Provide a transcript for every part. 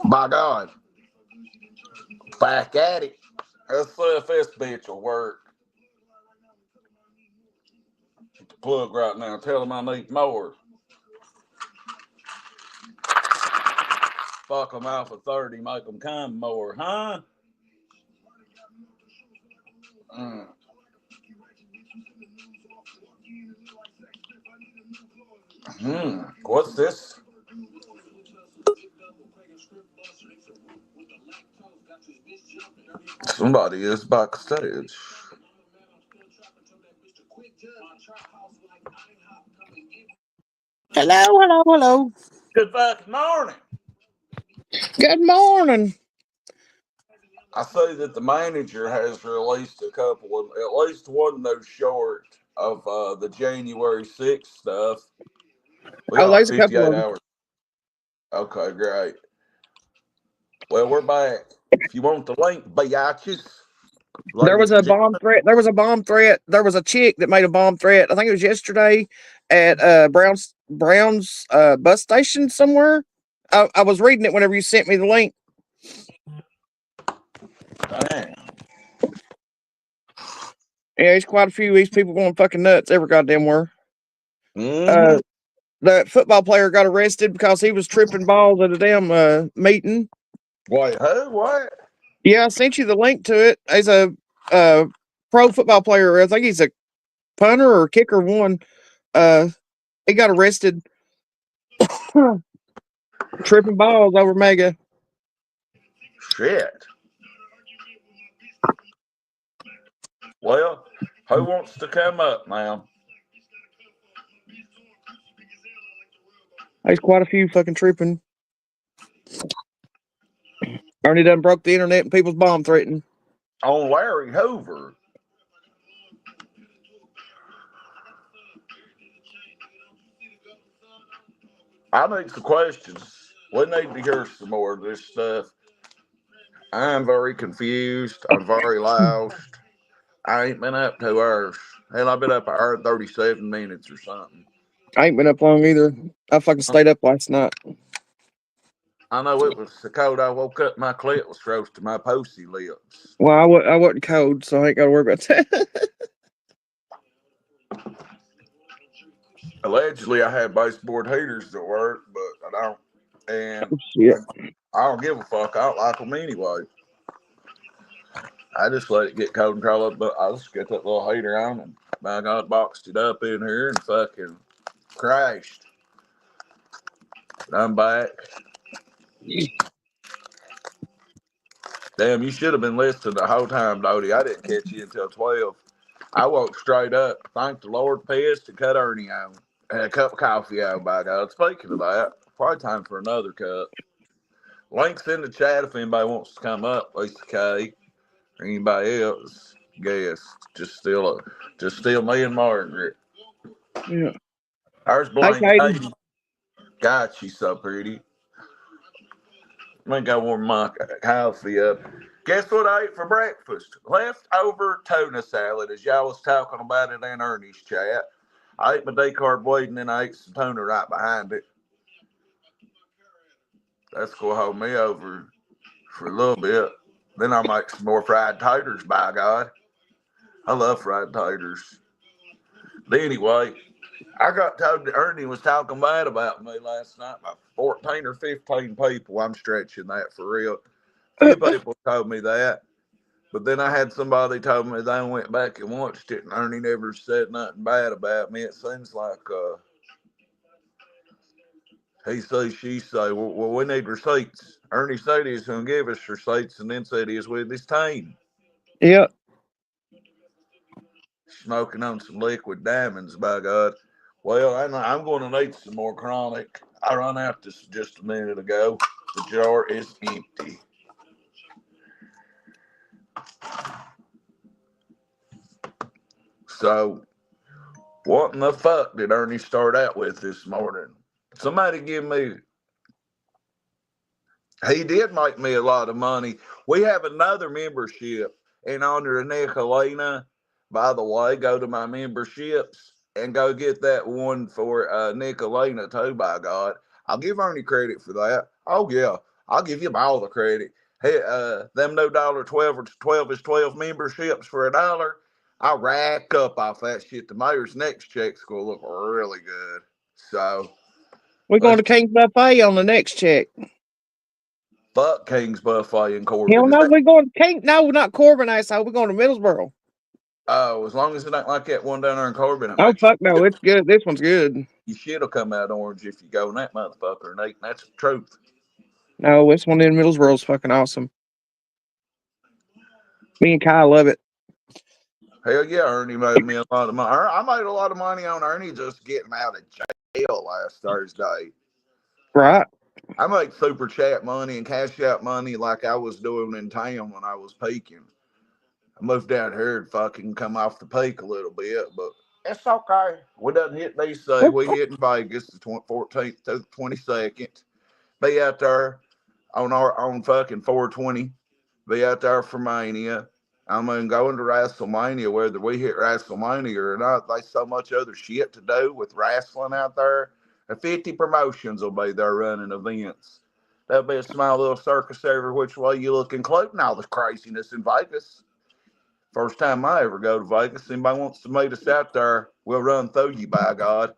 By God. Back at it. Let's see if this bitch will work. Get the plug right now. Tell him I need more. Fuck them out for 30. Make them come more, huh? What's this? Somebody is backstage. Hello, hello, hello. Good fucking morning. Good morning. I see that the manager has released a couple of, at least one no short of the January 6th stuff. We got like There's a couple 58 of them. hours. Okay, great. Well, we're back. If you want the link, biatches. There was a bomb threat. There was a bomb threat. There was a chick that made a bomb threat. I think it was yesterday at Brown's bus station somewhere. I was reading it whenever you sent me the link. Damn. Yeah, there's quite a few of these people going fucking nuts every goddamn where. Mm-hmm. The football player got arrested because he was tripping balls at a damn meeting. Wait, who? What? Yeah, I sent you the link to it. He's a pro football player. I think he's a punter or kicker one. He got arrested tripping balls over mega. Shit. Well, who wants to come up now? There's quite a few fucking tripping. Ernie done broke the internet and people's bomb threatening. On Larry Hoover. I need some questions. We need to hear some more of this stuff. I'm very confused. I'm very lost. I ain't been up 2 hours. Hell, I've been up 1 hour and 37 minutes or something. I ain't been up long either. I fucking stayed up last night. I know it was so cold. I woke up, my clit was roasting my posy lips. Well, I wasn't cold, so I ain't got to worry about that. Allegedly, I had baseboard heaters at work, but I don't. And Shit. I don't give a fuck. I don't like them anyway. I just let it get cold and crawl up, but I just get that little heater on and by God boxed it up in here and fucking crashed. But I'm back. Damn, you should have been listening the whole time, Dodie. I didn't catch you until 12. I woke straight up. Thank the Lord, pissed and cut Ernie on. And a cup of coffee out, by God. Speaking of that, probably time for another cup. Links in the chat if anybody wants to come up, Lisa K, or anybody else. Guess just still me and Margaret. Yeah. Ours Hey, blank. Katie. God, she's so pretty. I think I warm my coffee up. Guess what I ate for breakfast? Leftover tuna salad, as y'all was talking about it in Ernie's chat. I ate my decarb weed and then I ate some tuna right behind it. That's going to hold me over for a little bit. Then I'll make some more fried taters, by God. I love fried taters. But anyway, I got told that Ernie was talking bad about me last night by 14 or 15 people. I'm stretching that for real. A few people told me that. But then I had somebody told me they went back and watched it and Ernie never said nothing bad about me. It seems like he say, she say, well, we need receipts. Ernie said he was going to give us receipts and then said he was with his team. Yep. Smoking on some liquid diamonds, by God. Well, I'm going to need some more chronic. I run out this just a minute ago. The jar is empty. So, what in the fuck did Ernie start out with this morning? Somebody give me. He did make me a lot of money. We have another membership in honor of Nicolina. By the way, go to my memberships. and go get that one for Nicolina too, by God. I'll give Ernie credit for that. Oh yeah. I'll give him all the credit. Hey, them no $12 or 12 is 12 memberships for $1. I'll rack up off that shit. The mayor's next check's gonna look really good. So We're going let's to King's Buffet on the next check. fuck King's Buffet and Hell Corbin. Is no, that we're going to King. No, not Corbin, asshole. We're going to Middlesboro. as long as it ain't like that one down there in Corbin, it Oh, makes fuck no. It's good. This one's good. your shit'll come out orange if you go in that motherfucker, Nate. That's the truth. No, this one in Middlesboro is fucking awesome. Me and Kyle love it. Hell yeah, Ernie made me a lot of money. I made a lot of money on Ernie just getting out of jail last Thursday. Right. I make super chat money and cash out money like I was doing in town when I was peaking. I moved down here and fucking come off the peak a little bit, but it's okay. We doesn't hit DC. We hit in Vegas the 14th to the 22nd. Be out there on fucking 420. Be out there for Mania. I mean, going to WrestleMania, whether we hit WrestleMania or not, there's so much other shit to do with wrestling out there. And 50 promotions will be there running events. There'll be a small little circus every which way you look, including all the craziness in Vegas. First time I ever go to Vegas. Anybody wants to meet us out there, we'll run through you, by God.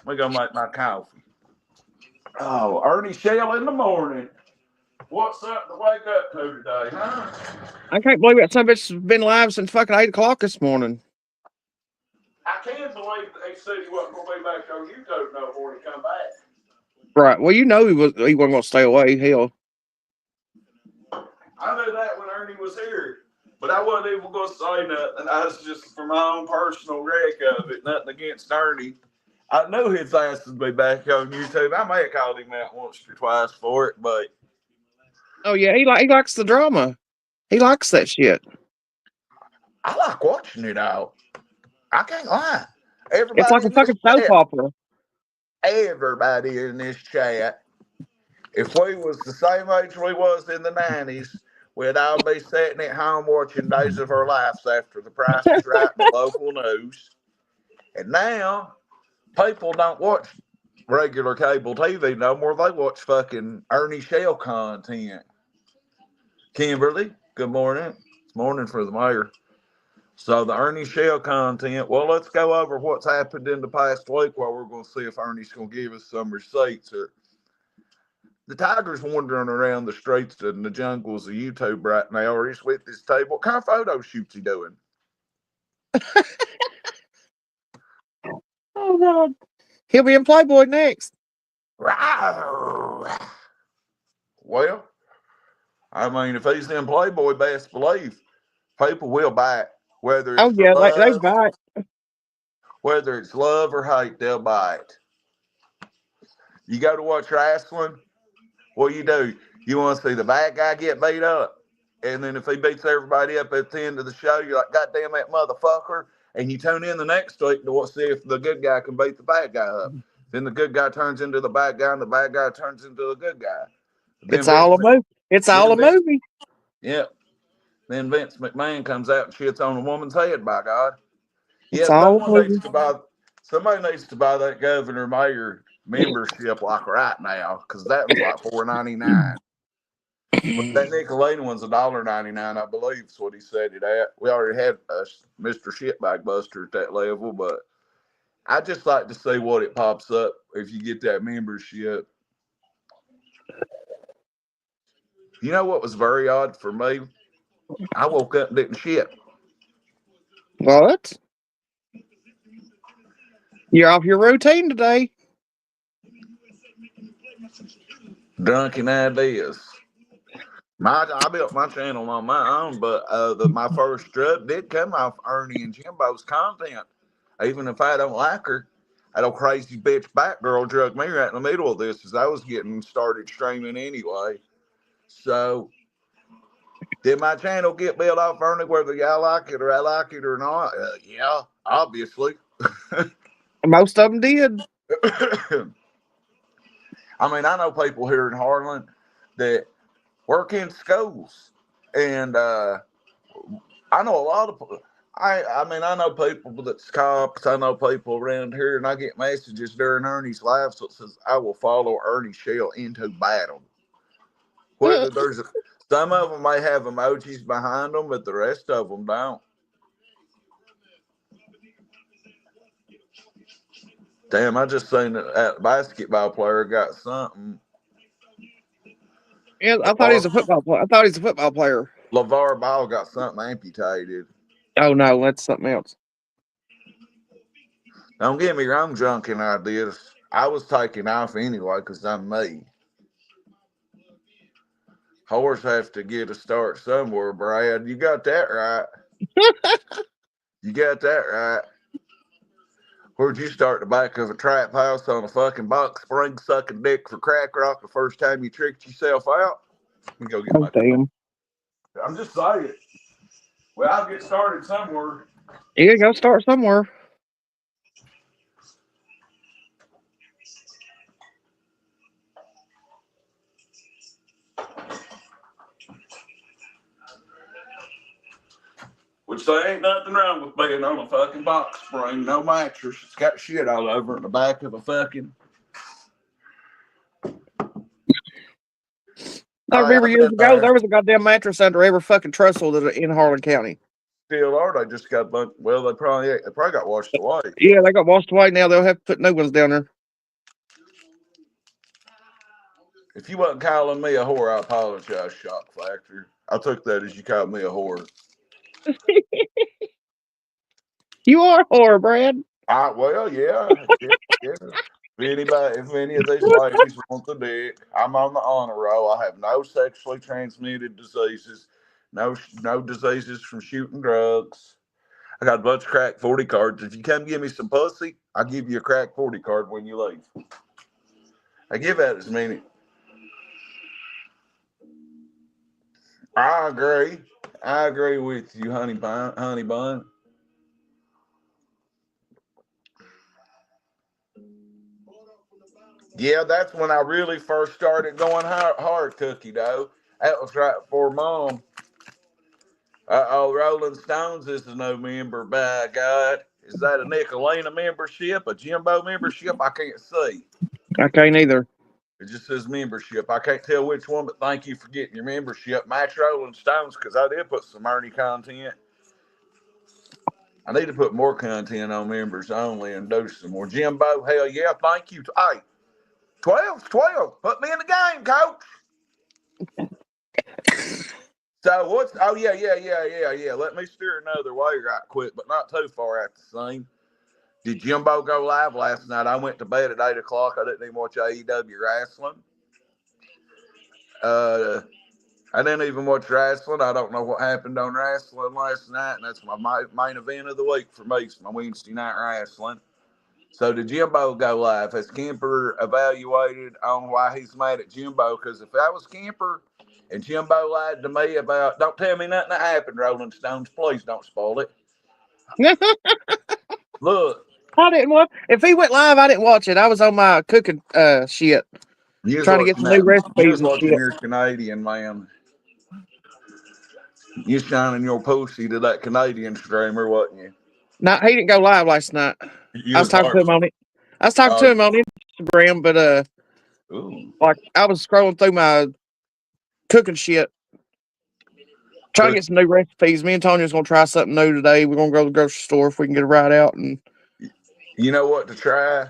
We're going to make my coffee. Oh, Ernie Shell in the morning. What's up to wake up to today, huh? I can't believe that some bitch has been live since fucking 8 o'clock this morning. I can't believe they said he wasn't going to be back on YouTube no more to come back. Right. Well, you know he wasn't going to stay away. Hell. I knew that when Ernie was here, but I wasn't even going to say nothing. I was just for my own personal wreck of it, nothing against Ernie. I knew his ass would be back on YouTube. I may have called him out once or twice for it, but Oh yeah, he likes the drama. He likes that shit. I like watching it all. I can't lie. It's like Everybody a in this fucking soap chat, opera. everybody in this chat, if we was the same age we was in the 90s, we'd all be sitting at home watching Days of Our Lives after The Price is Right in the local news. And now, people don't watch regular cable TV no more. They watch fucking Ernie Shell content. Kimberly, good morning. It's morning for the mayor. So the Ernie Shell content. Well, let's go over what's happened in the past week while we're going to see if Ernie's going to give us some receipts. The tiger's wandering around the streets and the jungles of YouTube right now, or he's with his table. What kind of photo shoots he doing? Oh god, he'll be in Playboy next. Well, I mean, if he's in Playboy, best believe people will buy it, whether it's Oh for yeah, they love, buy it. whether it's love or hate, they'll buy it. You go to watch wrestling, what do? You want to see the bad guy get beat up. And then if he beats everybody up at the end of the show, you're like, God damn that motherfucker. And you tune in the next week to see if the good guy can beat the bad guy up. Then the good guy turns into the bad guy and the bad guy turns into the good guy. It's Then all a movie. It's all a Vince, movie. yeah. Then Vince McMahon comes out and shits on a woman's head, by God. It's Yeah, all a movie. somebody needs to buy that governor mayor membership like right now, because that one's like $4.99. But that Nickelodeon one's $1.99, I believe is what he said it at. We already had Mr. Shitbag Buster at that level, but I just like to see what it pops up if you get that membership. You know what was very odd for me? I woke up and didn't shit. What? You're off your routine today. Drunken ideas. I built my channel on my own, but my first strut did come off Ernie and Jimbo's content. Even if I don't like her, that old crazy bitch Batgirl drug me right in the middle of this as I was getting started streaming anyway. So, did my channel get built off Ernie whether y'all like it or I like it or not? Yeah, obviously. Most of them did. I mean, I know people here in Harlan that work in schools, and I know a lot of I mean, I know people that's cops. I know people around here, and I get messages during Ernie's live that says, "I will follow Ernie Shell into battle." Whether some of them may have emojis behind them, but the rest of them don't. Damn, I just seen that basketball player got something. Yeah, I thought he's a football player. I thought he's a football player. LeVar Ball got something amputated. Oh no, that's something else. Don't get me wrong, junking ideas. I was taking off anyway because I'm me. Whores have to get a start somewhere, Brad. You got that right. You got that right. Where'd you start? The back of a trap house on a fucking box spring sucking dick for crack rock the first time you tricked yourself out? Let me go get Oh my. damn. I'm just saying. Well, I'll get started somewhere. You gotta go start somewhere. Which there ain't nothing wrong with being on a fucking box spring, no mattress. It's got shit all over it in the back of a fucking. I Hey, remember I've years been ago there. there was a goddamn mattress under every fucking trestle in Harlan County. Still are. They just got well. They probably got washed away. Yeah, they got washed away now. They'll have to put new ones down there. If you wasn't calling me a whore, I apologize, Shock Factor. I took that as you called me a whore. You are a whore, Brad. Well, yeah. If any of these ladies want the dick, I'm on the honor roll. I have no sexually transmitted diseases, no diseases from shooting drugs. I got a bunch of crack 40 cards. If you come give me some pussy, I'll give you a crack 40 card when you leave. I give that as many. I agree. I agree with you, honey bun. Yeah, that's when I really first started going hard cookie dough. That was right before mom. Rolling Stones is a new member, by God. Is that a Nicolina membership, a Jimbo membership? I can't see. I can't either. It just says membership. I can't tell which one, but thank you for getting your membership. Match Rolling Stones, because I did put some Ernie content. I need to put more content on members only and do some more. Jimbo, hell yeah, thank you. Hey, 12's 12. Put me in the game, coach. So what's? Oh yeah. Let me steer another way right quick, but not too far at the same. Did Jimbo go live last night? I went to bed at 8 o'clock. I didn't even watch AEW wrestling. I didn't even watch wrestling. I don't know what happened on wrestling last night, and that's my main event of the week for me. It's my Wednesday night wrestling. So did Jimbo go live? Has Kemper evaluated on why he's mad at Jimbo? Because if that was Kemper and Jimbo lied to me about, don't tell me nothing that happened, Rolling Stones. Please don't spoil it. Look, I didn't watch. If he went live, I didn't watch it. I was on my cooking shit, trying to get some new you recipes was and watching shit. your Canadian man. You shining your pussy to that Canadian streamer, wasn't you? No, he didn't go live last night. You I was was talking to hard. him on it. I was talking to him on Instagram, but Ooh, like I was scrolling through my cooking shit, trying to cook. get some new recipes. Me and Tanya's gonna try something new today. We're gonna go to the grocery store if we can get a ride out. And You know what to try?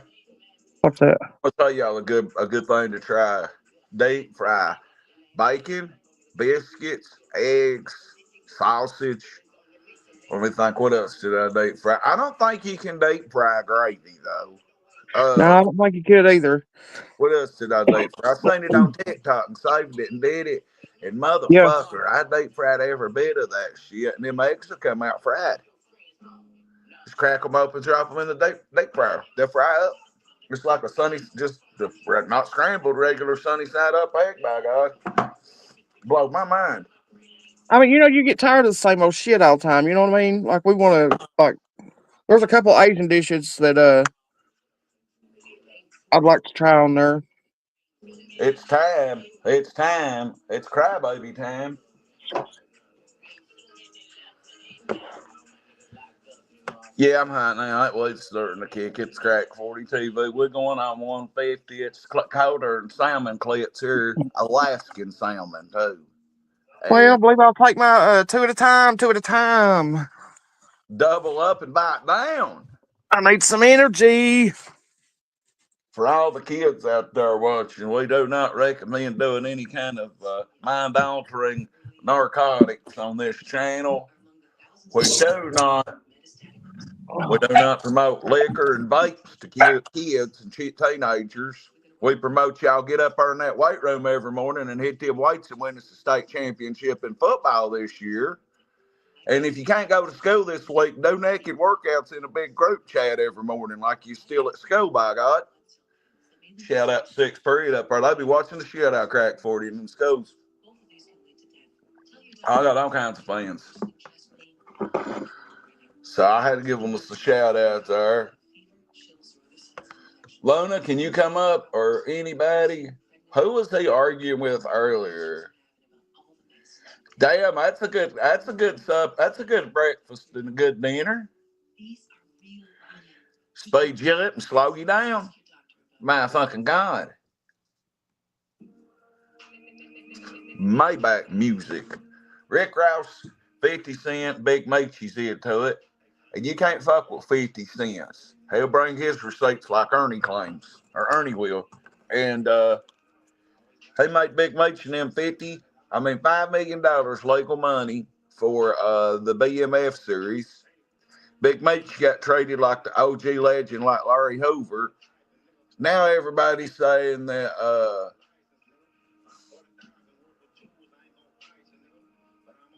what's that? I'll tell y'all a good thing to try. Deep fry bacon, biscuits, eggs, sausage. Let me think. What else did I deep fry? I don't think you can deep fry gravy though. No, Uh, I don't think you could either. what else did I deep fry? I seen it on TikTok and saved it and did it. And Yeah. motherfucker, I deep fried every bit of that shit, and them eggs will come out fried. Just crack them open, drop them in the deep fryer. They'll fry up. It's like a not scrambled, regular sunny side up egg, by God. Blow my mind. I mean, you get tired of the same old shit all the time. You know what I mean? Like we want to like. There's a couple Asian dishes that I'd like to try on there. It's time. It's time. It's crybaby time. Yeah, I'm hot now. That weight's starting to kick. It's Crack 40 TV. We're going on 150. It's colder than salmon clips here. Alaskan salmon, too. Well, I And believe I'll take my two at a time, two at a time. double up and bite down. I need some energy. For all the kids out there watching, we do not recommend doing any kind of mind-altering narcotics on this channel. We do not We do not promote liquor and vapes to kids and teenagers. We promote y'all get up there in that weight room every morning and hit them weights and win us a state championship in football this year. And if you can't go to school this week, do naked workouts in a big group chat every morning like you still at school, by God. Shout out to sixth period up there. They'll be watching the shit out Crack 40 in schools. I got all kinds of fans. So I had to give them a shout out there. Lona, can you come up or anybody? Who was he arguing with earlier? Damn, that's a good sup. That's a good breakfast and a good dinner. Speed you up and slow you down. My fucking God. Maybach music. Rick Ross, 50 Cent, Big Meechie's into it. And you can't fuck with 50 cents. He'll bring his receipts like Ernie claims, or Ernie will. And he made Big Meech and them $5 million legal money for the BMF series. Big Meech got traded like the OG legend, like Larry Hoover. Now everybody's saying that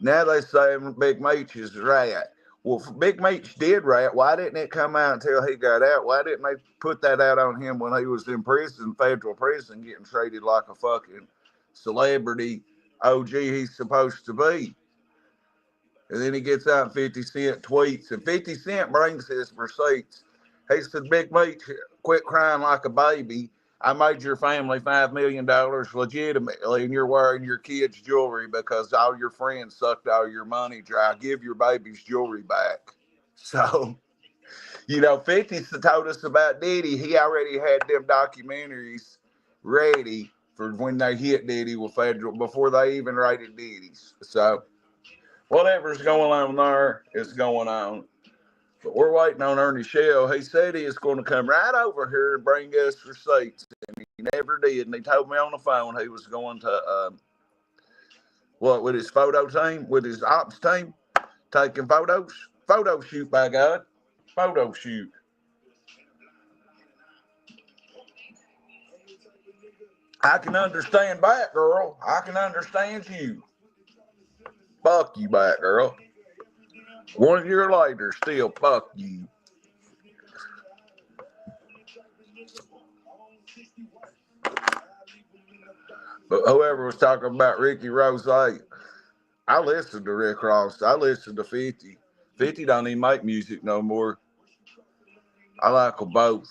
now they say Big Meech is a rat. Well, if Big Meech did rat, why didn't it come out until he got out? Why didn't they put that out on him when he was in prison, federal prison, getting treated like a fucking celebrity OG he's supposed to be? And then he gets out and 50 Cent tweets, and 50 Cent brings his receipts. He said, Big Meech, quit crying like a baby. I made your family $5 million legitimately, and you're wearing your kids' jewelry because all your friends sucked all your money dry. Give your baby's jewelry back. So, 50 told us about Diddy. He already had them documentaries ready for when they hit Diddy with federal, before they even raided Diddy's. So, whatever's going on there is going on. But we're waiting on Ernie Shell. He said he is going to come right over here and bring us receipts. And he never did. And he told me on the phone he was going to, with his photo team, with his ops team, taking photos. Photo shoot, by God. Photo shoot. I can understand Batgirl. I can understand you. Fuck you, Batgirl. 1 year later, still fuck you. But whoever was talking about Ricky Rose, I listened to Rick Ross. I listened to 50. 50 don't even make music no more. I like them both.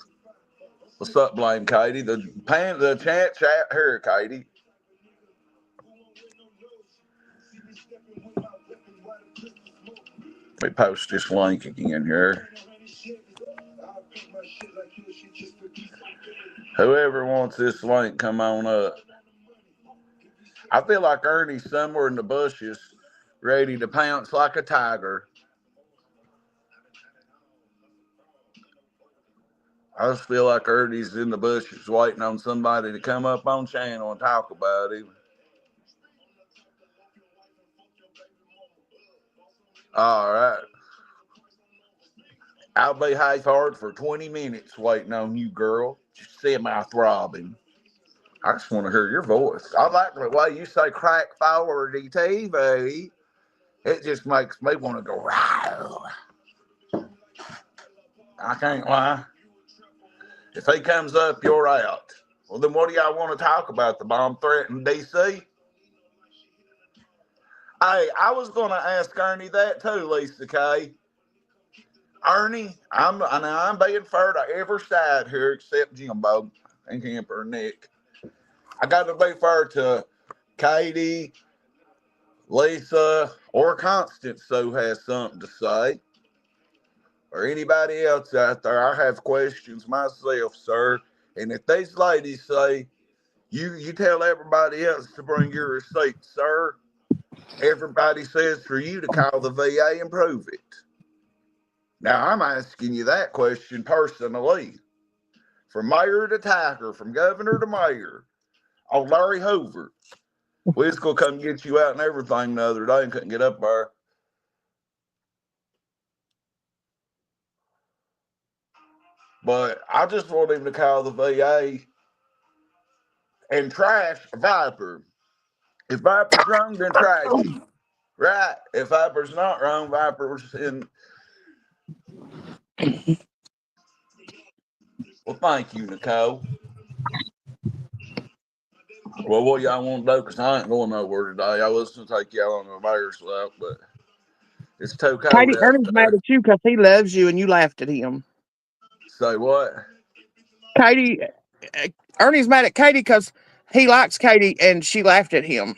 What's up, Blame Katie? The chat here, Katie. Let me post this link again here. Whoever wants this link, come on up. I feel like Ernie's somewhere in the bushes, ready to pounce like a tiger. I just feel like Ernie's in the bushes waiting on somebody to come up on channel and talk about him. All right. I'll be half hard for 20 minutes waiting on you, girl. Just semi-throbbing. I just want to hear your voice. I like the way you say Crack 40 TV. It just makes me want to go, wow. I can't lie. If he comes up, you're out. Well, then what do y'all want to talk about? The bomb threat in D.C.? Hey, I was going to ask Ernie that too, Lisa K. Ernie, I'm being fair to every side here except Jimbo and Kemper and Nick. I got to be fair to Katie, Lisa, or Constance who has something to say. or anybody else out there, I have questions myself, sir. And if these ladies say, you tell everybody else to bring your receipt, sir, everybody says for you to call the VA and prove it. Now, I'm asking you that question personally. From mayor to tiger, from governor to mayor, on Larry Hoover. We was going to come get you out and everything the other day and couldn't get up there. But I just want him to call the VA and trash Viper. If Viper's wrong, then trash him. Right? If Viper's not wrong, Viper's in. Well, thank you, Nicole. Well, what y'all want to do? Because I ain't going nowhere today. I was going to take y'all on the mayor's lap, but it's too cold Katie, out Ernie's mad there. at you because he loves you and you laughed at him. Say what? Katie, Ernie's mad at Katie because he likes Katie and she laughed at him.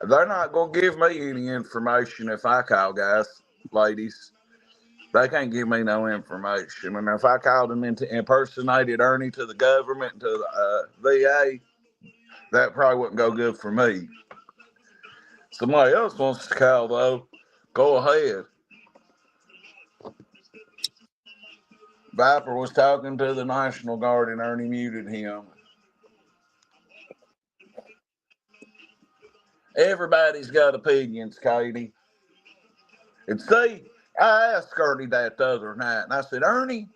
They're not going to give me any information if I call, guys, ladies. They can't give me no information. And if I called him into impersonated Ernie to the government, to the VA, that probably wouldn't go good for me. Somebody else wants to call, though. Go ahead. Viper was talking to the National Guard and Ernie muted him. Everybody's got opinions, Katie. And see, I asked Ernie that the other night, and I said, Ernie,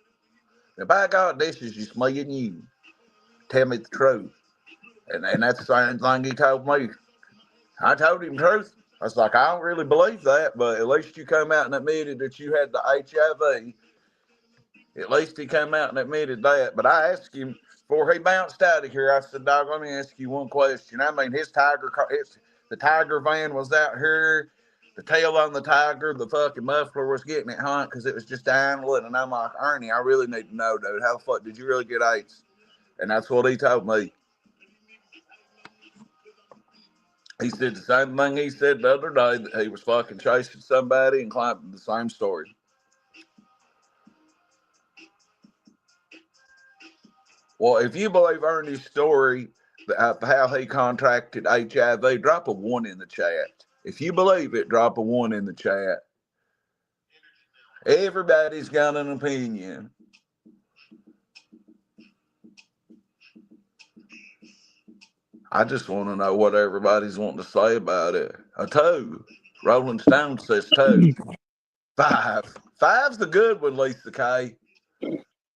if by God, this is just me and you, tell me the truth. And that's the same thing he told me. I told him the truth. I was like, I don't really believe that, but at least you come out and admitted that you had the HIV. At least he came out and admitted that. But I asked him before he bounced out of here, I said, Dog, let me ask you one question. I mean, the Tiger van was out here, the tail on the Tiger, the fucking muffler was getting it hot because it was just idling. And I'm like, Ernie, I really need to know, dude, how the fuck did you really get AIDS? And that's what he told me. He said the same thing he said the other day, that he was fucking chasing somebody and climbing the same story. Well, if you believe Ernie's story of how he contracted HIV, drop a 1 in the chat. If you believe it, drop a 1 in the chat. Everybody's got an opinion. I just want to know what everybody's wanting to say about it. A 2. Rolling Stone says 2. 5. 5's the good one, Lisa K.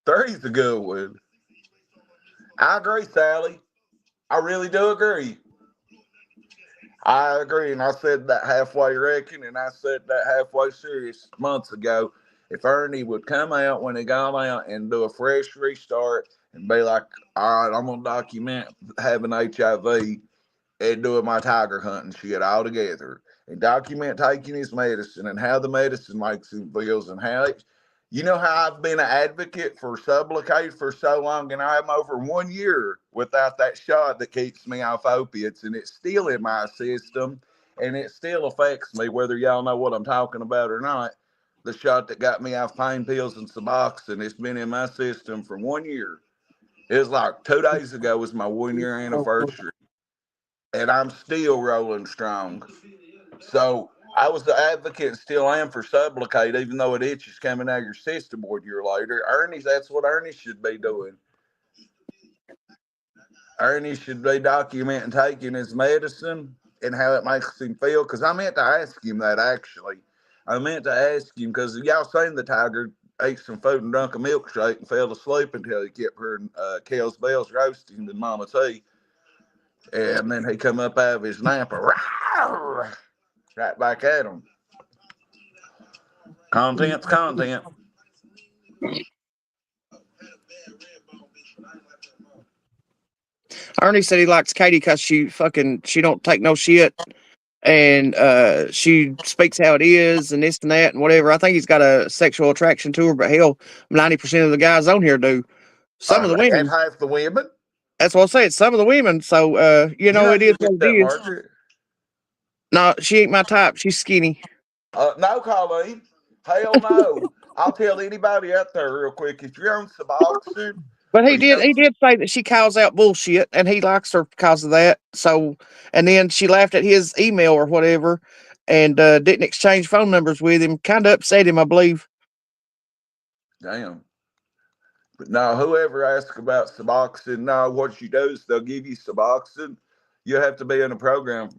3's the good one. I agree, Sally. I really do agree. I agree, and I said that halfway wrecking, and I said that halfway serious months ago. If Ernie would come out when he got out and do a fresh restart and be like, all right, I'm going to document having HIV and doing my tiger hunting shit all together and document taking his medicine and how the medicine makes him feels and how it, you know how I've been an advocate for Sublocade for so long, and I'm over 1 year without that shot that keeps me off opiates, and it's still in my system, and it still affects me, whether y'all know what I'm talking about or not. The shot that got me off pain pills and Suboxone, it's been in my system for 1 year. It was like 2 days ago was my 1 year anniversary, and I'm still rolling strong. So I was the advocate and still am for Sublocade, even though it itches coming out of your system 1 year later. That's what Ernie should be doing. Ernie should be documenting taking his medicine and how it makes him feel. Because I meant to ask him that, actually. I meant to ask him because y'all seen the Tiger ate some food and drank a milkshake and fell asleep until he kept hearing Kel's bells roasting and Mama T. And then he come up out of his nap and right back at him. Content's content. Ernie said he likes Katie because she don't take no shit and she speaks how it is and this and that and whatever. I think he's got a sexual attraction to her, but hell, 90% of the guys on here do. Some of the women. And half the women. That's what I said. Some of the women. So you know it is Get what it that, is. Margaret. No, she ain't my type. She's skinny. No, Colleen. Hell no. I'll tell anybody out there real quick. If you're on Suboxone But or you know, he did say that she calls out bullshit, and he likes her because of that. So, and then she laughed at his email or whatever, and didn't exchange phone numbers with him. Kind of upset him, I believe. damn. But no, whoever asks about Suboxone, no, what you do is they'll give you Suboxone. You have to be in a program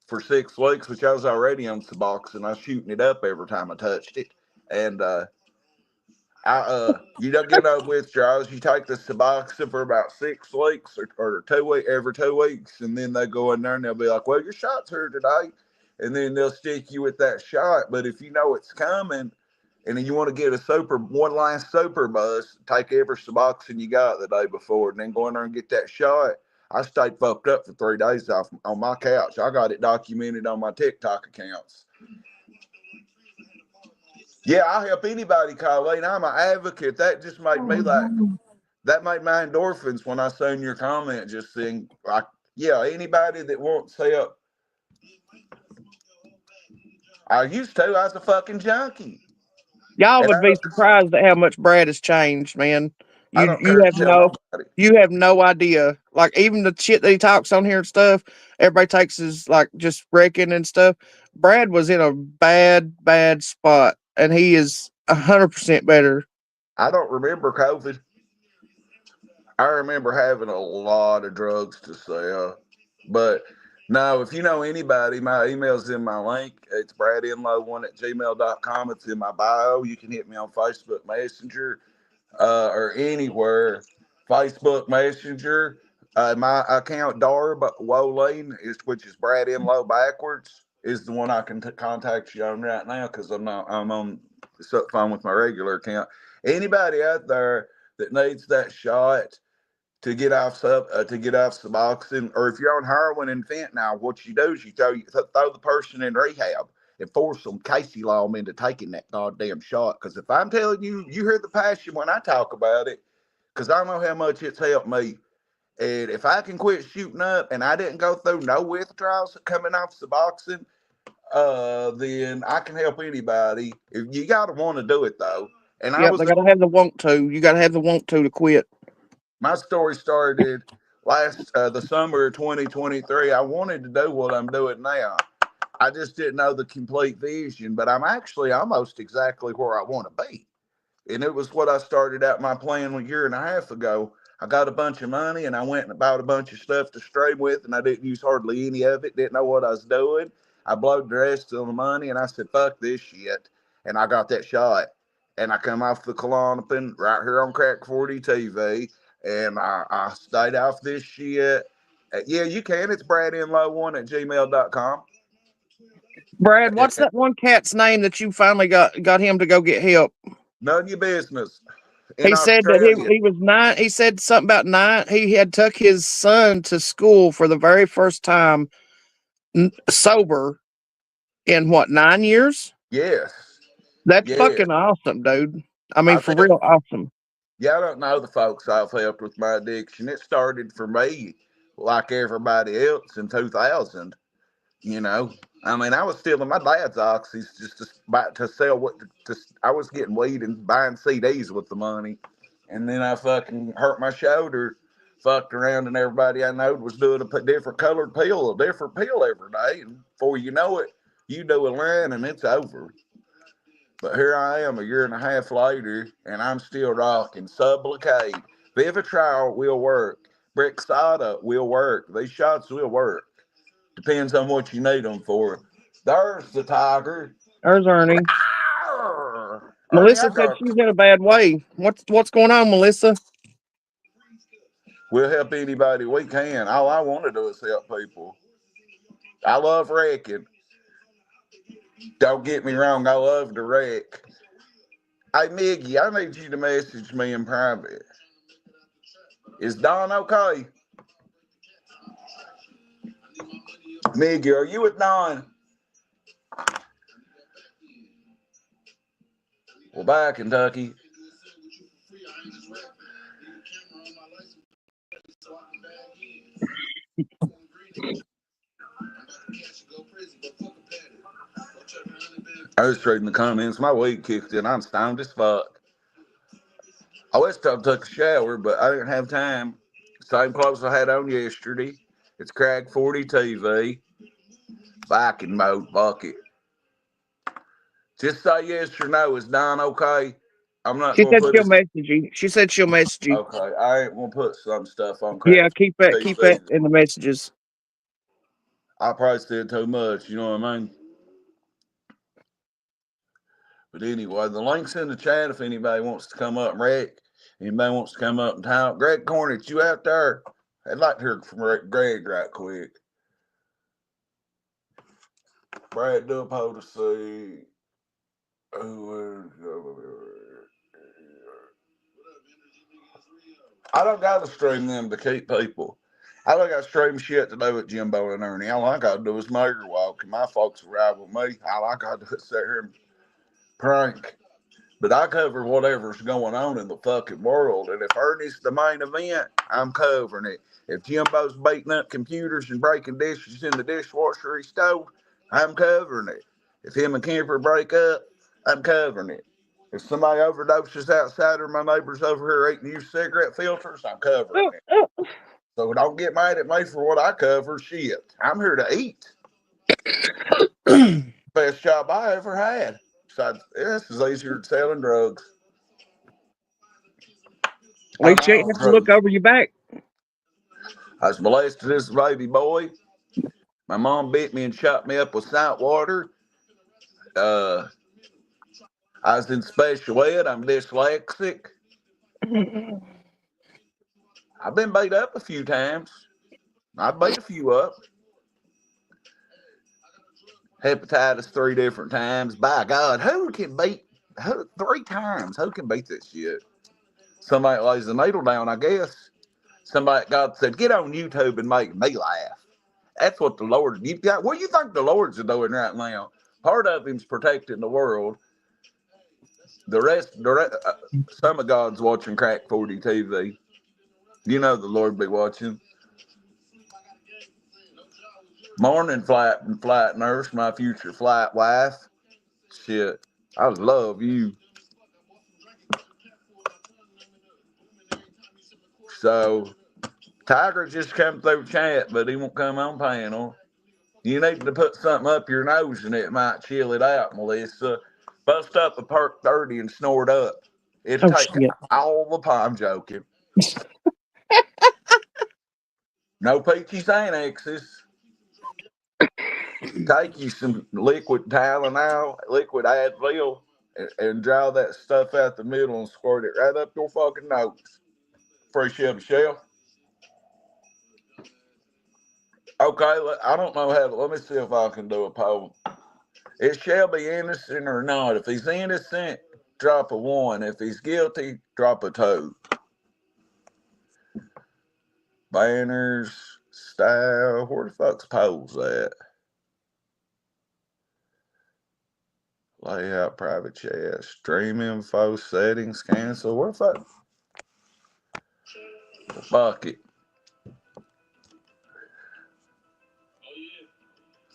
for 6 weeks, which I was already on Suboxone. I was shooting it up every time I touched it. And you don't get no withdrawals. You take the Suboxone for about 6 weeks or 2 weeks, every 2 weeks, and then they go in there and they'll be like, "Well, your shot's here today," and then they'll stick you with that shot. But if you know it's coming, and then you want to get a one last super buzz, take every Suboxone you got the day before, and then go in there and get that shot. I stayed fucked up for 3 days off on my couch. I got it documented on my TikTok accounts. Yeah, I'll help anybody, Colleen. I'm an advocate. That just made me like that made my endorphins when I seen your comment. Just saying, like, yeah, anybody that wants help. I used to. I was a fucking junkie, Y'all and would be surprised at how much Brad has changed, man. I don't care to tell nobody. You have no idea. Like even the shit that he talks on here and stuff, everybody takes as like just wrecking and stuff. Brad was in a bad spot, and he is 100% better. I don't remember COVID. I remember having a lot of drugs to sell, but no, if you know anybody, my email's in my link. It's bradinlow1@gmail.com. It's in my bio. You can hit me on Facebook Messenger or anywhere. Facebook Messenger. My account Darb Wolene which is Brad Inlow backwards, is the one I can contact you on right now because I'm on the phone with my regular account. Anybody out there that needs that shot to get off Suboxone, or if you're on heroin and fentanyl, what you do is you throw the person in rehab and force them Casey law them into taking that goddamn shot. Because if I'm telling you, you hear the passion when I talk about it, because I know how much it's helped me. And if I can quit shooting up and I didn't go through no withdrawals coming off Suboxone, then I can help anybody. If you gotta want to do it though. And I Yep, was they gotta have the want to. You gotta have the want to quit. My story started last the summer of 2023. I wanted to do what I'm doing now. I just didn't know the complete vision, but I'm actually almost exactly where I want to be. And it was what I started out my plan a year and a half ago. I got a bunch of money and I went and bought a bunch of stuff to stream with, and I didn't use hardly any of it. Didn't know what I was doing. I blowed the rest of the money, and I said, "Fuck this shit," and I got that shot. And I come off the Klonopin right here on Crack 40 TV, and I stayed off this shit. Yeah, you can. It's bradinlow1@gmail.com. Brad, what's that one cat's name that you finally got him to go get help? None of your business. In He said that Australia. he was 9. He said something about 9. He had took his son to school for the very first time sober in what, 9 years? Yes. That's Yes. fucking awesome, dude. I mean, I for think real awesome. Yeah, I don't know the folks I've helped with my addiction. It started for me like everybody else in 2000. You know, I mean, I was stealing my dad's oxys just to sell I was getting weed and buying CDs with the money. And then I fucking hurt my shoulder, fucked around, and everybody I knowed was doing a different colored pill, a different pill every day. And before you know it, you do a line and it's over. But here I am a year and a half later, and I'm still rocking Sublocade. Vivitrol will work. Brixada will work. These shots will work. Depends on what you need them for. There's the tiger. There's Ernie. Arr! Ernie, Melissa I said got. she's in a bad way. What's going on, Melissa? We'll help anybody we can. All I want to do is help people. I love wrecking. Don't get me wrong, I love to wreck. Hey, Miggy, I need you to message me in private. Is Don okay? Miggy, are you with Don? Well, bye, Kentucky. I was reading the comments. My weed kicked in. I'm stoned as fuck. I wish I took a shower, but I didn't have time. Same clothes I had on yesterday. It's Crack 40 TV. Viking mode, fuck it. Just say yes or no. Is Don okay? I'm not She going to said put she'll his. message you. She said she'll message you. Okay, I ain't going to put some stuff on Crack Yeah, keep that TV. in the messages. I probably said too much, you know what I mean? But anyway, the link's in the chat if anybody wants to come up and wreck. Anybody wants to come up and talk. Greg Cornich, you out there? I'd like to hear from Greg right quick. Brad Duppo to see. I don't got to stream them to keep people. I don't got to stream shit to do with Jimbo and Ernie. All I got to do is major walk, and my folks arrive with me. All I got to do is sit here and prank. But I cover whatever's going on in the fucking world. And if Ernie's the main event, I'm covering it. If Jimbo's beating up computers and breaking dishes in the dishwasher he stole, I'm covering it. If him and Kemper break up, I'm covering it. If somebody overdoses outside or my neighbor's over here eating used cigarette filters, I'm covering it. So don't get mad at me for what I cover. Shit. I'm here to eat. Best job I ever had. Besides, this is easier than selling drugs. At least you ain't have to look over your back. I was molested as a baby boy. My mom bit me and shot me up with salt water. I was in special ed. I'm dyslexic. I've been beat up a few times. I've beat a few up. Hepatitis 3 different times. By God, who can beat 3 times? Who can beat this shit? Somebody lays the needle down, I guess. Somebody, God said, get on YouTube and make me laugh. That's what the Lord, what do you think the Lord's doing right now? Part of him's protecting the world. The rest, some of God's watching Crack 40 TV. You know the Lord be watching. Morning, flight nurse, my future flight wife. Shit, I love you. So, Tiger just come through chat, but he won't come on panel. You need to put something up your nose and it might chill it out, Melissa. Bust up a perk 30 and snort up. It'll take Shit. all the time. I'm joking. No peachy Xanaxes. Take you some liquid Tylenol, liquid Advil, and draw that stuff out the middle and squirt it right up your fucking nose. Free Shelby Shell. Okay, I don't know how to, let me see if I can do a poll. Is Shelby innocent or not? If he's innocent, drop a 1. If he's guilty, drop a 2. Banners, style, where the fuck's polls at? Layout, private chat, stream info, settings, cancel. Where the fuck? Fuck it.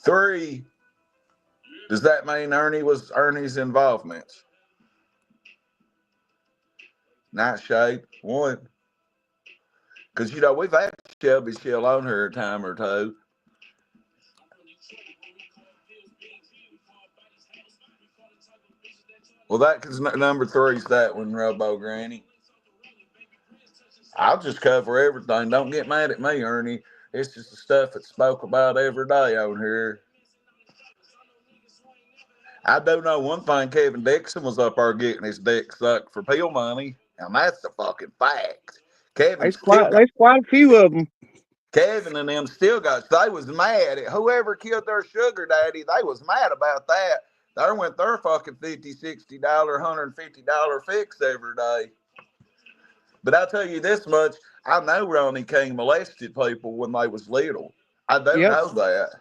3. Does that mean Ernie's involvement? Nightshade, 1. Because, we've had Shelby Shell on here a time or two. Well, because number 3's that one, Robo Granny. I'll just cover everything. Don't get mad at me, Ernie. It's just the stuff that's spoke about every day on here. I do know one thing. Kevin Dixon was up there getting his dick sucked for pill money, and that's a fucking fact. There's quite a few of them. Kevin and them still got. They was mad at whoever killed their sugar daddy. They was mad about that. They went their fucking $50, $60, $150 fix every day. But I'll tell you this much: I know Ronnie King molested people when they was little. I do know that.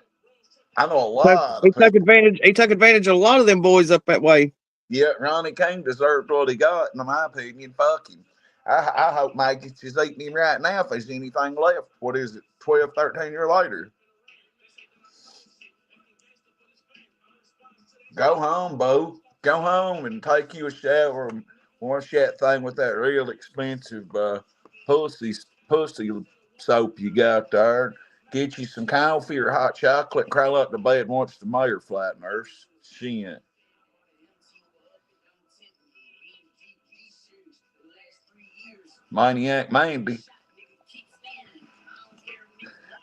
I know a lot of people. He took advantage of a lot of them boys up that way. Yeah, Ronnie King deserved what he got, in my opinion. Fuck him. I hope Mike is eating him right now if there's anything left. What is it, 12, 13 years later? Go home, Bo. Go home and take you a shower and wash that thing with that real expensive pussy pussy soap you got there. Get you some coffee or hot chocolate. Crawl up to bed and watch the mayor flight, nurse. Shit. Maniac Mandy.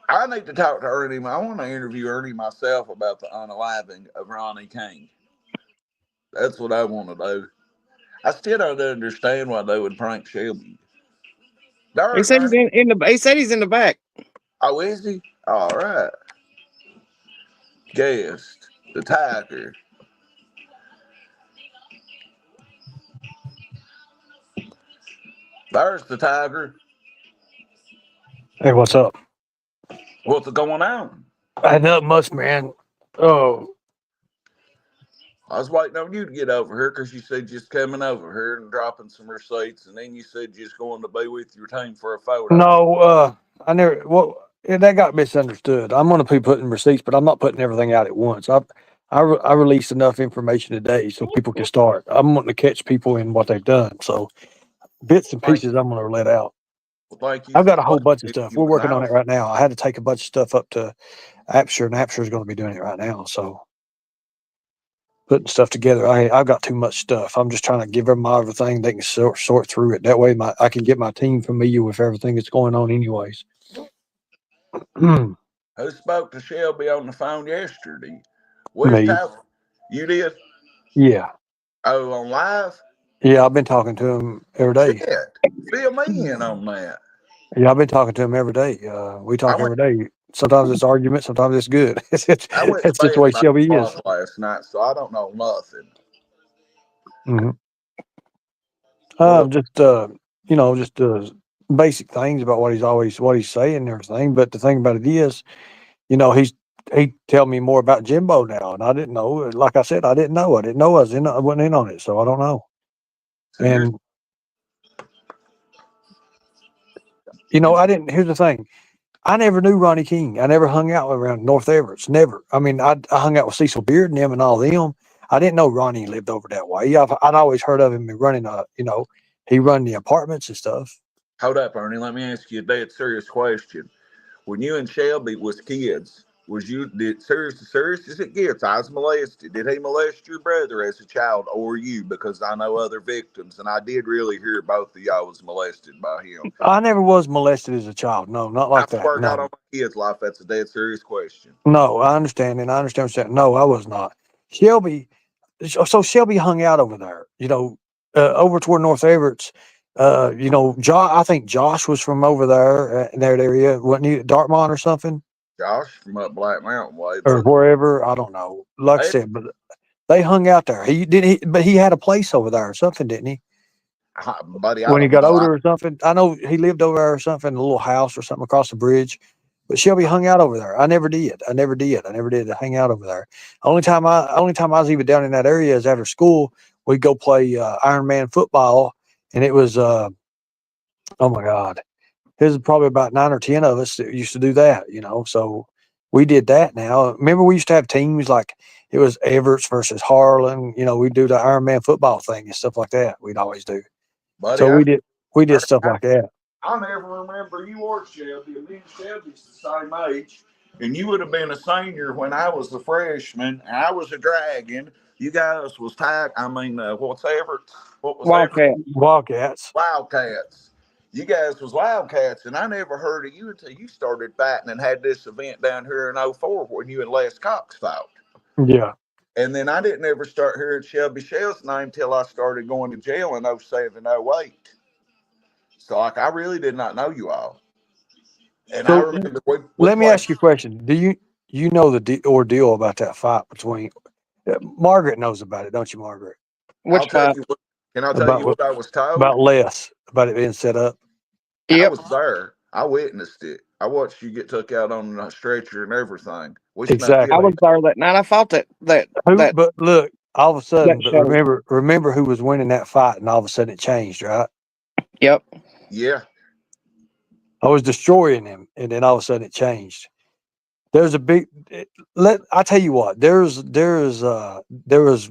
I need to talk to Ernie. I want to interview Ernie myself about the unaliving of Ronnie King. That's what I want to do. I still don't understand why they would prank Shelby. He Darn, said he's man. in the. He said he's in the back. Oh, is he? All right. Guest. The tiger. There's the tiger. Hey, what's up? What's going on? Not much, man. Oh, I was waiting on you to get over here because you said just coming over here and dropping some receipts, and then you said just going to be with your team for a photo shoot. no, I never. Well, that got misunderstood. I'm going to be putting receipts, but I'm not putting everything out at once. I released enough information today so people can start. I'm wanting to catch people in what they've done. So bits and Thank pieces I'm going to let out. Well, thank you I've for got a whole bunch of stuff. you We're and working I on it right now. I had to take a bunch of stuff up to Apsher, and Apsher is going to be doing it right now. So putting stuff together. I've got too much stuff. I'm just trying to give them everything. They can sort through it. That way I can get my team familiar with everything that's going on anyways. who spoke to Shelby on the phone yesterday. We was Me. talking. You did? Yeah. Oh, on live? Yeah, I've been talking to him every day. Shit. Fill me in on that. Yeah, I've been talking to him every day. We I talk went every day. Sometimes it's argument, sometimes it's good. I went to That's just the bed way about Shelby is. 12 last night, so I don't know nothing. Mm-hmm. What Just just basic things about what he's saying and everything. But the thing about it is, he tell me more about Jimbo now, and I didn't know. Like I said, I didn't know. I didn't know I wasn't in on it, so I don't know. so you're And I didn't. Here's the thing: I never knew Ronnie King. I never hung out around North Everett's. Never. I mean, I hung out with Cecil Beard and them and all them. I didn't know Ronnie lived over that way. I'd always heard of him running he run the apartments and stuff. hold up, Ernie. Let me ask you a dead serious question. When you and Shelby was kids, was you did serious as it gets? I was molested. Did he molest your brother as a child or you? Because I know other victims, and I did really hear both of y'all was molested by him. I never was molested as a child. No, not I like that. swear to God No, on my kids' life, that's a dead serious question. no. I understand, and I understand what you're saying. No, I was not. Shelby. So Shelby hung out over there. Over toward North Everett's. I think Josh was from over there in that area. Wasn't he Dartmouth or something? Josh from up Black Mountain way, Or but wherever. I don't know. Like I hey, said, but they hung out there. But he had a place over there or something, didn't he? buddy, I When he don't got know. older or something. I know he lived over there or something, a little house or something across the bridge. But Shelby hung out over there. I never did. I never did hang out over there. Only time I was even down in that area is after school. We'd go play Iron Man football, and it was oh my god, there's probably about 9 or 10 of us that used to do that. So we did that. Now, remember we used to have teams like it was Everett's versus Harlan. We'd do the Iron Man football thing and stuff like that. We'd always do. buddy. So we did stuff like that. I never remember you or Shelby. Me and Shelby's the same age, and you would have been a senior when I was a freshman. And I was a dragon. You guys was tag. I mean, what's Everett? What was Everett? Wildcat. Wildcats. Wildcats. You guys was Wildcats, and I never heard of you until you started fighting and had this event down here in '04 when you and Les Cox fought. Yeah. And then I didn't ever start hearing Shelby Shell's name till I started going to jail in '07, '08. So, like, I really did not know you all. And I So remember we let me played. ask you a question. Do you know the ordeal about that fight between Margaret knows about it, don't you, Margaret? I'll Which tell fight? you what. Can I tell About you what I was told? about Les about it being set up. I Yep. was there. I witnessed it. I watched you get took out on a stretcher and everything. We snuck in. I Exactly. was there that night. I fought Who? But look, all of a that sudden, but show. remember who was winning that fight, and all of a sudden it changed, right? Yep. Yeah. I was destroying him, and then all of a sudden it changed. There's a big. I tell you what. There was a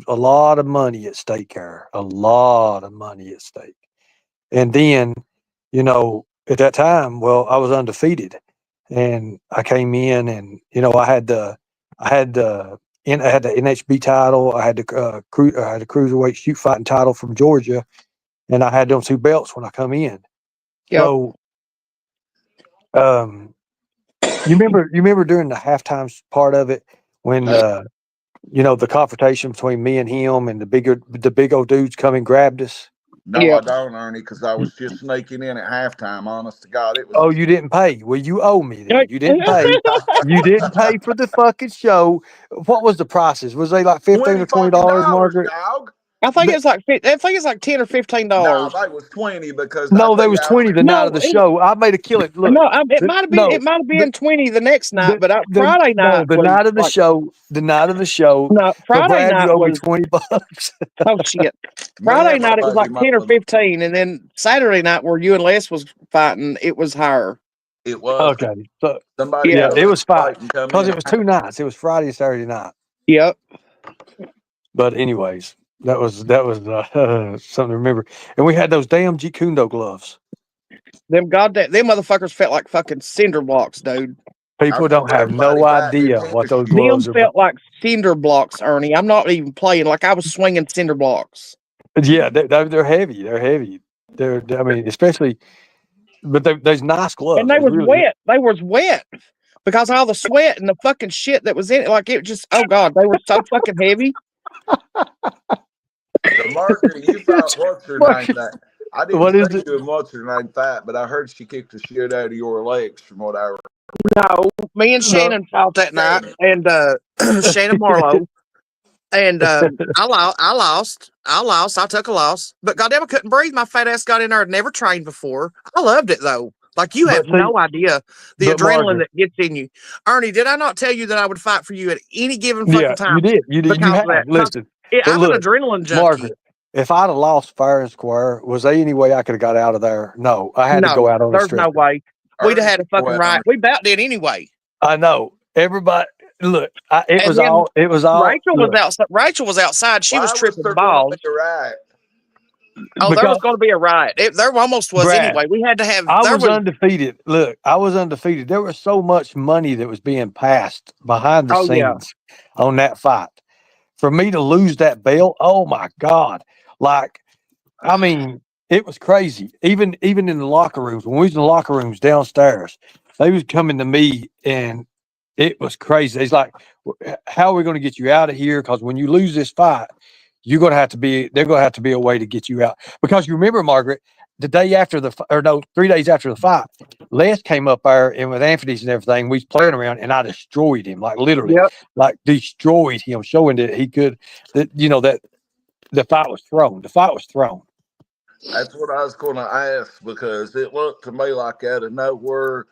lot of money at stake here. A lot of money at stake. And then, at that time, well, I was undefeated, and I came in, and I had the NHB title. I had the cruiserweight shoot fighting title from Georgia, and I had them 2 belts when I come in. Yep. So, you remember during the halftime part of it when the confrontation between me and him and the big old dudes come and grabbed us. No, Yep. I don't, Ernie, because I was just sneaking in at halftime. Honest to God, it was. Oh, you didn't pay. Well, you owe me then. You didn't pay. You didn't pay for the fucking show. What was the prices? Was they like $15 or $20, Margaret? Dog. I think it's like $10 or $15. No, that was 20 because No, there was 20 the night of the show. I made a killing. Look, no, it might have been 20 the next night, but Friday night. The night of the show. The night of the show. No, Friday Brad, night you owe me was $20. oh shit. Friday night it was like 10 or 15, and then Saturday night where you and Les was fighting, it was higher. It was okay. So somebody. Yeah, it was fighting because it was 2 nights. It was Friday and Saturday night. Yep. But anyways, that was something to remember. And we had those damn Jeet Kune Do gloves. Them motherfuckers felt like fucking cinder blocks, dude. People don't have no idea what those gloves Them are. felt like cinder blocks, Ernie. I'm not even playing. Like I was swinging cinder blocks. Yeah, they're heavy. They're heavy. I mean, especially, but there's nice gloves. And they was really wet. They was wet because all the sweat and the fucking shit that was in it. Like it just, oh God, they were so fucking heavy. So Margaret, you thought what's her name? I didn't see you in what's her name fight, but I heard she kicked the shit out of your legs from what I heard. No, me and Shannon fought that night, and Shannon Marlowe, and I lost. I took a loss, but goddamn, I couldn't breathe. My fat ass got in there. I'd never trained before. I loved it though. Like you have no idea the adrenaline that gets in you. Ernie, did I not tell you that I would fight for you at any given fucking time? You did. You have. Listen, I'm an adrenaline junkie. Margaret, if I'd have lost fair and square, was there any way I could have got out of there? No, I had to go out on the street. There's no way. We'd have had a fucking riot. We about did anyway. I know. Everybody, look, it was all. Rachel was outside. She was tripping balls. Oh, there was going to be a riot. There almost was anyway. We had to have. I was undefeated. Look, I was undefeated. There was so much money that was being passed behind the scenes on that fight. For me to lose that belt, oh my God! Like, I mean, it was crazy. Even in the locker rooms, when we was in the locker rooms downstairs, they was coming to me, and it was crazy. It's like, how are we going to get you out of here? Because when you lose this fight, there's going to have to be a way to get you out. Because you remember, Margaret, the day after 3 days after the fight, Les came up there and with Anthony's and everything, we was playing around and I destroyed him, like literally, like destroyed him, showing that he could, that the fight was thrown. The fight was thrown. That's what I was going to ask, because it looked to me like out of nowhere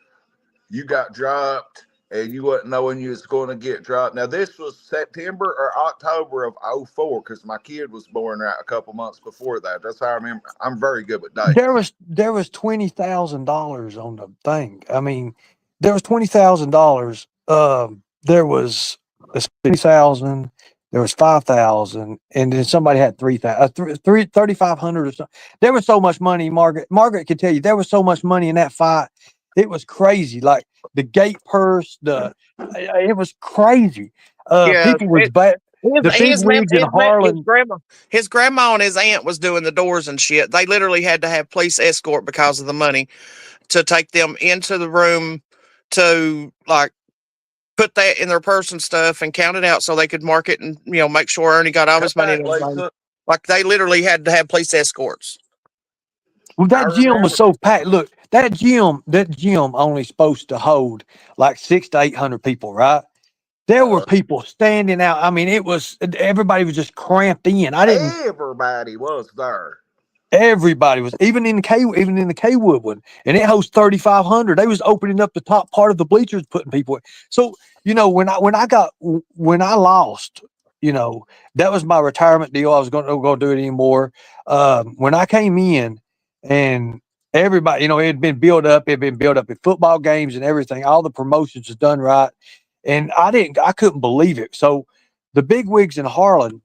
you got dropped. And you wasn't knowing you was going to get dropped. Now, this was September or October of 2004, because my kid was born a couple months before that. That's how I remember. I'm very good with dates. There was $20,000 on the thing. I mean, there was $20,000. There was 60,000. There was 5,000, and then somebody had 3,500 or something. There was so much money. Margaret could tell you there was so much money in that fight. It was crazy. Like the gate purse, it was crazy. People was bad. The big wigs in Harlan. His grandma and his aunt was doing the doors and shit. They literally had to have police escort because of the money to take them into the room to like put that in their purse and stuff and count it out so they could mark it and make sure Ernie got all his money. Like they literally had to have police escorts. Well, that gym was so packed. Look, that gym only supposed to hold like 600 to 800 people, right? There were people standing out. I mean, everybody was just cramped in. Everybody was there. Everybody was, even in the Kaywood one, and it hosts 3,500. They was opening up the top part of the bleachers, putting people in. So when I lost, that was my retirement deal. I was going to do it anymore. When I came in. And everybody, it had been built up. It had been built up at football games and everything. All the promotions was done right. And I couldn't believe it. So the big wigs in Harlan,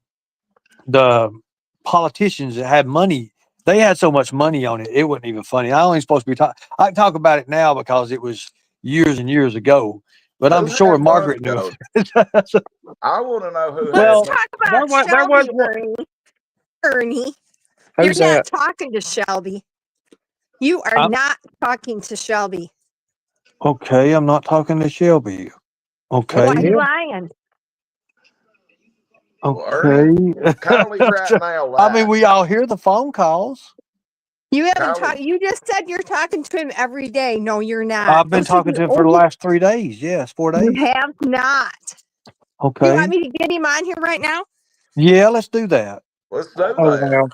the politicians that had money, they had so much money on it, it wasn't even funny. I only supposed to be talking. I can talk about it now because it was years and years ago. But I'm Who sure had money, Margaret knew. though? I want to know who Well, had Talk money. about there was Shelby, one. Ernie. Who's You're that? not talking to Shelby. You are I'm- not talking to Shelby. Okay, I'm not talking to Shelby. Why Okay, are you lying? Ernie, okay. Kylie's right now. I mean, Right. we all hear the phone calls. You haven't Kylie. talked. You just said you're talking to him every day. No, you're not. I've been Those are talking the to him for the only- last 3 days. Yes, 4 You days. have not. You Okay. want me to get him on here right now? Yeah, let's do that. Let's do Oh, that. well.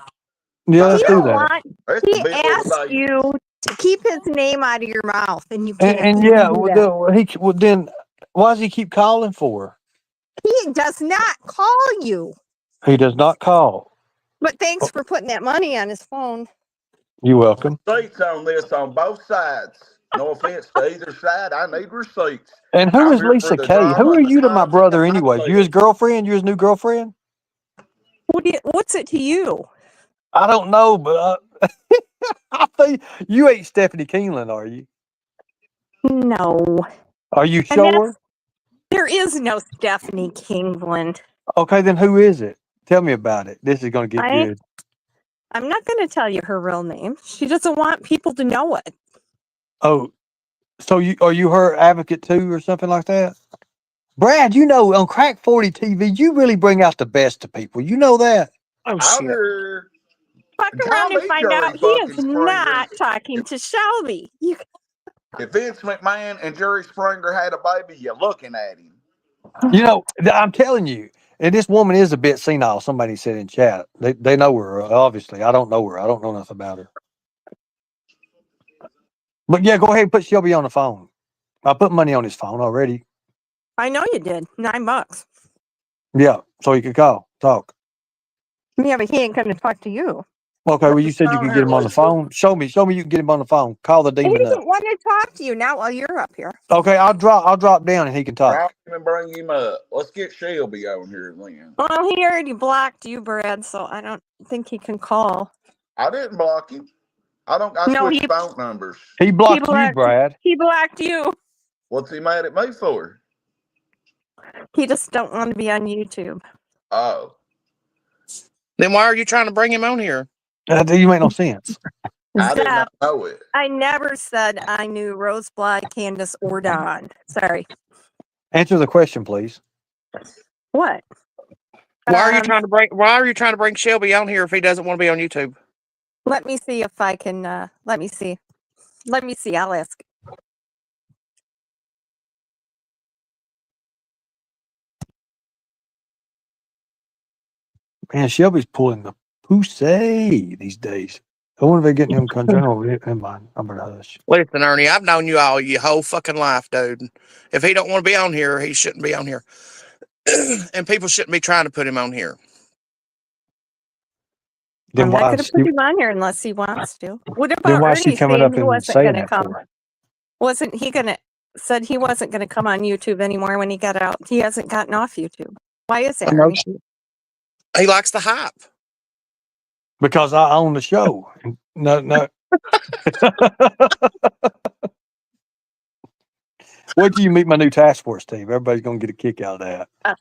Yeah, My let's He do don't God. that. want. That's He the bill asked today. you to keep his name out of your mouth, and you can't. And You yeah, do well, that. then why does he keep calling for? He does not call you. He does not call. But thanks for putting that money on his phone. You're welcome. Receipts on this on both sides. No offense to either side. I need receipts. And who I'm is here for Lisa the K? drama Who are and the you to my content brother I anyway? You sell. his girlfriend? You his new girlfriend? What's it to you? I don't know, but I think you ain't Stephanie Keeneland, are you? No. Are you And sure? there is no Stephanie Kingland. Okay, then who is it? Tell me about it. This is going to get I- good. I'm not going to tell you her real name. She doesn't want people to know it. Oh, so are you her advocate too, or something like that? Brad, you know, on Crack 40 TV, you really bring out the best of people. You know that. Oh, I'm shit. here. Fuck around and Tommy find Jerry out he fucking is Springer. not talking to Shelby. If Vince McMahon and Jerry Springer had a baby, you're looking at him. You know, I'm telling you, and this woman is a bit senile. Somebody said in chat. They know her, obviously. I don't know her. I don't know nothing about her. But yeah, go ahead and put Shelby on the phone. I put money on his phone already. I know you did. $9. Yeah, so he could call, talk. Yeah, but he ain't going to talk to you. Okay, well, you said you Phone could get here, him on the Lisa. phone. Show me you can get him on the phone. Call the He demon up. doesn't want to talk to you now while you're up here. Okay, I'll drop down and he can talk. Drop him and bring him up. Let's get Shelby on here then. Well, he already blocked you, Brad, so I don't think he can call. I didn't block him. I No, switched he- phone numbers. He blocked you, blocked- Brad. He blocked you. What's he mad at me for? He just don't want to be on YouTube. Oh. Then why are you trying to bring him on here? You make no sense. I did Zap, not know it. I never said I knew Rosebud, Candace, or Don. Sorry. Answer the question, please. What? Why are you trying to bring Shelby on here if he doesn't want to be on YouTube? Let me see if I can. Let me see. I'll ask. Man, Shelby's pulling the pussy these days. I wonder if they're getting him country. Oh, never mind. I'm gonna hush. Listen, Ernie, I've known you all your whole fucking life, dude. If he don't want to be on here, he shouldn't be on here. And people shouldn't be trying to put him on here. Then I'm not why going is to put she, him on here unless he wants to. What then about why is she Ernie coming saying up he and wasn't saying going to that come? for? Wasn't he going to? Said he wasn't going to come on YouTube anymore when he got out. He hasn't gotten off YouTube. Why is that, Ernie? He likes the hype. Because I own the show. No. Wait till you meet my new task force team. Everybody's gonna get a kick out of that.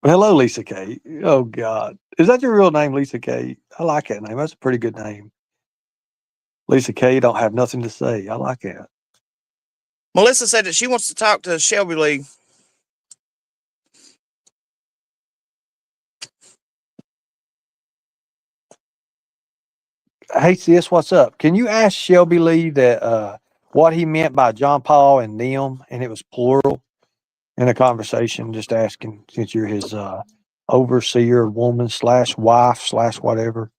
Hello, Lisa K. Oh God, is that your real name, Lisa K? I like that name. That's a pretty good name. Lisa K. Don't have nothing to say. I like that. Melissa said that she wants to talk to Shelby Lee. Hey sis, what's up? Can you ask Shelby Lee that what he meant by John Paul and them, and it was plural in a conversation? Just asking, since you're his overseer, woman / wife / whatever.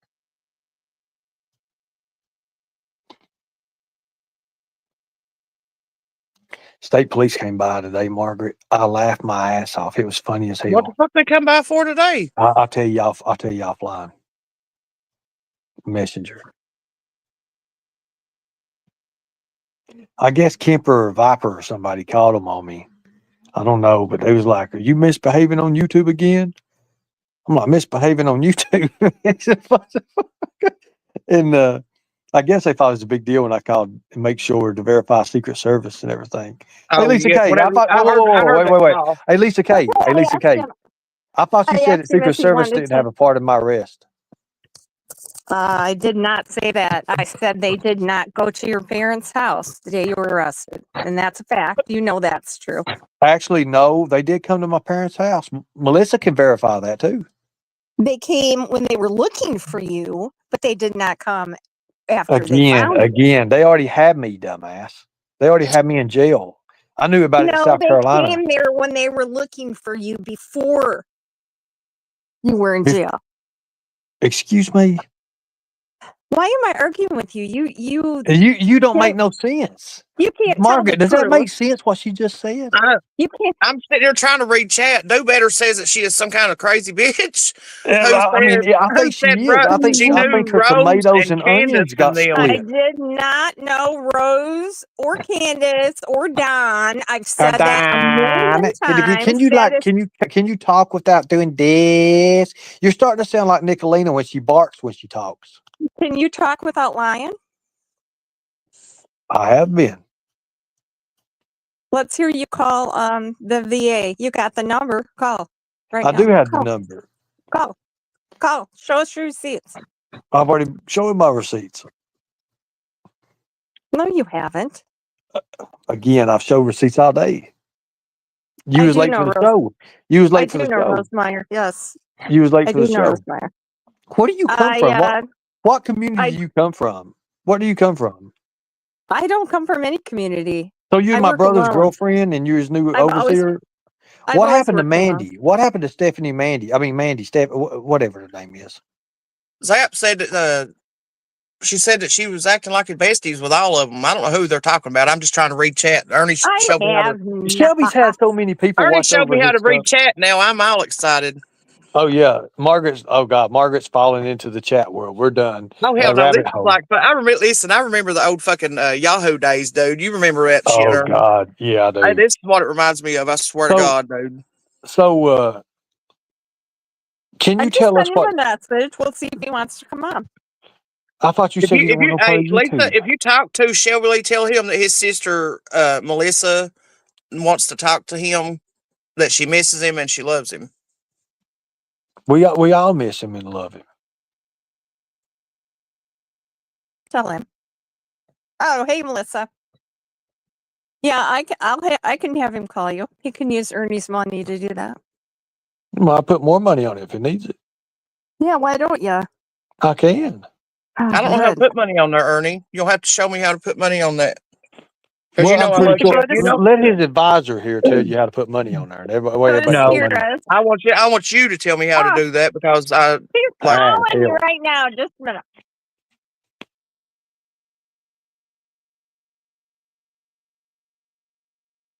State police came by today, Margaret. I laughed my ass off. It was funny as hell. What the fuck they come by for today? I'll tell you offline. Messenger. I guess Kemper or Viper or somebody called them on me. I don't know, but they was like, "Are you misbehaving on YouTube again?" I'm like, "Misbehaving on YouTube?" And I guess they thought it was a big deal when I called to make sure to verify Secret Service and everything. Hey, Oh Lisa yeah, K, I whenever thought, I heard wait, that wait, wait. call. Hey, Lisa K, hey, I Lisa asked K. him. I thought you I said asked that him Secret if he Service wanted didn't to. have a part in my arrest. I did not say that. I said they did not go to your parents' house the day you were arrested, and that's a fact. You know that's true. Actually, no, they did come to my parents' house. Melissa can verify that too. They came when they were looking for you, but they did not come after they found you. Again, they already had me, dumbass. They already had me in jail. I knew about it in No, South they Carolina. came there when they were looking for you before you were in jail. Excuse me? Why am I arguing with you? You don't make no sense. You can't Margaret, tell the does that truth. make sense what she just said? You can't. I'm sitting here trying to read chat. Do Better says that she is some kind of crazy bitch. I mean, I think she is. I think She knew her Rose tomatoes and and Candace onions got and them. I split. did not know Rose or Candace or Don. I've said that a million times. Can you talk without doing this? You're starting to sound like Nicolina when she barks when she talks. Can you talk without lying? I have been. Let's hear you call the VA. You got the number. Call right I now. do have the Call. number. Call. Show us your receipts. I've already shown my receipts. No, you haven't. Again, I've showed receipts all day. You I was do late know for the Rose. show. You was I late for do the know show. Rosemeyer. Yes, You was late I for do the know show. Rosemeyer. Where do you come from? What community I- do you come from? Where do you come from? I don't come from any community. So you're I my work brother's alone. girlfriend and you're his new I've always overseer? I've What always happened to worked alone. Mandy? What happened to Stephanie Mandy? I mean, Mandy, whatever her name is. Zap said that she said that she was acting like besties with all of them. I don't know who they're talking about. I'm just trying to read chat. Ernie I showed me how to. have not. Shelby's had so many people Ernie watch showed over me how his to stuff. read chat. Now I'm all excited. Oh yeah, Margaret's falling into the chat world. We're done. Oh hell no! This Rabbit is hole. like, but I remember. Listen, I remember the old fucking Yahoo days, dude. You remember that shit? Oh Ernie? God, yeah, Hey, dude. this is what it reminds me of. I swear to God, dude. So, can I you just tell us sent him what? a message. We'll see if he wants to come on. I thought you If said you, you if don't want you, no part hey, of Lisa, YouTube. if you talk to Shelby, tell him that his sister Melissa wants to talk to him, that she misses him and she loves him. We all miss him and love him. Tell him. Oh, hey, Melissa. Yeah, I can have him call you. He can use Ernie's money to do that. Well, I put more money on it if it needs it. Yeah, why don't you? I can. I don't know how to put money on there, Ernie. You'll have to show me how to put money on that. Because Well, I'm pretty sure. you know. Let his advisor here tell you how to put money on there. And everybody No. put money. I want you to tell me how to do that because I He's like. calling you right now. Just a minute.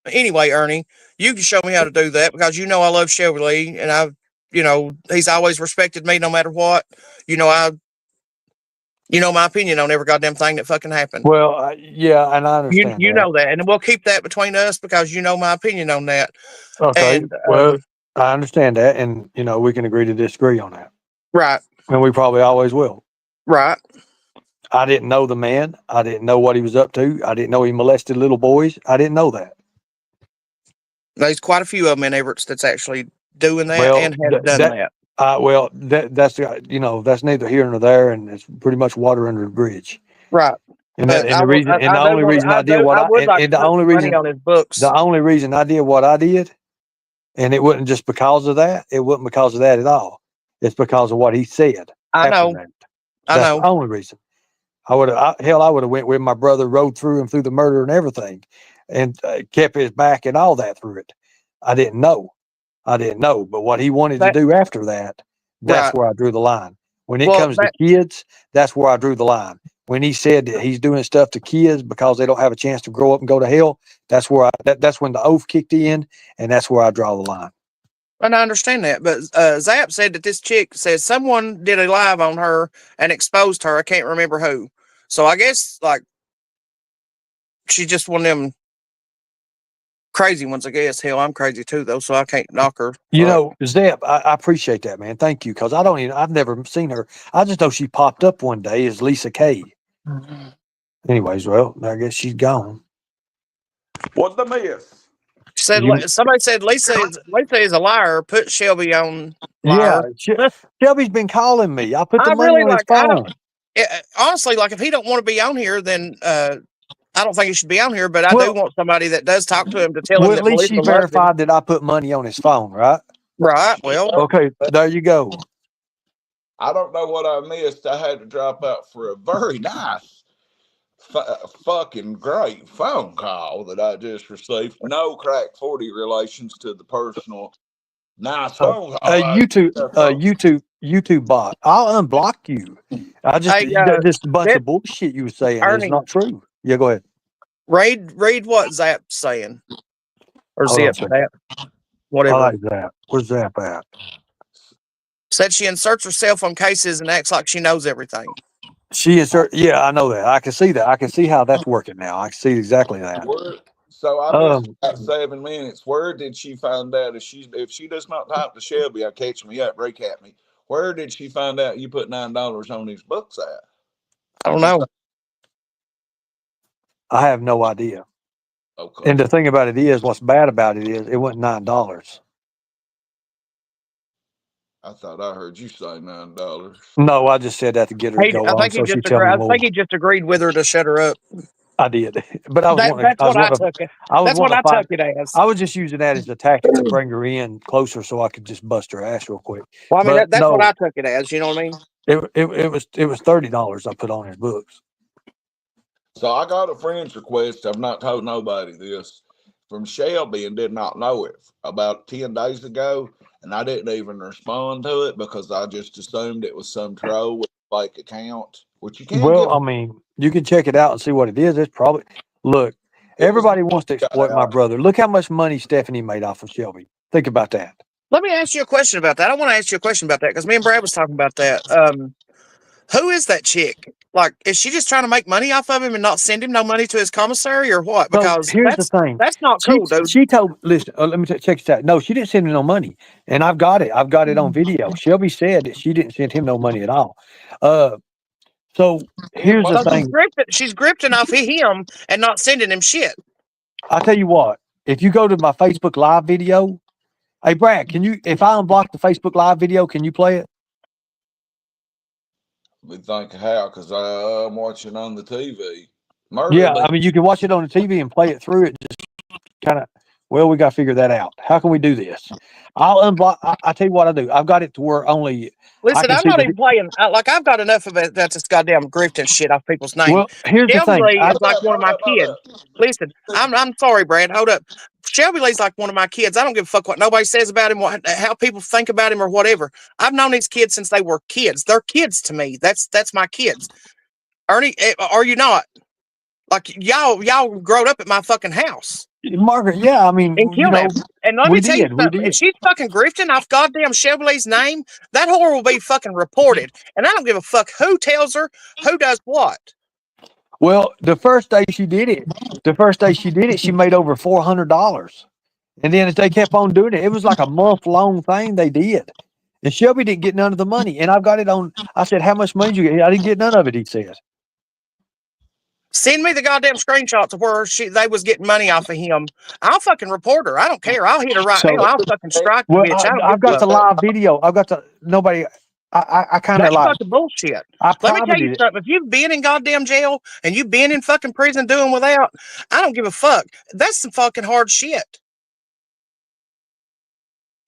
Anyway, Ernie, you can show me how to do that because you know I love Shelby Lee and he's always respected me no matter what. You know my opinion on every goddamn thing that fucking happened. Well, yeah, and I You understand you that. know that, and we'll keep that between us because you know my opinion on that. Okay. And Well, I understand that, and we can agree to disagree on that, right, and we probably always will. right. I didn't know the man. I didn't know what he was up to. I didn't know he molested little boys. I didn't know that. There's quite a few of them in Everett that's actually doing that Well, and have done that. That's neither here nor there, and it's pretty much water under the bridge. Right. And But the only reason I did what I would like and to the put only money reason on his books. the only reason I did what I did, and it wasn't just because of that. It wasn't because of that at all. It's because of what he said. I after know. that. I That's know. the only reason. I would have went with my brother, rode through him through the murder and everything, and kept his back and all that through it. I didn't know. But what he wanted to do after that, that's Right. where I drew the line. When it comes to kids, that's where I drew the line. When he said that he's doing stuff to kids because they don't have a chance to grow up and go to hell, that's where that's when the oath kicked in, and that's where I draw the line. And I understand that, but Zap said that this chick says someone did a live on her and exposed her. I can't remember who. So I guess like she's just one of them crazy ones, I guess. Hell, I'm crazy too, though, so I can't knock her. You know, Zep, I appreciate that, man. Thank you, because I've never seen her. I just know she popped up one day as Lisa K. Anyways, well, I guess she's gone. What's the miss? Said somebody said Lisa is a liar. Put Shelby on liar. Yeah, Shelby's been calling me. I put the I money really on his like. I phone. don't. Honestly, like if he don't want to be on here, then I don't think he should be on here. But I do want somebody that does talk to him to tell him Well, that at least Melissa she loves him. verified that I put money on his phone, right? Right. Well, okay, there you go. I don't know what I missed. I had to drop out for a very nice, fucking great phone call that I just received. No crack 40 relations to the personal nice phone call. YouTube bot. I'll unblock you. I just this bunch of bullshit you were saying is not true. Yeah, go ahead. Read what Zap's saying. Or Zip, whatever. I like Zap. Where's Zap at? Said she inserts herself on cases and acts like she knows everything. Yeah, I know that. I can see that. I can see how that's working now. I can see exactly that. So I missed about 7 minutes. Where did she find out if she does not talk to Shelby, catch me up, recap me. Where did she find out you put $9 on these books at? I don't know. I have no idea. Okay. And the thing about it is, what's bad about it is, it wasn't $9. I thought I heard you say $9. No, I just said that to get her to go on. So she tell me more. I think he just agreed with her to shut her up. I did, but I was that's what I took it. That's what I took it as. I was just using that as a tactic to bring her in closer, so I could just bust her ass real quick. Well, I mean, that's what I took it as. You know what I mean? It was $30 I put on his books. So I got a friend's request. I've not told nobody this from Shelby and did not know it about 10 days ago. And I didn't even respond to it because I just assumed it was some troll with a fake account, which you can't. Well, I mean, you can check it out and see what it is. It's probably, look, everybody wants to exploit my brother. Look how much money Stephanie made off of Shelby. Think about that. Let me ask you a question about that. I want to ask you a question about that because me and Brad was talking about that. Who is that chick? Like, is she just trying to make money off of him and not send him no money to his commissary or what? Because here's the thing. That's not cool, dude. She told, listen, let me check this out. No, she didn't send him no money. And I've got it. I've got it on video. Shelby said that she didn't send him no money at all. So here's the thing. She's grifting off of him and not sending him shit. I'll tell you what, if you go to my Facebook Live video, hey, Brad, if I unblock the Facebook Live video, can you play it? We think how, because I'm watching on the TV. I mean, you can watch it on the TV and play it through it. Just kind of, well, we got to figure that out. How can we do this? I'll unblock. I tell you what I do. I've got it to where only. Listen, I'm not even playing. Like, I've got enough of it that's just goddamn grifting shit off people's names. Well, here's the thing. Is like one of my kids. Listen, I'm sorry, Brad. Hold up. Shelby Lee's like one of my kids. I don't give a fuck what nobody says about him, how people think about him or whatever. I've known these kids since they were kids. They're kids to me. That's my kids. Ernie, are you not? Like, y'all growed up at my fucking house. Margaret, yeah, I mean, and killed him. And let me tell you something. If she's fucking grifting off goddamn Shelby Lee's name, that whore will be fucking reported. And I don't give a fuck who tells her, who does what. Well, the first day she did it, she made over $400. And then as they kept on doing it, it was like a month-long thing they did. And Shelby didn't get none of the money. And I've got it on, I said, how much money did you get? I didn't get none of it, he said. Send me the goddamn screenshots of where they was getting money off of him. I'll fucking report her. I don't care. I'll hit her right now. I'll fucking strike the bitch. I've got the live video. I've got nobody. I kind of like fucking bullshit. Let me tell you something. If you've been in goddamn jail and you've been in fucking prison doing without, I don't give a fuck. That's some fucking hard shit.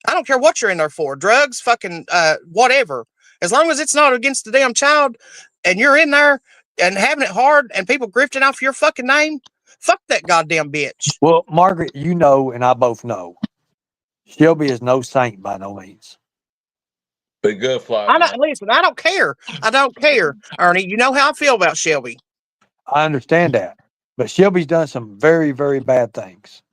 I don't care what you're in there for. Drugs, fucking whatever. As long as it's not against the damn child and you're in there and having it hard and people grifting off your fucking name, fuck that goddamn bitch. Well, Margaret, you know, and I both know, Shelby is no saint by no means. Be good, fly. Listen, I don't care. I don't care, Ernie. You know how I feel about Shelby. I understand that. But Shelby's done some very, very bad things.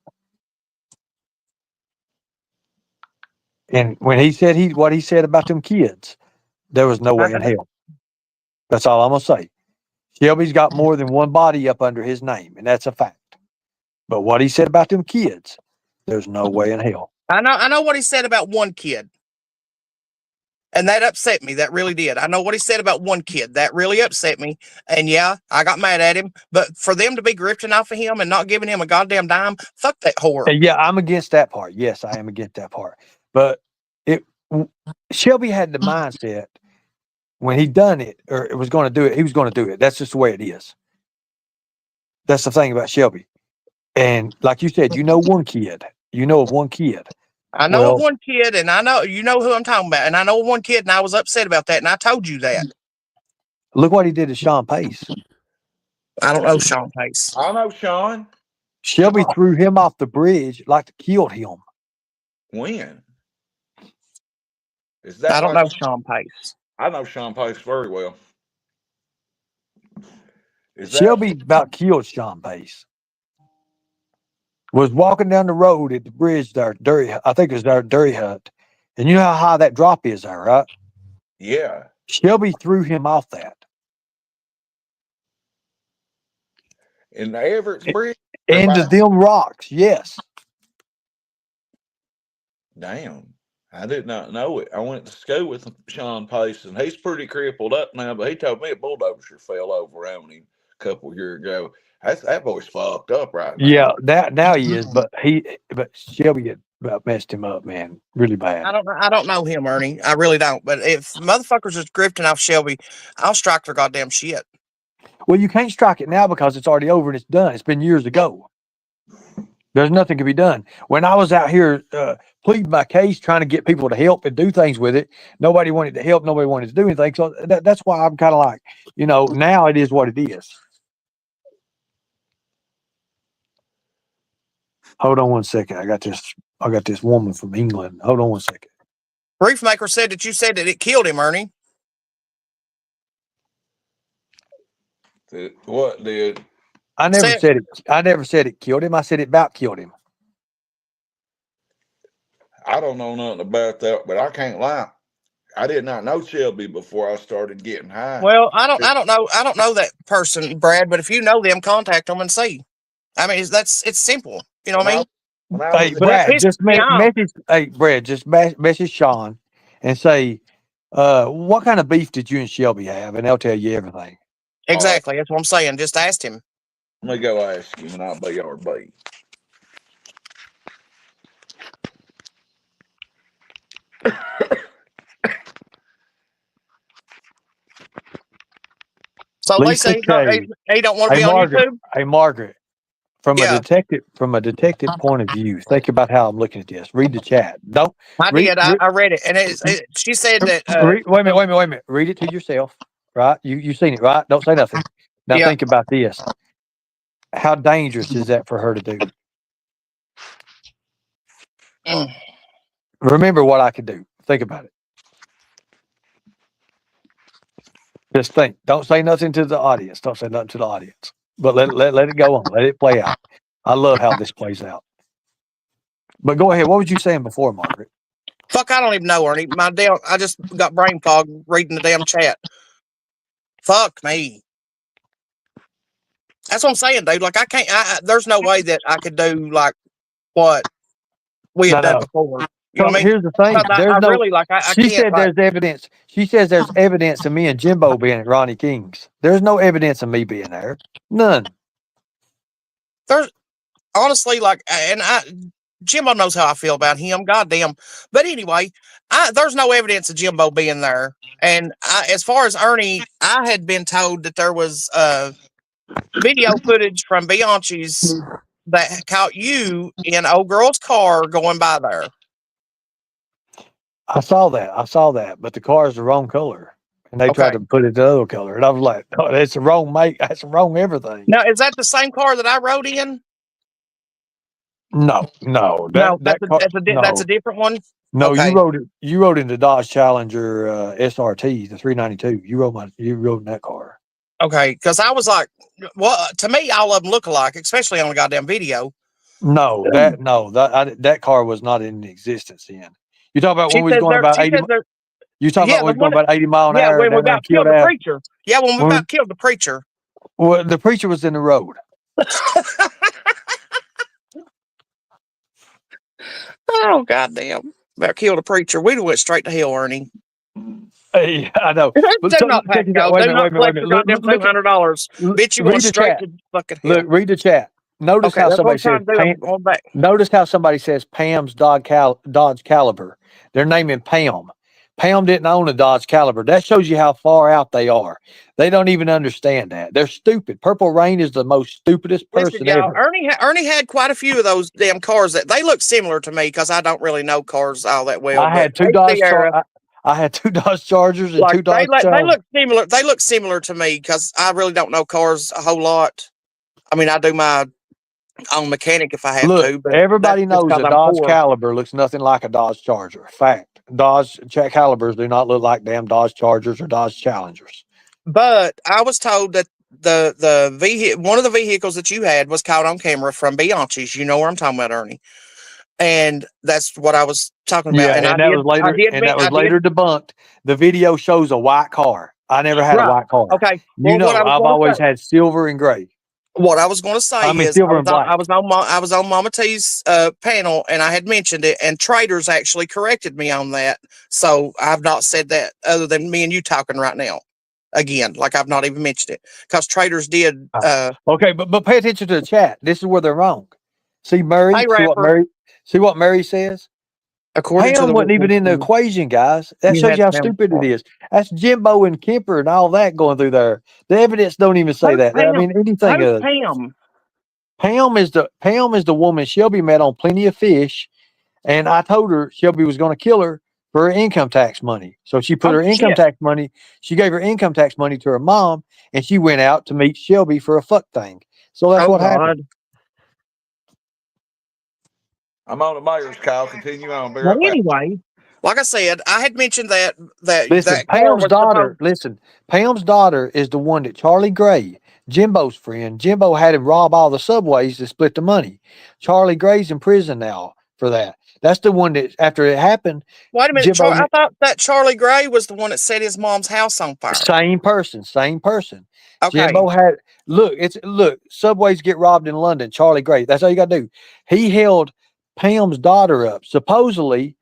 And when he said what he said about them kids, there was no way in hell. That's all I'm going to say. Shelby's got more than one body up under his name, and that's a fact. But what he said about them kids, there's no way in hell. I know what he said about one kid. And that upset me. That really did. I know what he said about one kid. That really upset me. And yeah, I got mad at him. But for them to be grifting off of him and not giving him a goddamn dime, fuck that whore. Yeah, I'm against that part. Yes, I am against that part. But Shelby had the mindset when he done it or was going to do it, he was going to do it. That's just the way it is. That's the thing about Shelby. And like you said, you know one kid. You know of one kid. I know of one kid, and I know you know who I'm talking about. And I know one kid, and I was upset about that, and I told you that. Look what he did to Sean Pace. I don't know Sean Pace. I know Sean. Shelby threw him off the bridge like killed him. When? Is that I don't know Sean Pace. I know Sean Pace very well. Shelby about killed Sean Pace. Was walking down the road at the bridge there, I think it was there at Durry Hut. And you know how high that drop is there, right? Yeah. Shelby threw him off that. In the Everett's Bridge? Into them rocks, yes. Damn. I did not know it. I went to school with Sean Pace, and he's pretty crippled up now, but he told me a bulldozer fell over on him a couple of years ago. That boy's fucked up right now. Yeah, that now he is, but Shelby had about messed him up, man, really bad. I don't know him, Ernie. I really don't. But if motherfuckers is grifting off Shelby, I'll strike their goddamn shit. Well, you can't strike it now because it's already over and it's done. It's been years ago. There's nothing can be done. When I was out here pleading my case, trying to get people to help and do things with it, nobody wanted to help. Nobody wanted to do anything. So that's why I'm kind of like, now it is what it is. Hold on one second. I got this woman from England. Hold on one second. Briefmaker said that you said that it killed him, Ernie. What did? I never said it. I never said it killed him. I said it about killed him. I don't know nothing about that, but I can't lie. I did not know Shelby before I started getting high. Well, I don't know that person, Brad. But if you know them, contact them and see. I mean, it's simple. You know what I mean? Hey, Brad, just message. Hey, Brad, just message Sean and say, what kind of beef did you and Shelby have, and they'll tell you everything. Exactly. That's what I'm saying. Just ask him. Let me go ask him, and I'll be our bait. So they say he don't want to be on YouTube. Hey, Margaret, from a detective point of view, think about how I'm looking at this. Read the chat. I read it, and she said that. Wait a minute. Read it to yourself, right? You seen it, right? Don't say nothing. Now think about this. How dangerous is that for her to do? Remember what I could do. Think about it. Just think. Don't say nothing to the audience. Don't say nothing to the audience. But let it go on. Let it play out. I love how this plays out. But go ahead. What was you saying before, Margaret? Fuck, I don't even know, Ernie. I just got brain fog reading the damn chat. Fuck me. That's what I'm saying, dude. Like, I can't. There's no way that I could do like what we had done before. You know what I mean? Here's the thing. She said there's evidence. She says there's evidence of me and Jimbo being at Ronnie King's. There's no evidence of me being there. None. There's honestly Jimbo knows how I feel about him. Goddamn. But anyway, there's no evidence of Jimbo being there. And as far as Ernie, I had been told that there was video footage from Bianchi's that caught you in old girl's car going by there. I saw that, but the car is the wrong color, and they tried to put it the other color, and I was like, "Oh, that's the wrong make. That's the wrong everything." Now, is that the same car that I rode in? No. That's a different one. No, okay. You rode in the Dodge Challenger SRT, the 392. You rode in that car. Okay, because I was like, well, to me, all of them look alike, especially on the goddamn video. No, that car was not in existence then. You talk about when we was going about 80. You talking about when we was going about 80 mile an hour? When we about killed the preacher. Yeah, when we about killed the preacher. Well, the preacher was in the road. Oh goddamn! Better kill the preacher. We'd have went straight to hell, Ernie. Hey, I know. But Do so, not check pack this out. go. Wait a Do minute, wait not a minute, wait a collect minute. your goddamn $200. Bitch, you going Read the straight chat. to fucking hell. Look, read the chat. Notice Okay, how that's what somebody I'm trying says to do. I'm Pam. going back. Notice how somebody says Pam's Dodge Caliber. They're naming Pam. Pam didn't own a Dodge Caliber. That shows you how far out they are. They don't even understand that. They're stupid. Purple Rain is the most stupidest Listen, person y'all, ever. Ernie had quite a few of those damn cars that they look similar to me because I don't really know cars all that well. I had two Dodge Chargers and Like two Dodge they Chargers. look similar. They look similar to me because I really don't know cars a whole lot. I mean, I do my own mechanic if I have Look, to, but everybody that's just knows 'cause a I'm Dodge poor. Caliber looks nothing like a Dodge Charger. Fact. Dodge Calibers do not look like damn Dodge Chargers or Dodge Challengers. But I was told that the vehicle, one of the vehicles that you had, was caught on camera from Bianchi's. You know where I'm talking about, Ernie. And that's what I was talking about. Yeah, And and that was later debunked. The video shows a white car. I never had a white car. Okay. You know, I've always had silver and gray. What I was going to say is silver and black. I was on Mama T's panel, and I had mentioned it, and Traders actually corrected me on that. So I've not said that other than me and you talking right now. Again, like I've not even mentioned it because Traders did. Okay, but pay attention to the chat. This is where they're wrong. See Murray. Hey, See what Mary says. According Pam wasn't even in the equation, guys. That shows you how stupid it is. That's Jimbo and Kemper and all that going through there. The evidence don't even say that. I mean, anything. Pam is the woman Shelby met on Plenty of Fish, and I told her Shelby was going to kill her for her income tax money. So she put her income tax money. She gave her income tax money to her mom, and she went out to meet Shelby for a fuck thing. So that's what happened. I'm on the mayor's call. Continue on. But anyway, like I said, I had mentioned that Listen, Pam's daughter is the one that Charlie Gray, Jimbo's friend. Jimbo had him rob all the subways to split the money. Charlie Gray's in prison now for that. That's the one that after it happened. Wait a minute, I thought that Charlie Gray was the one that set his mom's house on fire. Same person. Okay. Jimbo had look, subways get robbed in London. Charlie Gray. That's all you got to do. He held Pam's daughter up. Supposedly,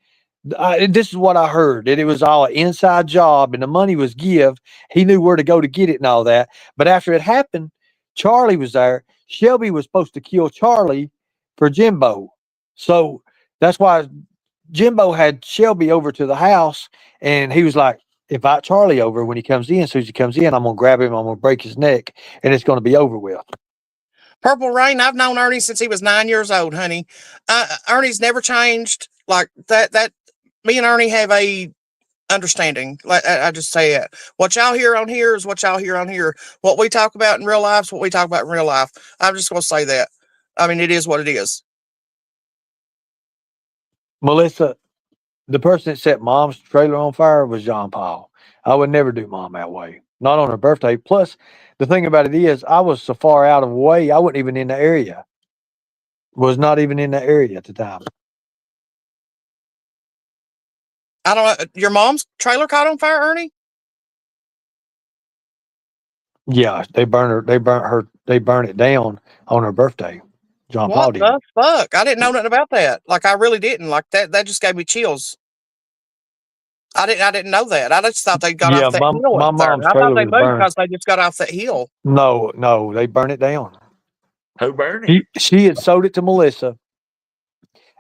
this is what I heard, that it was all an inside job and the money was give. He knew where to go to get it and all that. But after it happened, Charlie was there. Shelby was supposed to kill Charlie for Jimbo. So that's why Jimbo had Shelby over to the house, and he was like, invite Charlie over when he comes in. As soon as he comes in, I'm going to grab him. I'm going to break his neck, and it's going to be over with. Purple Rain, I've known Ernie since he was 9 years old, honey. Ernie's never changed. Like that me and Ernie have a understanding. Like I just say it. What y'all hear on here is what y'all hear on here. What we talk about in real life is what we talk about in real life. I'm just going to say that. I mean, it is what it is. Melissa, the person that set Mom's trailer on fire was John Paul. I would never do Mom that way. Not on her birthday. Plus, the thing about it is, I was so far out of the way, I wasn't even in the area. Was not even in the area at the time. I don't know. Your mom's trailer caught on fire, Ernie? Yeah, they burned it down on her birthday. John Paul did. What the fuck? I didn't know nothing about that. Like I really didn't. Like that just gave me chills. I didn't know that. I just thought they got off that hill. My mom's I thought they was moved burned because they just got off that hill. No, they burned it down. Who burned it? She had sold it to Melissa.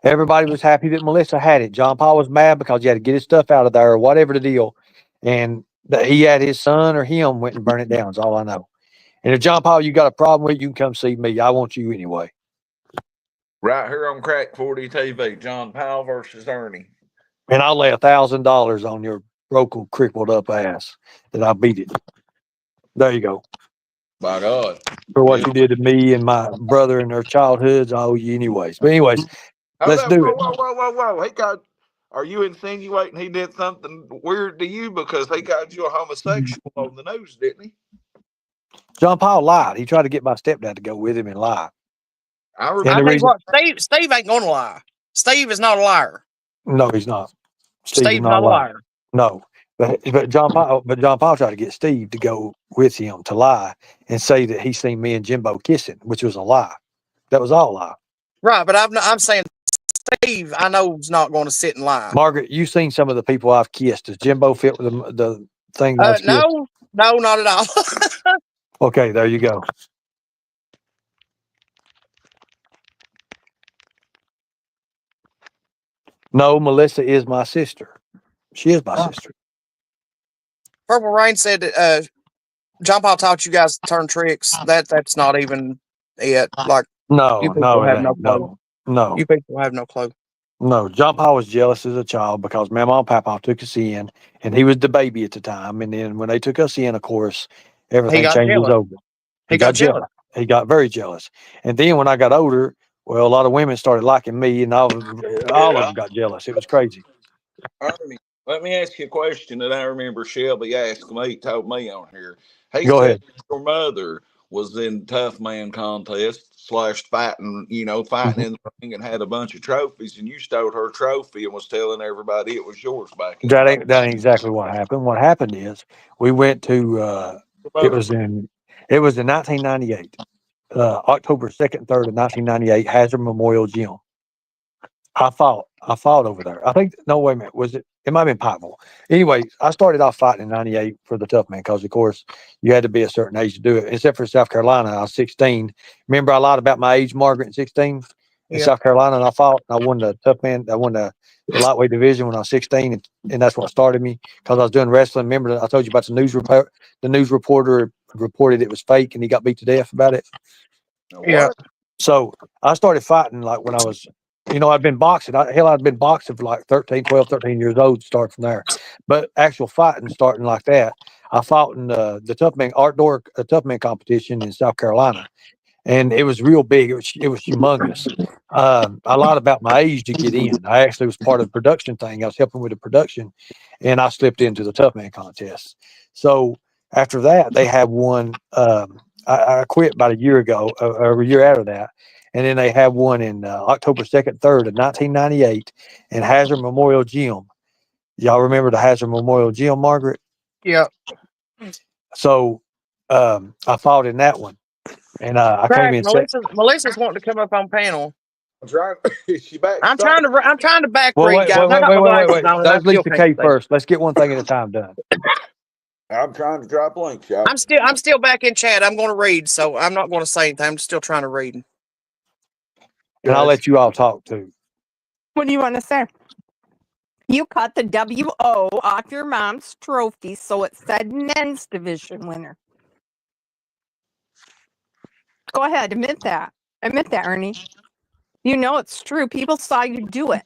Everybody was happy that Melissa had it. John Paul was mad because he had to get his stuff out of there or whatever the deal. And he had his son or him went and burned it down is all I know. And if John Paul, you got a problem with it, you can come see me. I want you anyway. Right here on Crack 40 TV, John Powell versus Ernie. And I'll lay $1,000 on your broken, crippled up ass that I beat it. There you go. By God. For what you did to me and my brother in their childhoods, I owe you anyways. But anyways, let's do it. Whoa. He got, are you insinuating he did something weird to you because he got you a homosexual on the news, didn't he? John Paul lied. He tried to get my stepdad to go with him and lie. I remember. I think what Steve ain't gonna lie. Steve is not a liar. No, he's not. Steve's not a liar. No. But John Paul tried to get Steve to go with him to lie and say that he seen me and Jimbo kissing, which was a lie. That was all a lie. Right, but I'm saying Steve, I know is not going to sit and lie. Margaret, you seen some of the people I've kissed. Does Jimbo fit with the thing? That I've No, not at all. Okay, there you go. No, Melissa is my sister. She is my sister. Purple Rain said that John Paul taught you guys to turn tricks. That's not even it. Like No, you people no, it have no ain't. clue. No. You people have no clue. No, John Paul was jealous as a child because Mama and Papa took us in, and he was the baby at the time. And then when they took us in, of course, everything got changes jealous. over. He got jealous. He got very jealous. And then when I got older, well, a lot of women started liking me, and all of them got jealous. It was crazy. Ernie, let me ask you a question that I remember Shelby asked me, told me on here. He Go said ahead. your mother was in tough man contest / fighting, fighting in the ring and had a bunch of trophies, and you stole her trophy and was telling everybody it was yours back in the day. That ain't exactly what happened. What happened is we went to it was in 1998, October 2nd, 3rd of 1998, Hazard Memorial Gym. I fought over there. I think no, wait a minute. Was it? It might have been Pikeville. Anyway, I started off fighting in '98 for the tough man because, of course, you had to be a certain age to do it. Except for South Carolina, I was 16. Remember, I lied about my age, Margaret, in 16 in Yeah. South Carolina, and I fought. And I won the tough man. I won the lightweight division when I was 16, and that's what started me because I was doing wrestling. Remember, I told you about the news report. The news reporter reported it was fake, and he got beat to death about it. Yeah. So I started fighting like when I was, I'd been boxing. I'd been boxing for like 12, 13 years old to start from there. But actual fighting starting like that, I fought in the tough man tough man competition in South Carolina. And it was real big. It was humongous. I lied about my age to get in. I actually was part of the production thing. I was helping with the production, and I slipped into the tough man contest. So after that, they had one. I quit about a year ago, or a year after that, and then they had one in October 2nd, 3rd of 1998 in Hazard Memorial Gym. Y'all remember the Hazard Memorial Gym, Margaret? Yeah. So I fought in that one. And I came in Melissa's wanting to come up on panel. That's right. She back. I'm trying to back Well, read, guys. I got my glasses on, and I Let's leave still the can't K see. first. Let's get one thing at a time done. I'm trying to drop links, y'all. I'm still back in chat. I'm going to read, so I'm not going to say anything. I'm still trying to read. And I'll let you all talk too. What do you want to say? You cut the WO off your mom's trophy, so it said men's division winner. Go ahead, admit that. Admit that, Ernie. You know it's true. People saw you do it.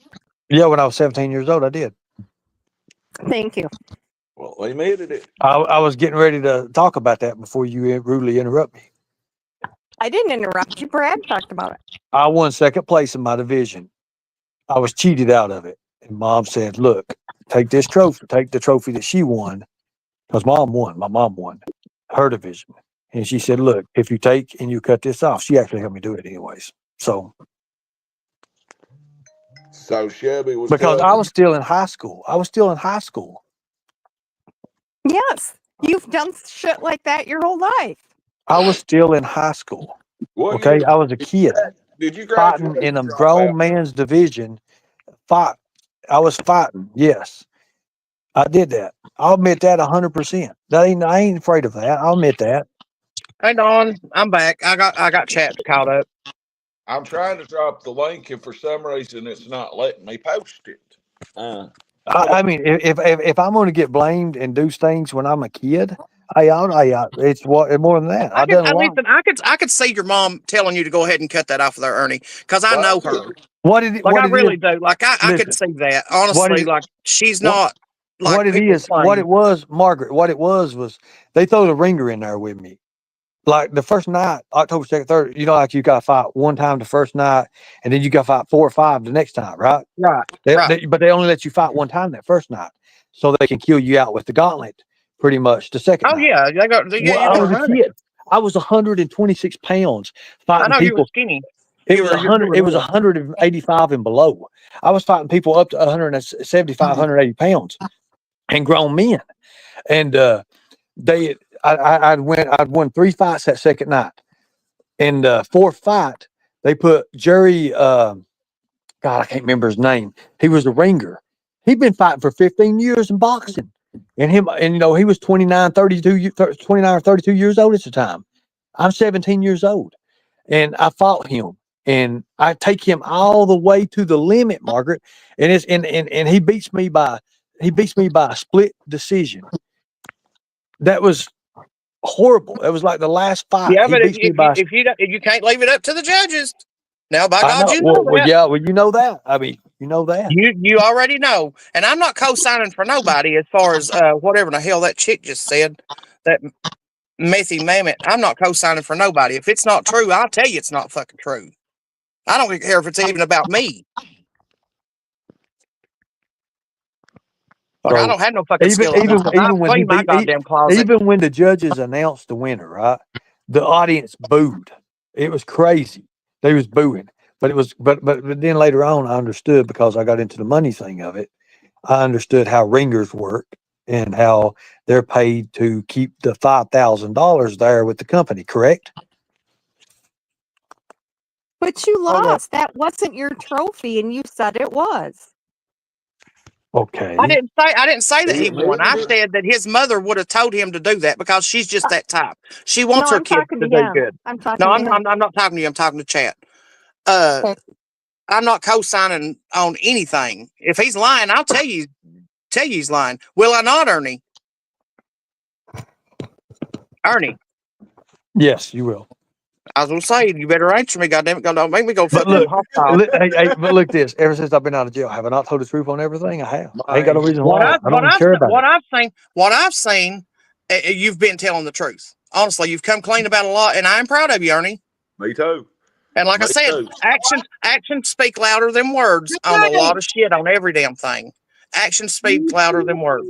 Yeah, when I was 17 years old, I did. Thank you. Well, they admitted it. I was getting ready to talk about that before you rudely interrupt me. I didn't interrupt you. Brad talked about it. I won second place in my division. I was cheated out of it. And Mom said, look, take this trophy, take the trophy that she won. Because Mom won. My mom won her division. And she said, look, if you take and you cut this off, she actually helped me do it anyways. So Shelby was because telling I was still in high school. Yes. You've done shit like that your whole life. I was still in high school. what Okay. year I was a kid did you fighting graduate? in a grown man's division. I was fighting. Yes. I did that. I'll admit that 100%. I ain't afraid of that. I'll admit that. Hey Don, I'm back. I got chat caught up. I'm trying to drop the link, and for some reason, it's not letting me post it. I mean, if I'm going to get blamed and do things when I'm a kid, it's more than that. I've done a lot. I could see your mom telling you to go ahead and cut that off of there, Ernie, because I know her. What did it? Like What I it really is, do. Like I could see that honestly. Like she's not. Like what it is, what it was, Margaret. What it was they throw the ringer in there with me. Like the first night, October 2nd, 3rd, like you got to fight one time the first night, and then you got to fight 4 or 5 the next time, right? Right. But they only let you fight one time that first night, so they can kill you out with the gauntlet, pretty much the second. Oh night. yeah, they got. Yeah, well, I was a kid. I was 126 pounds fighting I know people. you were skinny. It was 100. It was 185 and below. I was fighting people up to 175, 180 pounds. and grown men. And I'd won 3 fights that second night. And fourth fight, they put Jerry. God, I can't remember his name. He was a ringer. He'd been fighting for 15 years in boxing, and he was 29 or 32 years old at the time. I'm 17 years old, and I fought him, and I take him all the way to the limit, Margaret, and he beats me by a split decision. That was horrible. It was like the last fight. Yeah, He but beats me by. if you can't leave it up to the judges. Now, by I God, know. you know that. Yeah. Well, you know that. I mean, you know that. You already know. And I'm not co-signing for nobody as far as whatever the hell that chick just said. That messy mammoth. I'm not co-signing for nobody. If it's not true, I'll tell you it's not fucking true. I don't care if it's even about me. Like, I don't have no fucking skill. Even when clean my goddamn closet. even when the judges announced the winner, right? The audience booed. It was crazy. They was booing. But then later on, I understood, because I got into the money thing of it. I understood how ringers work and how they're paid to keep the $5,000 there with the company. Correct? But you lost. That wasn't your trophy, and you said it was. Okay. I didn't say that he won. I said that his mother would have told him to do that because she's just that type. She wants her kids to do good. I'm talking No, to him. I'm not talking to you. I'm talking to chat. Okay. I'm not co-signing on anything. If he's lying, I'll tell you he's lying. Will I not, Ernie? Ernie. Yes, you will. I was gonna say, you better answer me, goddamn it. Don't make me go But fucking hostile. but look this. Ever since I've been out of jail, have I not told the truth on everything? I have. I ain't got no reason why. I don't even care about it. What I've seen, you've been telling the truth. Honestly, you've come clean about a lot, and I'm proud of you, Ernie. Me too. And like I said, actions speak louder than words on a lot of shit, on every damn thing. Actions speak louder than words.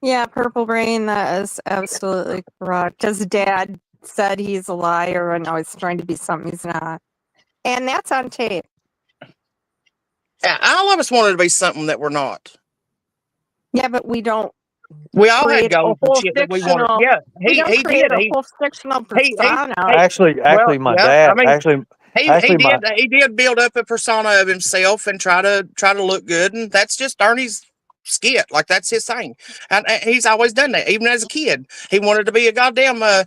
Yeah, Purple Brain, that is absolutely correct. Because Dad said he's a liar and always trying to be something he's not. And that's on tape. Yeah, all of us wanted to be something that we're not. Yeah, but we don't. We all had goals and shit that we wanted. Yeah, he did. A whole fictional persona. Actually, my dad. He did build up a persona of himself and try to look good, and that's just Ernie's skit. Like, that's his thing, and he's always done that. Even as a kid, he wanted to be a goddamn a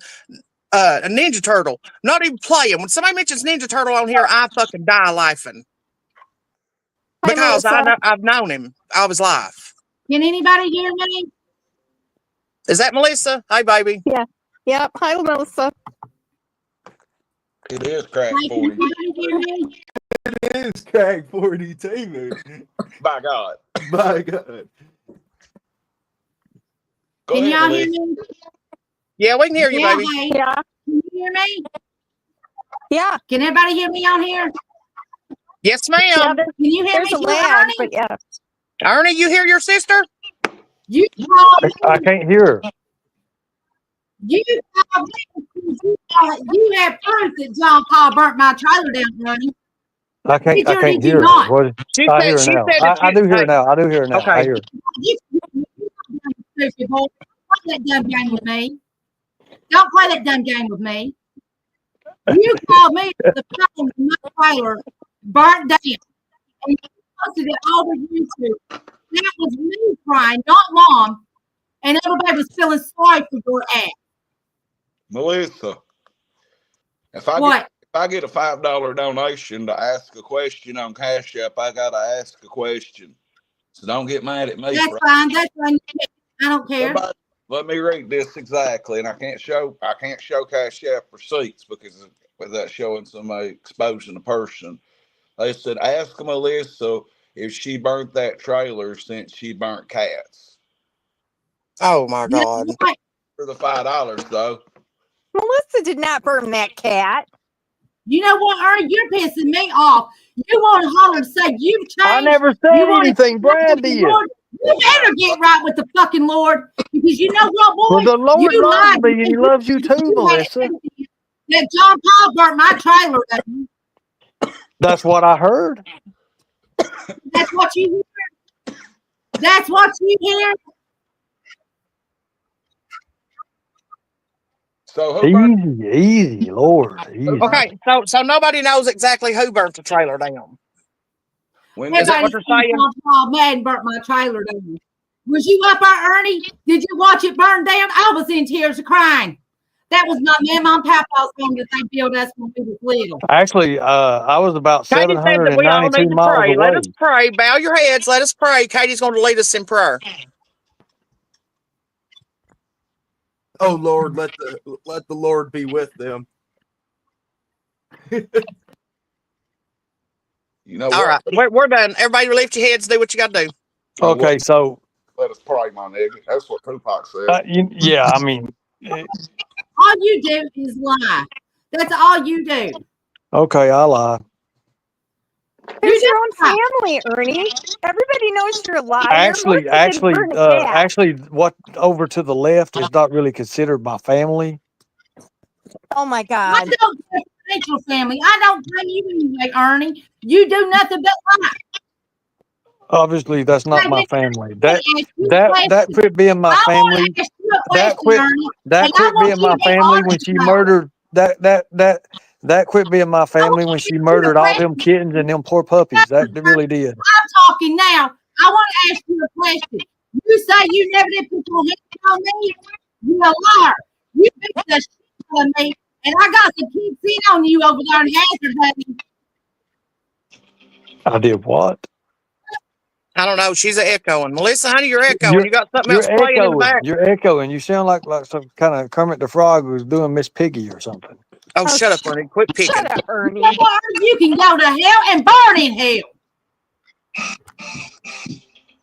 Ninja Turtle. Not even playing. When somebody mentions Ninja Turtle on here, I fucking die laughing because I've known him all his life. Can anybody hear me? Is that Melissa? Hey, baby. Yeah. Yep. Hi, Melissa. It is crack Hey, can 40. anybody hear me? It is crack 40 TV. By God. My God. Go Can ahead, y'all hear Melissa. me? Yeah, we can hear you, Yeah, baby. hey, Yeah. can you hear me? Yeah. Can everybody hear me on here? Yes, ma'am. Yeah, Can you hear there's me? a lag, but yeah. Ernie, you hear your sister? You called I can't hear her. you called me. You have proof that John Paul burnt my trailer down, Ronnie. I can't Did hear you her. not? What? She I said- hear her she now. said that I do hear her hey, now. I do hear her now. okay. I hear her. You boy. Don't play that dumb game with me. Don't play that dumb game with me. You called me the phone in my trailer burnt down, and you posted it all over YouTube. That was me crying, not Mom, and everybody was feeling sorry for your ass. Melissa, if I get a $5 donation to ask a question on Cash App, I gotta ask a question. So don't get mad at me. That's fine. That's fine. I don't care. Let me read this exactly, and I can't show Cash App receipts because without showing somebody exposing a person. They said, ask Melissa if she burnt that trailer since she burnt cats. Oh my God. For the $5 though. Melissa did not burn that cat. You know what, Ernie? You're pissing me off. You want to holler and say you've changed. I never said anything. Brad did. You better get right with the fucking Lord, because you know what, boy? Well, the Lord you loves lied. me, and He loves you too, Melissa. That John Paul burnt my trailer down. That's what I heard. That's what you hear. That's what you hear? So who burned? Easy, Lord. Easy. Okay, so nobody knows exactly who burnt the trailer down. When Is that what Everybody's you're saying? Paul Madden burnt my trailer down. Was you up there, Ernie? Did you watch it burn down? I was in tears of crying. That was my mom and papa's home that they built us when we was little. Actually, I was about Katie said that we all 792 need to miles pray. away. Let us pray. Bow your heads. Let us pray. Katie's going to lead us in prayer. Oh Lord, let the Lord be with them. you know All right, we're done. Everybody lift your heads. Do what you got to do. Okay, so let us pray, my nigga. That's what Tupac said. yeah, I mean, All you do is lie. That's all you do. okay, I lie. It's your own family, Ernie. Everybody knows you're a liar. Actually, what over to the left is not really considered my family. Oh my I God. don't think your family. I don't blame you anyway, Ernie. You do nothing but lie. Obviously, that's not my family. That quit being my family. That quit being my family when she murdered that quit being my family when she murdered all them kittens and them poor puppies. That really did. I'm talking now. I want to ask you a question. You say you never did put your hands on me. You're a liar. You beat the shit out of me, and I got some kids in on you over there in Hazard, honey. I did what? I don't know. She's echoing. Melissa, honey, you're echoing. You got something else playing in the back. You're echoing. You sound like some kind of Kermit the Frog who's doing Miss Piggy or something. Oh, shut up, Ernie. Quit picking. Shut up, Ernie. You can go to hell and burn in hell.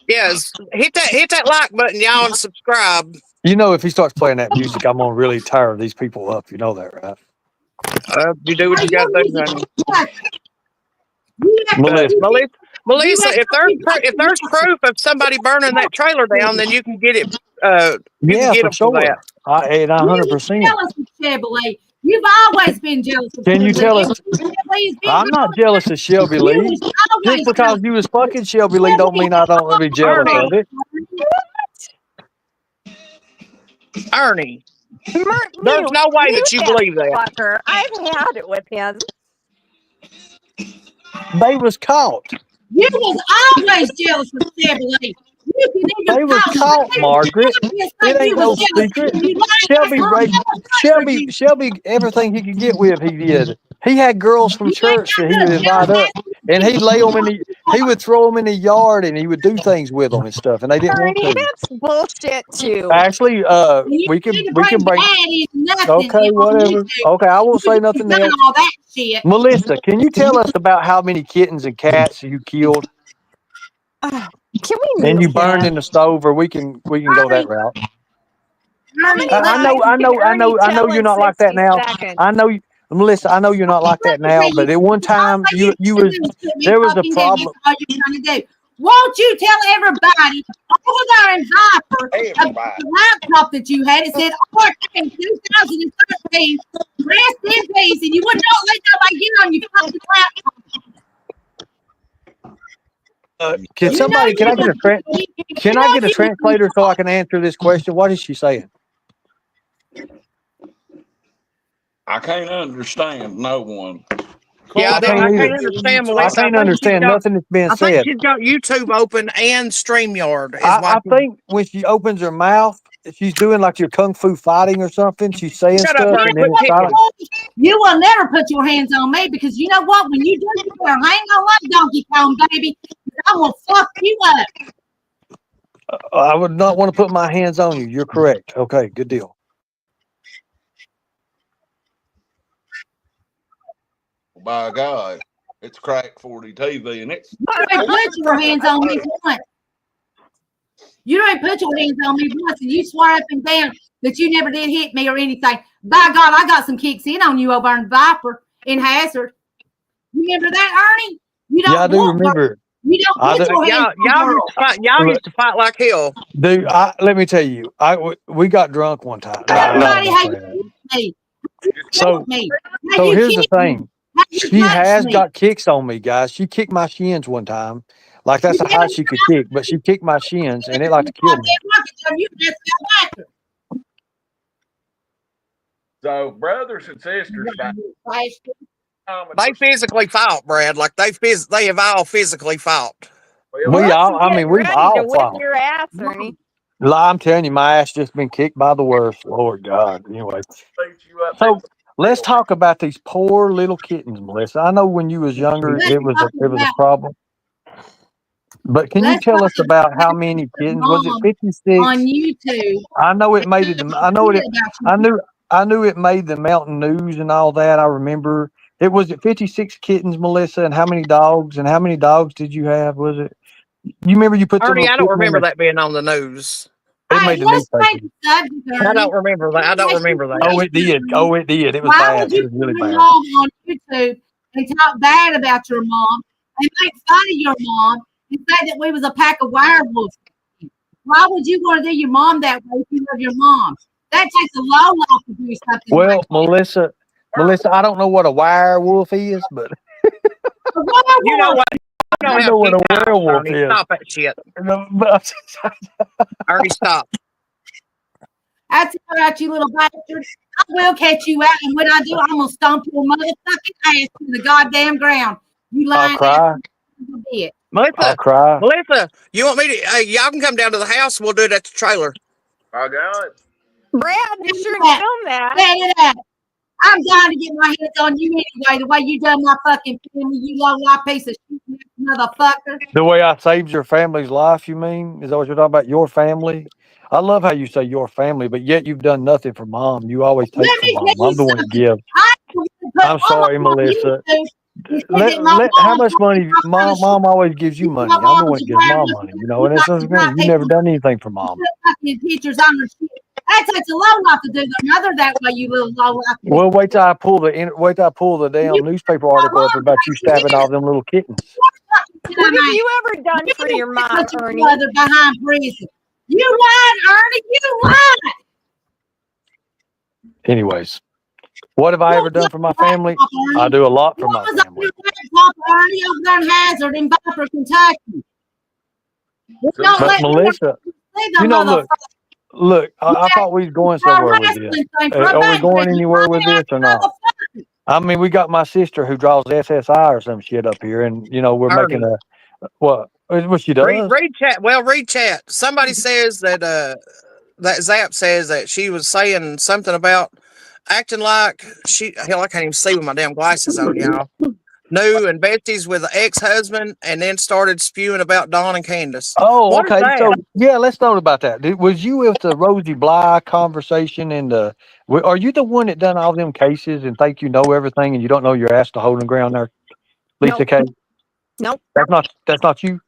Yes, hit that like button, y'all, and subscribe. You know, if he starts playing that music, I'm gonna really tire these people up. You know that, right? You do what you got to do, honey. Melissa, if there's proof of somebody burning that trailer down, then you can get it. Yeah, for sure. That. 100%. You've always been jealous of Can you tell us? I'm not jealous of Shelby Lee. Just because you was fucking Shelby Lee don't mean I don't be jealous of it. Ernie, there's no way that you believe that. Fucker. I've had it with him. They was caught. You was always jealous of Shelby Lee. They was caught, Margaret. It ain't no secret. Shelby, everything he could get with, he did. He had girls from church that he would invite up, and he'd lay them he would throw them in the yard, and he would do things with them and stuff, and they didn't want to. That's bullshit too. Actually, we can break. Okay, whatever. Okay, I won't say nothing else. Melissa, can you tell us about how many kittens and cats you killed? Can we? And you burned in the stove, or we can go that route. I know you're not like that now. I know, Melissa. I know you're not like that now. But at one time, there was a problem. Won't you tell everybody over there in Hyper about the laptop that you had? It said in 2013, rest in peace, and you would not let nobody get on your fucking laptop. Can I get a translator so I can answer this question? What is she saying? I can't understand no one. Yeah, I can't understand. Melissa. I can't understand nothing that's being said. I think she's got YouTube open and StreamYard. I think when she opens her mouth, she's doing like your kung fu fighting or something. She's saying stuff. And then you will never put your hands on me because you know what? When you do, you better hang on like Donkey Kong, baby. I will fuck you up. I would not want to put my hands on you. You're correct. Okay, good deal. By God, it's Crack 40 TV, and it's. You don't put your hands on me once. You don't put your hands on me once, and you swear up and down that you never did hit me or anything. By God, I got some kicks in on you over in Viper in Hazard. You remember that, Ernie? You don't. Yeah, I do remember. You don't put your hands on y'all used to fight like hell. Dude, let me tell you, we got drunk one time. Everybody hates me. So here's the thing. She has got kicks on me, guys. She kicked my shins one time, Like that's You the highest she could kick, but she kicked my shins and it like to kill me. You just got back. So brothers and sisters fight. They physically fought, Brad. Like they have all physically fought. We all, I mean, we've ready to all whip fought. your ass, Ernie. I'm telling you, my ass just been kicked by the worst. Lord God. Anyway, so let's talk about these poor little kittens, Melissa. I know when you was younger, it was a problem. But can you tell us about how many kittens? Was it 56 on YouTube? I know it made it. I knew it made the mountain news and all that. I remember it was at 56 kittens, Melissa, and how many dogs? And how many dogs did you have? Was it? You remember you put the Ernie, little I don't kitten in remember the- that being on the news. It made the newspaper. I don't remember that. I don't remember that. Oh, it did. Oh, it did. It was Why bad. would you It was really put your bad. mom on YouTube and talk bad about your mom and make fun of your mom and say that we was a pack of werewolves? Why would you want to do your mom that way if you love your mom? That takes a low life to do something Well, like that. Melissa, I don't know what a werewolf is, but A werewolf. You know what? You I know know what a werewolf Ernie. is. Stop that shit. No, but Ernie, stop. That's all right, you little bastard. I will catch you out, and when I do, I'm gonna stomp your motherfucking ass to the goddamn ground. You I'll lying cry. bitch. I'll Melissa, cry. Melissa, you want me to? Y'all can come down to the house and we'll do it at the trailer. I got it. Brad, be sure to film that. Set it up. I'm dying to get my hands on you anyway. The way you done my fucking family, you low life piece of shit, motherfucker. The way I saved your family's life, you mean? Is that what you're talking about? Your family? I love how you say your family, but yet you've done nothing for mom. You always take Let from me mom. tell you I'm the one that something. gives. I'm sorry, Melissa. How much money? Mom always gives you money. I'm the one that gives mom money, you know, and that's what I'm saying. You never done anything for mom. Fucking pictures on her shit. That takes a low life to do the mother that way, you little low life. Well, wait till I pull the damn newspaper article up about you stabbing all them little kittens. What have you ever done for your mom, Ernie? Mother behind prison. You lied, Ernie. You lied. Anyways, what have I ever done for my family? I do a lot for my family. Ernie over there in Hazard in Viper, Kentucky. But Melissa, you know, look, I thought we was going somewhere with this. Are we going anywhere with this or not? I mean, we got my sister who draws SSI or some shit up here, and you know we're Ernie. making a what? What she does? Read chat. Well, read chat. Somebody says that that Zap says that she was saying something about acting like hell, I can't even see with my damn glasses on, y'all. New and besties with an ex-husband, and then started spewing about Dawn and Candace. Oh, What is okay. that? So yeah, let's talk about that. Was you with the Rosie Bly conversation and are you the one that done all them cases and think you know everything and you don't know your ass to hold the ground there, Lisa Nope. K? Nope. That's not you.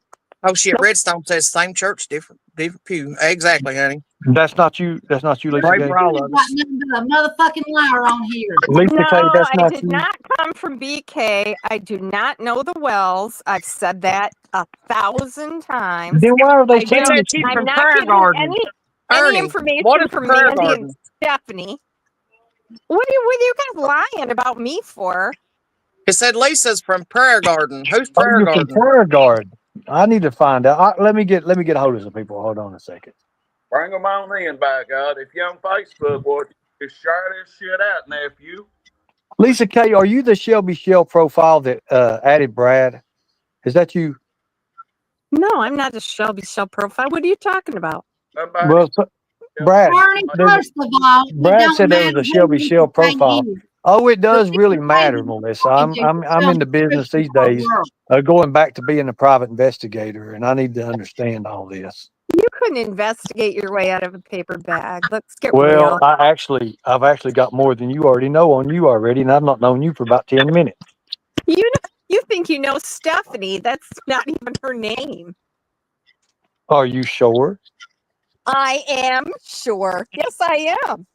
Oh shit! Redstone says same church, different pew. Exactly, honey. That's not you. That's not you, Lisa Pray K. for all of got us. nothing but a motherfucking liar on here. Lisa K. No, That's I not did you. not come from BK. I do not know the Wells. I've said that 1,000 times. Then why are they I saying said that she's I'm from not Prayer getting Garden. any Ernie, information what is from Prayer Mandy Garden? and Stephanie. What are you guys lying about me for? It said Lisa's from Prayer Garden. Who's Oh, Prayer you're from Garden? Prayer Garden. I need to find out. Let me get a hold of some people. Hold on a second. Bring them on in, by God. If you're on Facebook, boy, just share this shit out, nephew. Lisa K, are you the Shelby Shell profile that added Brad? Is that you? No, I'm not a Shelby Shell profile. What are you talking about? Well, Brad, Ernie, first of all, Brad said there was a Shelby Shell profile. Oh, it does really matter, Melissa. I'm in the business these days, going back to being a private investigator, and I need to understand all this. You couldn't investigate your way out of a paper bag. Let's get Well, real. I've actually got more than you already know on you already, and I've not known you for about 10 minutes. You think you know Stephanie? That's not even her name. Are you sure? I am sure. Yes, I am.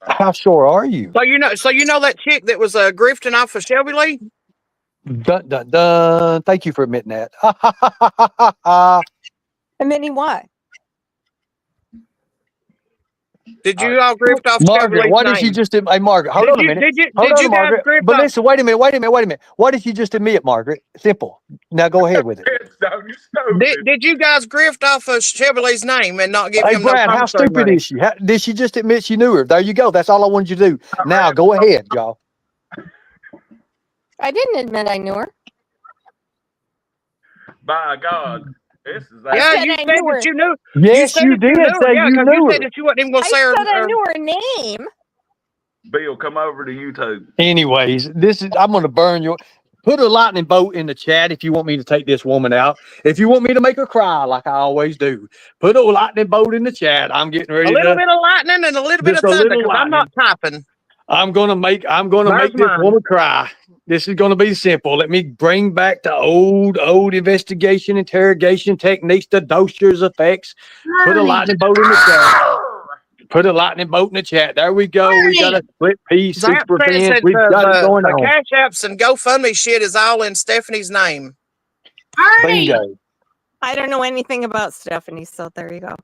How sure are you? So you know that chick that was grifting off of Shelby Lee? Dun dun dun. Thank you for admitting that. And then he what? Did you all grift off Margaret, Shelby's what did she name? just admit? Hey, Margaret, hold on a minute. Hold Did on, you guys Margaret. grift But off? listen, wait a minute. What did you just admit, Margaret? Simple. Now go ahead with it. Redstone, you stupid. Did you guys grift off of Shelby's name and not give Hey, him no Brad, how promissory stupid money? is she? Did she just admit she knew her? There you go. That's all I wanted you to do. Now go ahead, y'all. I didn't admit I knew her. By God, this is Yeah, said you I said knew her. that you knew. Yes, said you that did knew her. say Yeah, you 'cause knew said her. that you wasn't even gonna I say her. said I knew her name. Bill. Come over to YouTube. Anyways, I'm gonna burn your. Put a lightning bolt in the chat if you want me to take this woman out. If you want me to make her cry like I always do, put a lightning bolt in the chat. I'm getting A ready little to. bit of lightning and a little bit of Just a thunder, little because I'm not lightning. typing. I'm gonna make There's this mine. woman cry. This is gonna be simple. Let me bring back the old investigation, interrogation techniques, the Doster's effects. Put a Ernie, lightning bolt in the chat. Put a lightning bolt in the chat. There we go. We got a split piece, Zap super says fans. that We've got it going the on. Cash Apps and GoFundMe shit is all in Stephanie's name. Ernie, Bingo. I don't know anything about Stephanie, so there you go.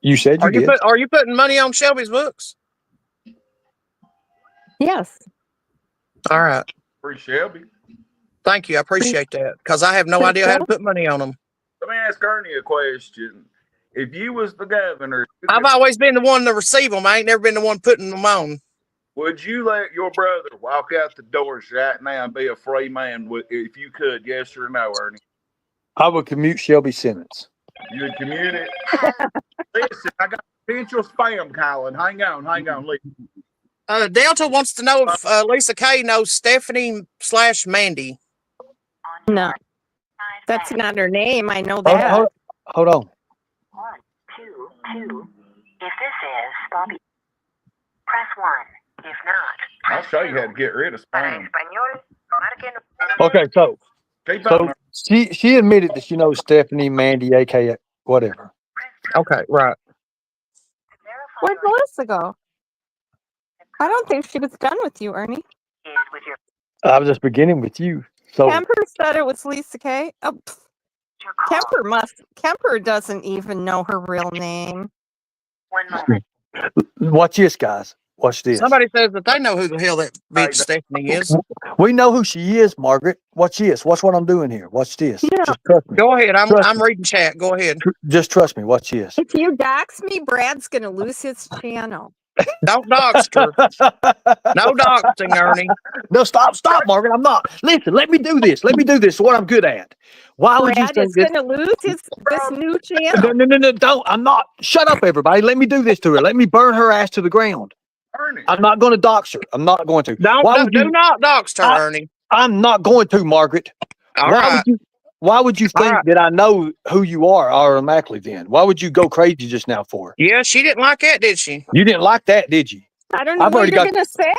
You said you did. Are you putting money on Shelby's books? Yes. All right. Free Shelby. Thank you. I appreciate that, because I have no idea how to put money on them. Let me ask Ernie a question. If you was the governor, I've always been the one to receive them. I ain't never been the one putting them on. would you let your brother walk out the doors right now and be a free man if you could? Yes or no, Ernie? I would commute Shelby's sentence. You would commute it? Listen, I got potential spam calling. Hang on. Listen. Delta wants to know if Lisa K knows Stephanie/Mandy. No. That's not her name. I know that. Hold on. 1, 2, 2. If this is Bobby, press 1. If not, I'll show you how to get rid of para spam. español, marquen. Okay, so Keep on. she admitted that she knows Stephanie, Mandy, aka whatever. Okay, right. Where'd Melissa go? I don't think she was done with you, Ernie. With your I was just beginning with you. So Kemper said it was Lisa K. Oh, call. Kemper doesn't even know her real name. 1 moment. watch this, guys. Watch this. Somebody says that they know who the hell that bitch Stephanie is. We know who she is, Margaret. Watch this. Watch what I'm doing here. Watch this. Yeah. Just trust me. Go ahead. Trust I'm me. reading chat. Go ahead. Just trust me. Watch this. If you dox me, Brad's gonna lose his channel. Don't dox her. No doxing, Ernie. No, stop, Margaret. I'm not. Listen, let me do this. What I'm good at. Why would you Brad think is this? gonna lose this new channel. No, don't. I'm not. Shut up, everybody. Let me do this to her. Let me burn her ass to the ground. Ernie. I'm not going to dox her. I'm not going to. Do not dox her, Ernie. I'm not going to, Margaret. All right. Why would you think that I know who you are automatically then? Why would you go crazy just now for it? Yeah, she didn't like that, did she? You didn't like that, did you? I don't know I've what already you're got- gonna say.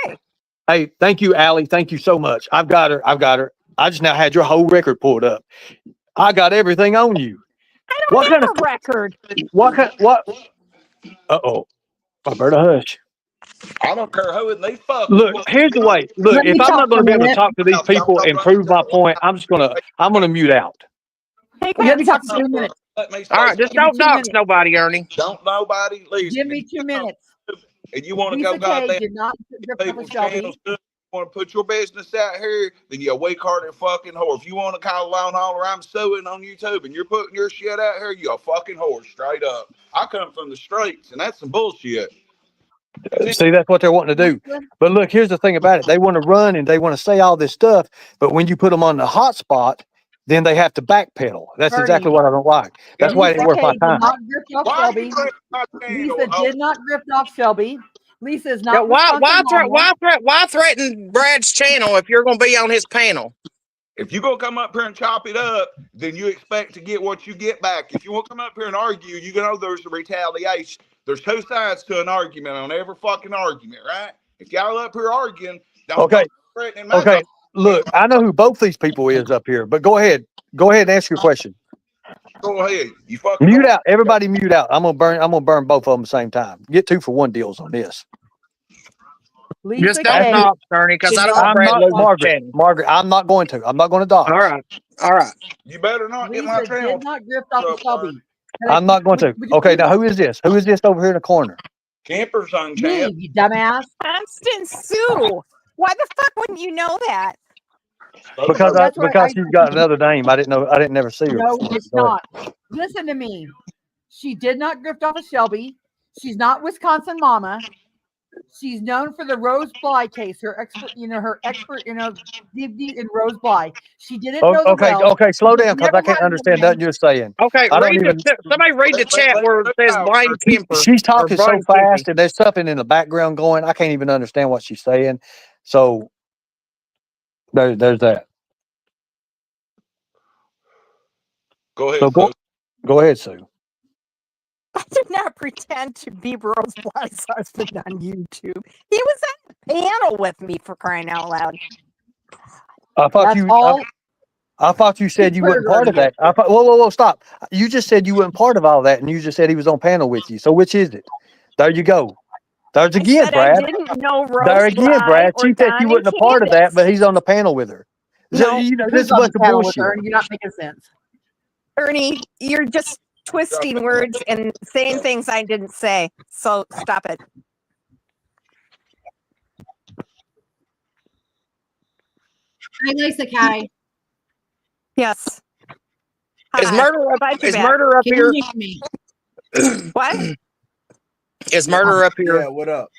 Hey, thank you, Allie. Thank you so much. I've got her. I just now had your whole record pulled up. I got everything on you. I don't have a record. What? Uh-oh. I better hush. I don't care who it they fuck. Look, here's the way. Look, Let me if I'm talk not going to for be a able to minute. talk to these people and prove my point, I'm going to mute out. Hey, Let me talk for 2 minutes. Let me say All right, just Give me don't 2 dox minutes. nobody, Ernie. don't nobody listen. Give me 2 minutes. And you want to Lisa go K goddamn did not grip up people's with Shelby. channels, you want to put your business out here, then you're a weak-hearted fucking whore. If you want to call a lone hauler, I'm suing on YouTube, and you're putting your shit out here, you're a fucking whore, straight up. I come from the streets, and that's some bullshit. See, that's what they're wanting to do. But look, here's the thing about it. They want to run and they want to say all this stuff, but when you put them on the hot spot, then they have to backpedal. That's Ernie. exactly what I don't like. That's why it ain't worth my Did time. not grip off Why Shelby. you bring my channel Lisa up? did not grip off Shelby. Lisa is Yeah, not. why threaten Brad's channel if you're going to be on his panel? If you're going to come up here and chop it up, then you expect to get what you get back. If you want to come up here and argue, you know there's a retaliation. There's two sides to an argument on every fucking argument, right? If y'all up here arguing, don't threaten my Okay. Look, I know who both these people is up here, but go ahead. Go ahead and ask your question. Go ahead. You fucking Mute out. Everybody mute out. I'm gonna burn both of them at the same time. Get 2 for 1 deals on this. Lisa Just don't K. dox, Ernie, because I don't want I'm Brad not losing his Margaret. channel. Margaret, I'm not going to. I'm not going to dox. All right. You better not get my Lisa channel. did not grip off of Shelby. I'm not going to. Okay, now who is this? Who is this over here in the corner? Camper's on Me, chat. you dumbass. Constant Sue. Why the fuck wouldn't you know that? Because That's what because she's got another name. I didn't know. I didn't never see her. No, before. it's Go ahead. not. Listen to me. She did not drift off of Shelby. She's not Wisconsin mama. She's known for the Rose Bly case. Her expert, DVD in Rose Bly. She didn't know the Okay, well. okay, slow down because Never I can't had understand one. nothing you're saying. Okay, I don't read even. somebody read the chat where it says Blind Kemper. She's or talking so Blind fast, Kempy. and there's something in the background going. I can't even understand what she's saying. So there's that. Go ahead, So Sue. go ahead, Sue. I did not pretend to be Rose Bly's husband on YouTube. He was at the panel with me, for crying out loud. I thought That's you. all. I thought you said you weren't part of that. Whoa, stop. You just said you weren't part of all that, and you just said he was on panel with you. So which is it? There you go. There's again, I Brad. I didn't know Rose There again, Bly Brad. or She said Don she and wasn't a part of that, Candace. but he's on the panel with her. So, No. you know, Who's this is on a the bunch of panel with her? bullshit. And you're not making sense. Ernie, you're just twisting words and saying things I didn't say. So stop it. Hey, Lisa Kai, Yes. Is Hi. murder up? Bye, Is Tibet. murder up can here? you hear me? What? Is murder up here? Yeah, what up?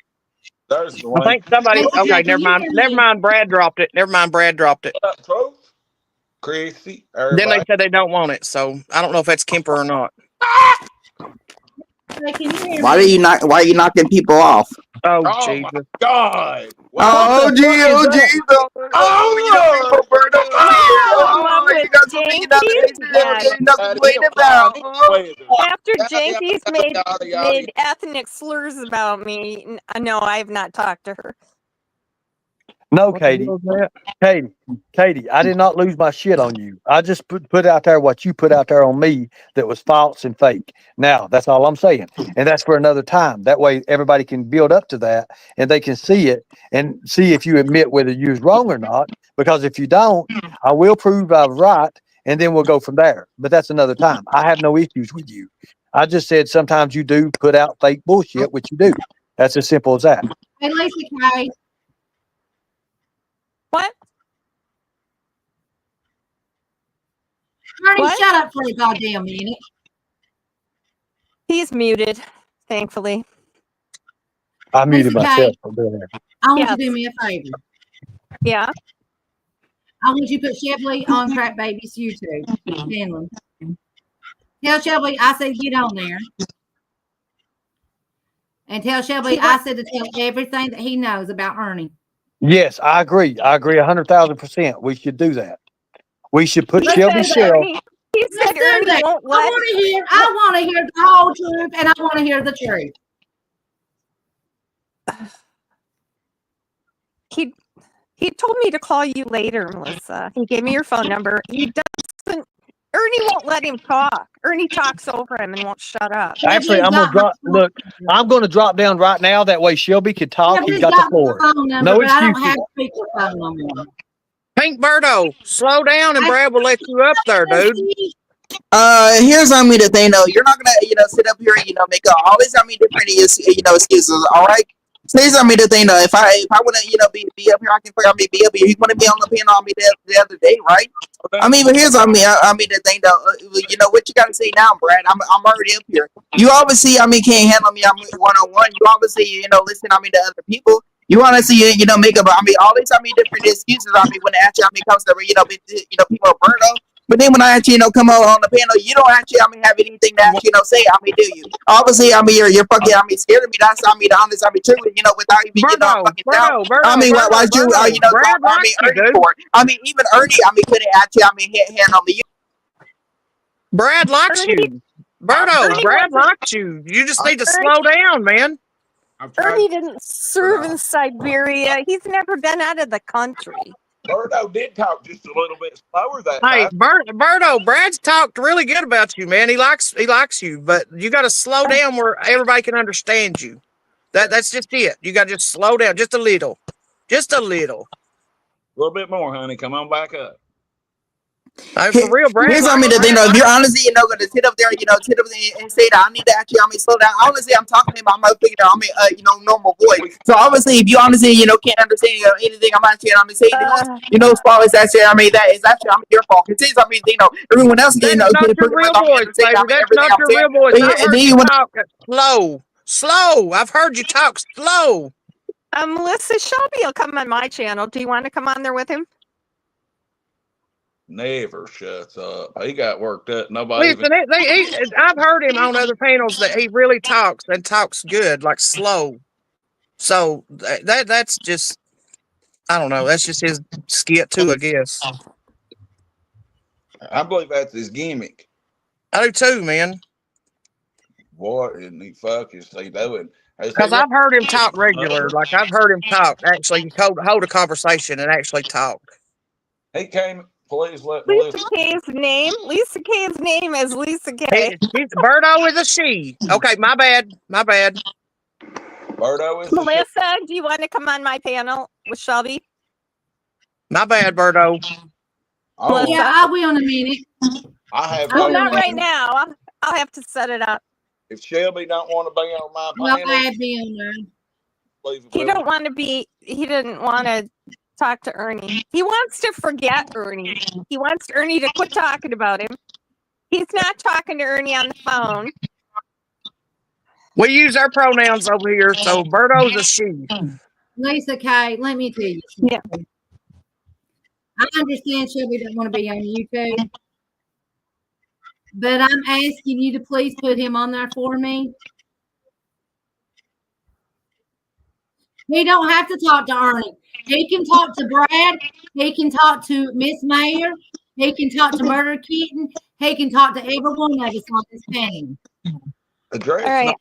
There's I think somebody. Lisa Kai, Okay, can never you mind. hear Never me? mind. Brad dropped it. Never mind. Brad dropped it. what up, folks? Chrissy, Then they everybody. said they don't want it, so I don't know if that's Kemper or not. Hey, can you hear Why me? are you not? Why are you knocking people off? Oh, Oh my Jesus! God! Oh, the fuck is that? Oh, Love with Jankies that Wait about. after Jankies made ethnic slurs about me. No, I have not talked to her. No, What the Katie. hell is that? Katie, I did not lose my shit on you. I just put out there what you put out there on me that was false and fake. Now, that's all I'm saying. And that's for another time. That way everybody can build up to that and they can see it and see if you admit whether you was wrong or not. Because if you don't, I will prove I was right and then we'll go from there. But that's another time. I have no issues with you. I just said sometimes you do put out fake bullshit, which you do. That's as simple as that. Hey, Lisa Kai, What? Ernie, What? shut up for a goddamn minute. He's muted, thankfully. I muted Lisa myself Kay. from doing that. I want you Yes. to do me a favor. Yeah. I want you to put Shelby on Crack Baby's YouTube. Finland. Tell Shelby I said get on there. And tell Shelby I said to tell everything that he knows about Ernie. Yes, I agree. I agree 100,000%. We should do that. We should put Let's Shelby do that. Shell. He Let's said do Ernie that. won't I let. want to hear the whole truth, and I want to hear the truth. He told me to call you later, Melissa. He gave me your phone number. He doesn't. Ernie won't let him talk. Ernie talks over him and won't shut up. Actually, I'm gonna drop. Look, I'm gonna drop down right now. That way Shelby can talk. He's got the floor. phone number, No but I don't excuses. have speakerphone no more. Pink Birdo, slow down and Brad will let you up there, dude. Here's on me the thing though. You're not gonna, sit up here and make always on me different excuses. All right. So here's on me the thing though. If I wanna, be up here, I can figure out me be up here. You wanna be on the panel on me the other day, right? I mean, but here's on me. I mean the thing though. What you gotta say now, Brad. I'm already up here. You obviously, can't handle me. I'm 1-on-1. You obviously, listen. To other people. You want to see, make up. All these, different excuses. When it actually, comes to, people are burnt out. But then when I actually, come on the panel, you don't actually, have anything to actually, say. Do you? Obviously, you're fucking, scared of me. That's, the honest, true. Without even, fucking doubt. Why'd you, Brad drop, likes you, Ernie dude. for? Even Ernie, couldn't actually, handle me. Brad likes Ernie- you. Birdo, Brad likes you. You just need to slow down, man. Ernie didn't serve in Siberia. He's never been out of the country. Birdo did talk just a little bit slower that Hey, time. Birdo, Brad's talked really good about you, man. He likes you, but you got to slow down where everybody can understand you. That's just it. You got to just slow down just a little, A little bit more, honey. Come on back up. For real, Brad. Here's what I mean the thing though. If you're honestly, gonna sit up there, sit up there and say that I need to actually, slow down. Honestly, I'm talking to him. I'm figuring out, normal voice. So obviously, if you honestly, can't understand anything I'm actually, saying, as far as that shit, that is actually, your fault. It is, everyone else, That is not your real voice, baby. That's not your real voice. I heard you talk slow. I've heard you talk slow. Melissa, Shelby will come on my channel. Do you want to come on there with him? Never shuts up. He got worked up. Nobody. Listen, I've heard him on other panels that he really talks and talks good, like slow. So that's just, I don't know. That's just his skit too, I guess. I believe that's his gimmick. I do too, man. What in the fuck is he doing? Because I've heard him talk regular. Like I've heard him talk, actually hold a conversation and actually talk. He came. Please let Lisa K's name. Lisa K's name is Lisa K. Birdo is a she. Okay, my bad. Birdo is Melissa, do you want to come on my panel with Shelby? My bad, Birdo. Oh, Yeah, I will in a minute. I have. Well, not right now. I'll have to set it up. If Shelby don't want to be on my panel, Well, I'd be on there. He don't want to be. He didn't want to talk to Ernie. He wants to forget Ernie. He wants Ernie to quit talking about him. He's not talking to Ernie on the phone. We use our pronouns over here, so Birdo's a she. Lisa K, let me tell you something. Yeah. I understand Shelby doesn't want to be on YouTube, but I'm asking you to please put him on there for me. He don't have to talk to Ernie. He can talk to Brad. He can talk to Miss Mayor. He can talk to Murder Kitten. He can talk to every one of us on this panel. All right,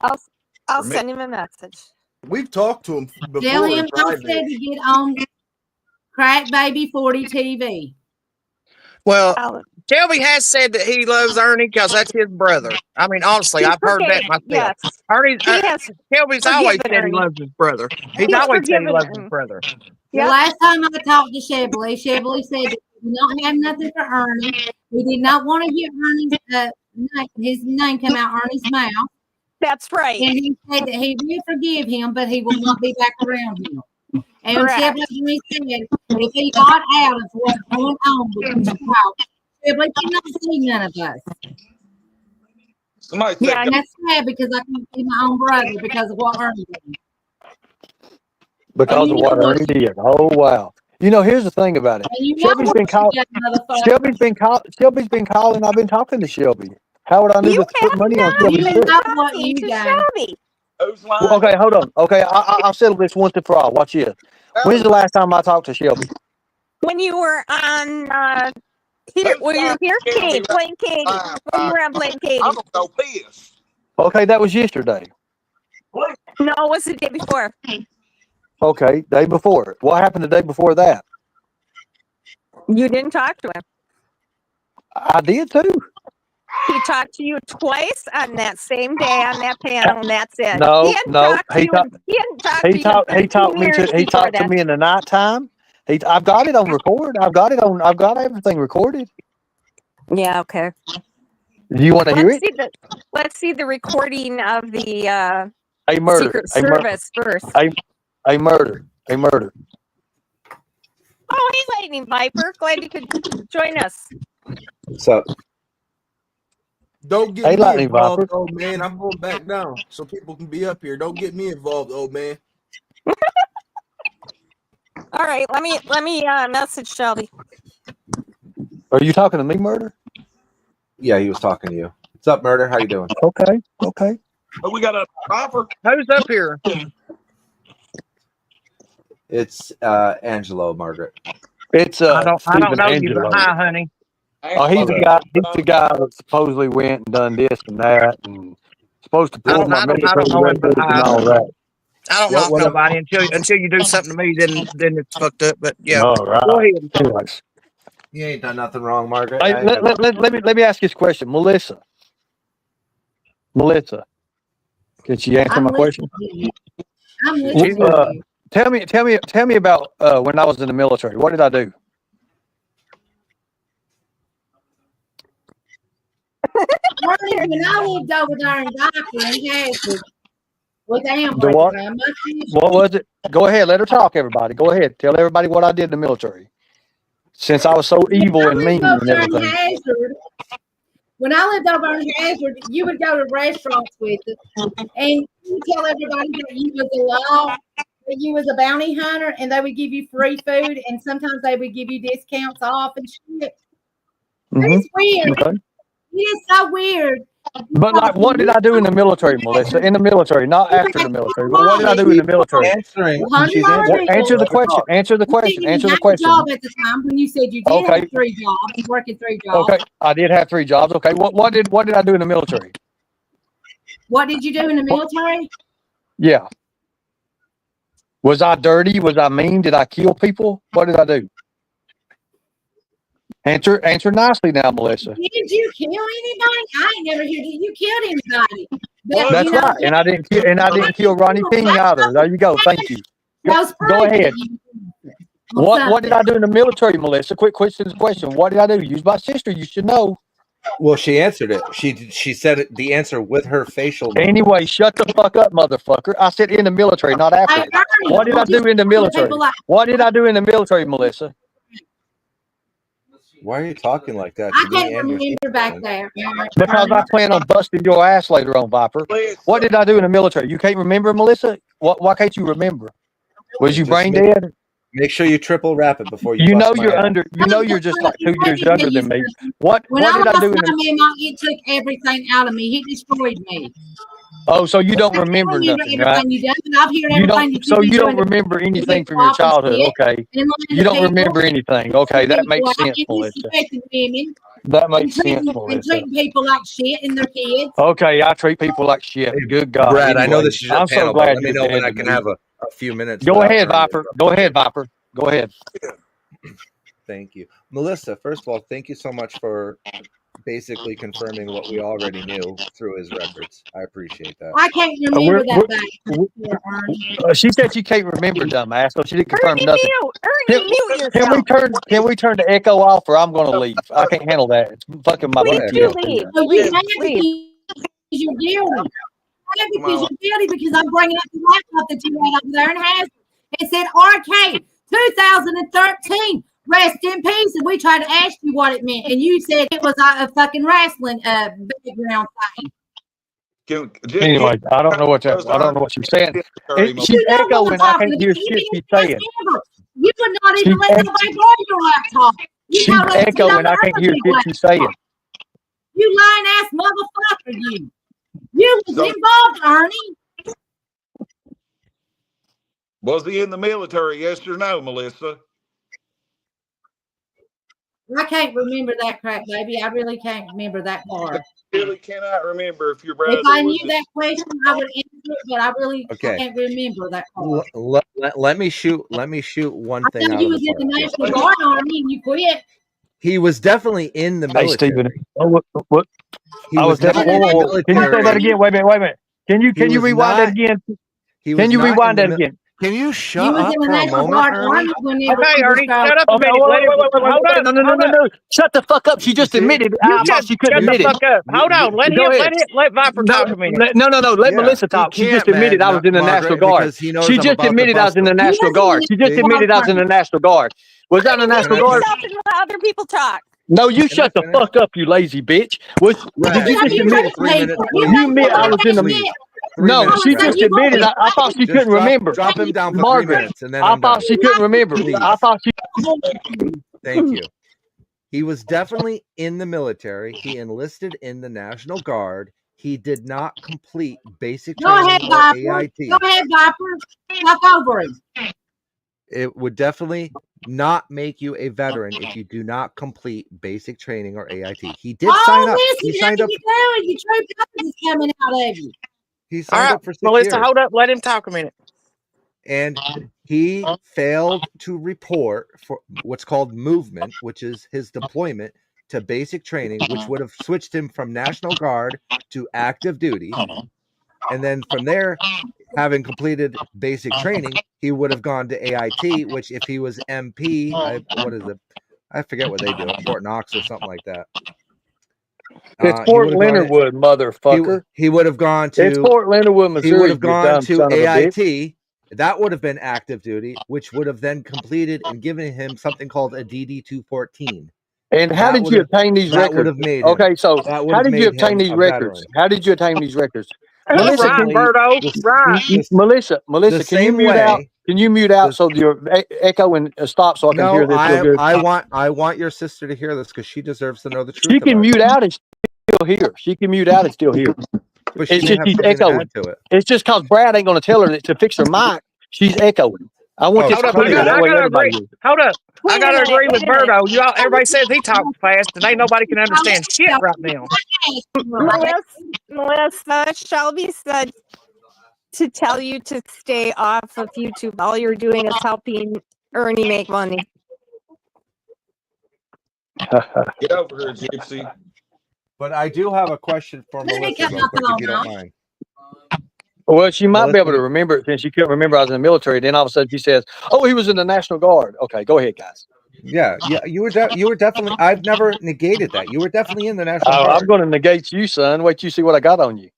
I'll send him a message. We've talked to him before. Tell him I said to get on Crack Baby 40 TV. Well, Shelby has said that he loves Ernie because that's his brother. I mean, honestly, I've heard that myself. Yes. Shelby's always said he loves his brother. He's always said he loves his brother. The last time I talked to Shelby said that he did not have nothing for Ernie. He did not want to hear his name come out Ernie's mouth. That's right. And he said that he will forgive him, but he will not be back around him. And Shelby said if he got out of what's going on with the child, Shelby cannot see none of us. And that's sad because I can't see my own brother because of what Ernie did. Because of what Ernie did. Oh wow! Here's the thing about it. Shelby's been calling. I've been talking to Shelby. How would I know to put money on Shelby's book? Okay, hold on. Okay, I'll settle this once and for all. Watch this. When's the last time I talked to Shelby? When you were on here, were you here, Blaine Katie? When you were on Blaine Katie? I don't know this. Okay, that was yesterday. No, it was the day before. Okay, day before. What happened the day before that? You didn't talk to him. I did too. He talked to you twice on that same day on that panel, and that's it. No. He talked to me in the nighttime. I've got it on record. I've got everything recorded. Yeah. Okay. Do you want to hear it? Let's see the recording of the Secret Service first. A murder. Oh, hey, Lightning Viper. Glad you could join us. So, don't get me involved, old man. I'm going back down so people can be up here. Don't get me involved, old man. All right, let me message Shelby. Are you talking to me, Murder? Yeah, he was talking to you. What's up, Murder? How you doing? Okay. But we got a offer. Who's up here? It's Angelo, Margaret. It's I don't know Angelo. you, but hi, honey. Oh, he's the guy. He's the guy that supposedly went and done this and that, and supposed to pull my military records and all that. I don't know nobody until you do something to me, then it's fucked up. But yeah, all right. Go ahead. Anyways. You ain't done nothing wrong, Margaret. Hey, let me ask you this question, Melissa. Can she answer my question? I'm listening. Tell me about when I was in the military. What did I do? Ernie, when I lived over there in Diaper and Hazard with The Amber, what? my sister, What was it? Go ahead. Let her talk, everybody. Go ahead. Tell everybody what I did in the military. Since I was so when evil I and lived mean over and there in everything. Hazard, when I lived over in Hazard, you would go to restaurants with us, and you tell everybody that you was a law, that you was a bounty hunter, and they would give you free food, and sometimes they would give you discounts off and shit. It's weird. Okay. It is so weird. But like, what did I do in the military, Melissa? In the military, not after the military. But what did I do in the military? Answering. She's $100 answering. Answer the question. Answer the You question. didn't Answer even the have a question. job at the time when you said you did Okay. have 3 jobs, working 3 jobs. Okay. I did have 3 jobs. Okay. What did I do in the military? What did you do in the military? Yeah. Was I dirty? Was I mean? Did I kill people? What did I do? Answer nicely now, Melissa. Did you kill anybody? I ain't never heard you killed anybody. What? That's right. And I didn't kill Ronnie King either. There you go. Thank you. Go ahead. What did I do in the military, Melissa? Quick question. What did I do? Use my sister. You should know. Well, she answered it. She said it, the answer with her facial. Anyway, shut the fuck up, motherfucker. I said in the military, not after. Hey, Ernie, What did I do in the military? What did I do in the military, Melissa? Why are you talking like that? I to me can't and your remember back there. Because I plan on busting your ass later on, Viper. What did I do in the military? You can't remember, Melissa? Why can't you remember? Was you Just brain dead? Make sure you triple wrap it before you. You know bust my you're ass. under. You know you're just like 2 years younger than me. What When did I do in my the? man, he took everything out of me. He destroyed me. Oh, so you don't I can't remember nothing, everything right? you done, but I've heard You everything don't. that So been you don't doing to remember anything get from your off and childhood, shit, okay? and lying You to don't people, remember anything, okay? That and makes lying sense, and Melissa. disrespecting women, That and makes sense, and Melissa. treating people like shit and their kids. Okay, I treat people like shit. Good God. Brad, I know Anyway, this is your I'm so panel, but glad let me you're know when dead I to can me. have a few minutes. Go without ahead, Ernie Viper. interrupting Go me. ahead, Viper. Go ahead. Thank you, Melissa. First of all, thank you so much for basically confirming what we already knew through his records. I appreciate that. I can't remember that back. Ernie. She said she can't remember, dumbass, so she didn't confirm Ernie, nothing. mute yourself. Can we turn the echo off, or I'm going to leave? I can't handle that. It's fucking my Please do PTSD. leave. So you Please, mad please. because you're guilty. Mad because you're guilty because I'm bringing up the laptop that you had over there and has it said RK 2013. Rest in peace. And we tried to ask you what it meant, and you said it was a fucking wrestling background thing. Anyway, I don't know what she's saying. She's You know what echoing. I'm I talking can't about. hear You shit didn't she's ask saying. Amber. You would not even She's let nobody borrow your laptop. You She's gotta let it sit on echoing. the I can't other hear big shit she's saying. laptop. You lying ass motherfucker, you. You was involved, Ernie. Was he in the military? Yes or no, Melissa? I can't remember that crap, baby. I really can't remember that part. I really cannot remember if your brother. If I knew that question, I would answer it, but I really Okay. can't remember that part. Let me shoot one I thing know out you of was the in the park. National Guard Army and you quit. He was definitely in the Hey, military. Stephen. What? He I was was not in the definitely. Can you say that military. again? Wait a minute. Can you was rewind that not- again? He Can was you not rewind in that the again? Can you You shut was up in the for a National moment, Guard Ernie? Army whenever Okay, you Ernie, was shut up a Okay, minute. Hold up. no. Shut the fuck up. She just admitted. You I thought just she couldn't shut the admit it. fuck up. Hold on. Go ahead. Let Viper talk a minute. No. Let Yeah, Melissa he talk. She just can't, admitted man, I was in the Margaret, National Guard. because he knows She I'm just about to admitted I was bust in the him. National Guard. She just See? admitted I was in the National Guard. Was I in the National Mute Guard? yourself and let other people talk. No, you Can I shut the finish? fuck up, you lazy bitch. Did you Have just you admit? read 3 minutes, people? please. You admit I was in the. Please. 3 No, minutes, she Brad. just admitted. I thought she Just couldn't remember. Drop him down for 3 Margaret, minutes, and then I I'm done. thought she couldn't remember. Please. I thought she. Thank you. He was definitely in the military. He enlisted in the National Guard. He did not complete basic Go ahead, training or Viper. AIT. Go ahead, Viper. Talk over him. It would definitely not make you a veteran if you do not complete basic training or AIT. He did sign up. Listen, He signed up. You do. Your true colors is coming out of you. He All signed right, up for 6 Melissa, years. hold up. Let him talk a minute. And he failed to report for what's called movement, which is his deployment to basic training, which would have switched him from National Guard to active duty. And then from there, having completed basic training, he would have gone to AIT, which if he was MP, what is it? I forget what they do at Fort Knox or something like that. It's He Fort would have gone. Leonard Wood, motherfucker. He would have gone It's to. Fort Leonard Wood, He Missouri. would have You gone dumb to son of a bitch. AIT. That would have been active duty, which would have then completed and given him something called a DD 214. And how That did would you have- obtain these that would records? have made him. Okay, so That would how have did you made obtain him these a records? veteran. How did you obtain these records? Melissa, Right, Simply Birdo, the- right. the- Melissa, the can you same mute out? way- Can you mute out the- so your echo and stop so I can hear No, this real good? I want your sister to hear this because she deserves to know the truth. She can about mute it. out and still hear. She can mute out and still hear. But she It's may just have she's something to echoing. add to it. It's just because Brad ain't going to tell her that to fix her mic. She's echoing. I want this Hold up, clear. I That way gotta everybody agree. hears. Hold up. Wait I a gotta minute, agree with wait a minute. Birdo. Y'all, everybody says he talks fast, and ain't nobody can understand shit right now. Melissa, Shelby said to tell you to stay off of YouTube. All you're doing is helping Ernie make money. Get over here, Gypsy. But I do have a question for Let me Melissa, get real quick, nothing if you on don't mind. Well, she might be Melissa- able to remember it since she couldn't remember I was in the military. Then all of a sudden she says, "Oh, he was in the National Guard." Okay, go ahead, guys. Yeah, you were definitely. I've never negated that. You were definitely in the National Guard. I'm going to negate you, son. Wait till you see what I got on you.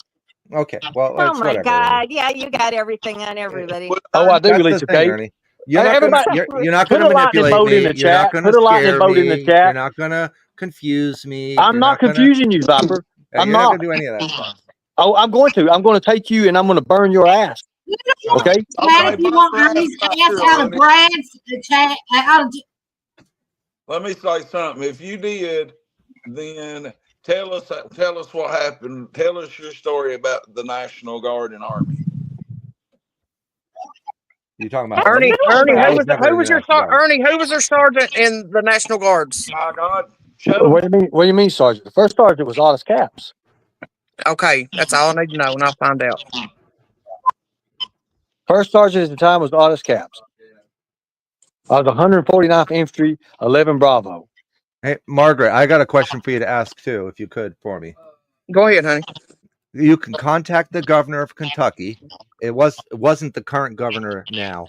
Okay, well, Oh it's my whatever. God. Yeah, you got everything on everybody. Oh, I do, That's Lisa the thing, Kate. Ernie. You're Hey, not gonna, everybody, you're not put gonna a lightning manipulate bolt me. in the You're not chat. gonna Put a lightning scare bolt in the me. chat. You're not gonna confuse me. I'm You're not gonna- confusing you, Viper. I'm You're not not. gonna do any of that stuff. Oh, I'm going to. I'm going to take you and I'm going to burn your ass. Okay? Chat, if you want Ernie's ass out of Brad's chat, out of Let me say something. If you did, then tell us what happened. Tell us your story about the National Guard and Army. You talking about Ernie, me? Ernie, I who was never in was the your National Guard. Ernie? Who was your sergeant in the National Guards? My God, What do you mean? What do you mean, sergeant? The first sergeant was Otis Caps. Okay, that's all I need to know, and I'll find out. First sergeant at the time was Otis Caps. I was 149th Infantry, 11 Bravo. Hey, Margaret, I got a question for you to ask too, if you could for me. Go ahead, honey. You can contact the governor of Kentucky. It wasn't the current governor now,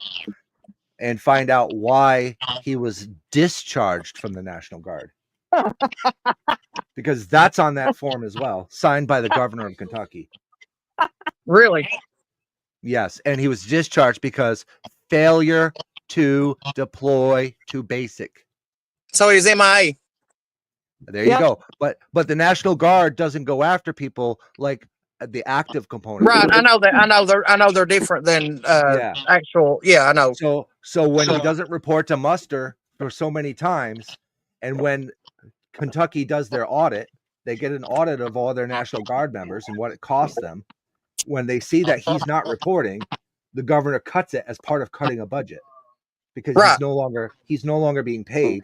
and find out why he was discharged from the National Guard. Because that's on that form as well, signed by the governor of Kentucky. Really? Yes, and he was discharged because failure to deploy to basic. So he's MIA. There you go. But the National Guard doesn't go after people like the active component. Right, I know that. I know they're different than Yeah. actual. Yeah, I know. So when he doesn't report to muster for so many times, and when Kentucky does their audit, they get an audit of all their National Guard members and what it costs them. When they see that he's not reporting, the governor cuts it as part of cutting a budget because he's no longer being paid.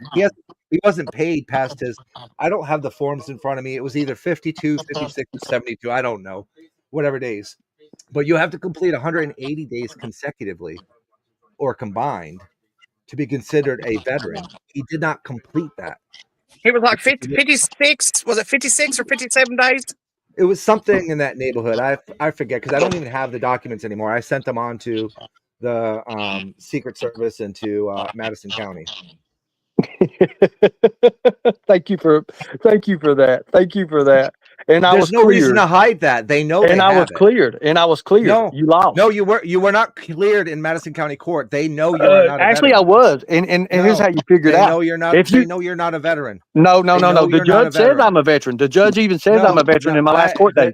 He wasn't paid past his. I don't have the forms in front of me. It was either 52, 56, or 72. I don't know, whatever days. But you have to complete 180 days consecutively or combined to be considered a veteran. He did not complete that. He was like 56. Was it 56 or 57 days? It was something in that neighborhood. I forget because I don't even have the documents anymore. I sent them on to the Secret Service and to Madison County. Thank you for that. Thank you for that. And I was There's no reason cleared. to hide that. They know. And I was cleared. And I was cleared. No, you lost. No, you were not cleared in Madison County Court. They know you are not. Actually, a I veteran. was. And here's how you figure it out. They know you're not. They know you're not a veteran. No. They know The you're not a judge says veteran. I'm a veteran. The judge even says I'm a veteran in my last court day.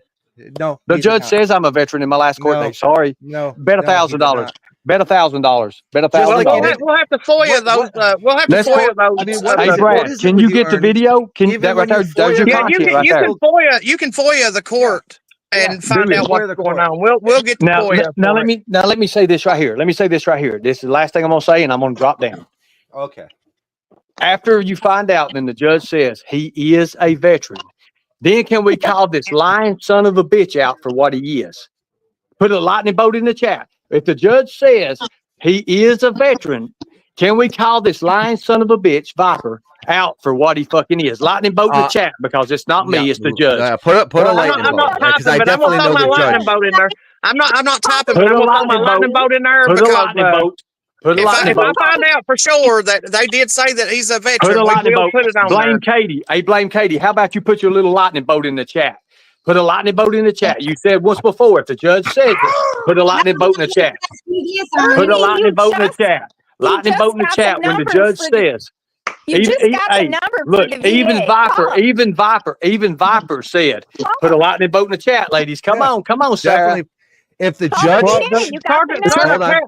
No, the judge says I'm a veteran in my last court day. Sorry. No. Bet $1,000. Bet $1,000. Bet $1,000. We'll have to FOIA those. We'll have to FOIA those. I mean, hey, Brad, can you get the video? Can that right there? There's your content right there. You can FOIA the court and find out what's going on. We'll get the FOIA. Now let me say this right here. This is the last thing I'm gonna say, and I'm gonna drop down. Okay. After you find out, then the judge says he is a veteran. Then can we call this lying son of a bitch out for what he is? Put a lightning bolt in the chat. If the judge says he is a veteran, can we call this lying son of a bitch, Viper, out for what he fucking is? Lightning bolt in the chat because it's not me, it's the judge. Put a lightning bolt because I definitely know the judge. Bolt in there. I'm not typing, but I'm gonna throw my lightning bolt in there because Put a lightning If I bolt. find out for sure that they did say that he's a Put veteran, a we lightning will bolt. put it on Blame there. Katie. Hey, blame Katie. How about you put your little lightning bolt in the chat? Put a lightning bolt in the chat. You said once before, if the judge says it, put a lightning bolt in the chat. Yes, Put a Ernie. lightning bolt in the chat. Lightning bolt in the chat when the judge says. You just got the number Look, for the even VA. Viper, even Viper said, put a lightning bolt in the chat, ladies. Come on, Sarah. Definitely. If the Call judge, the VA. You got the number. hold on.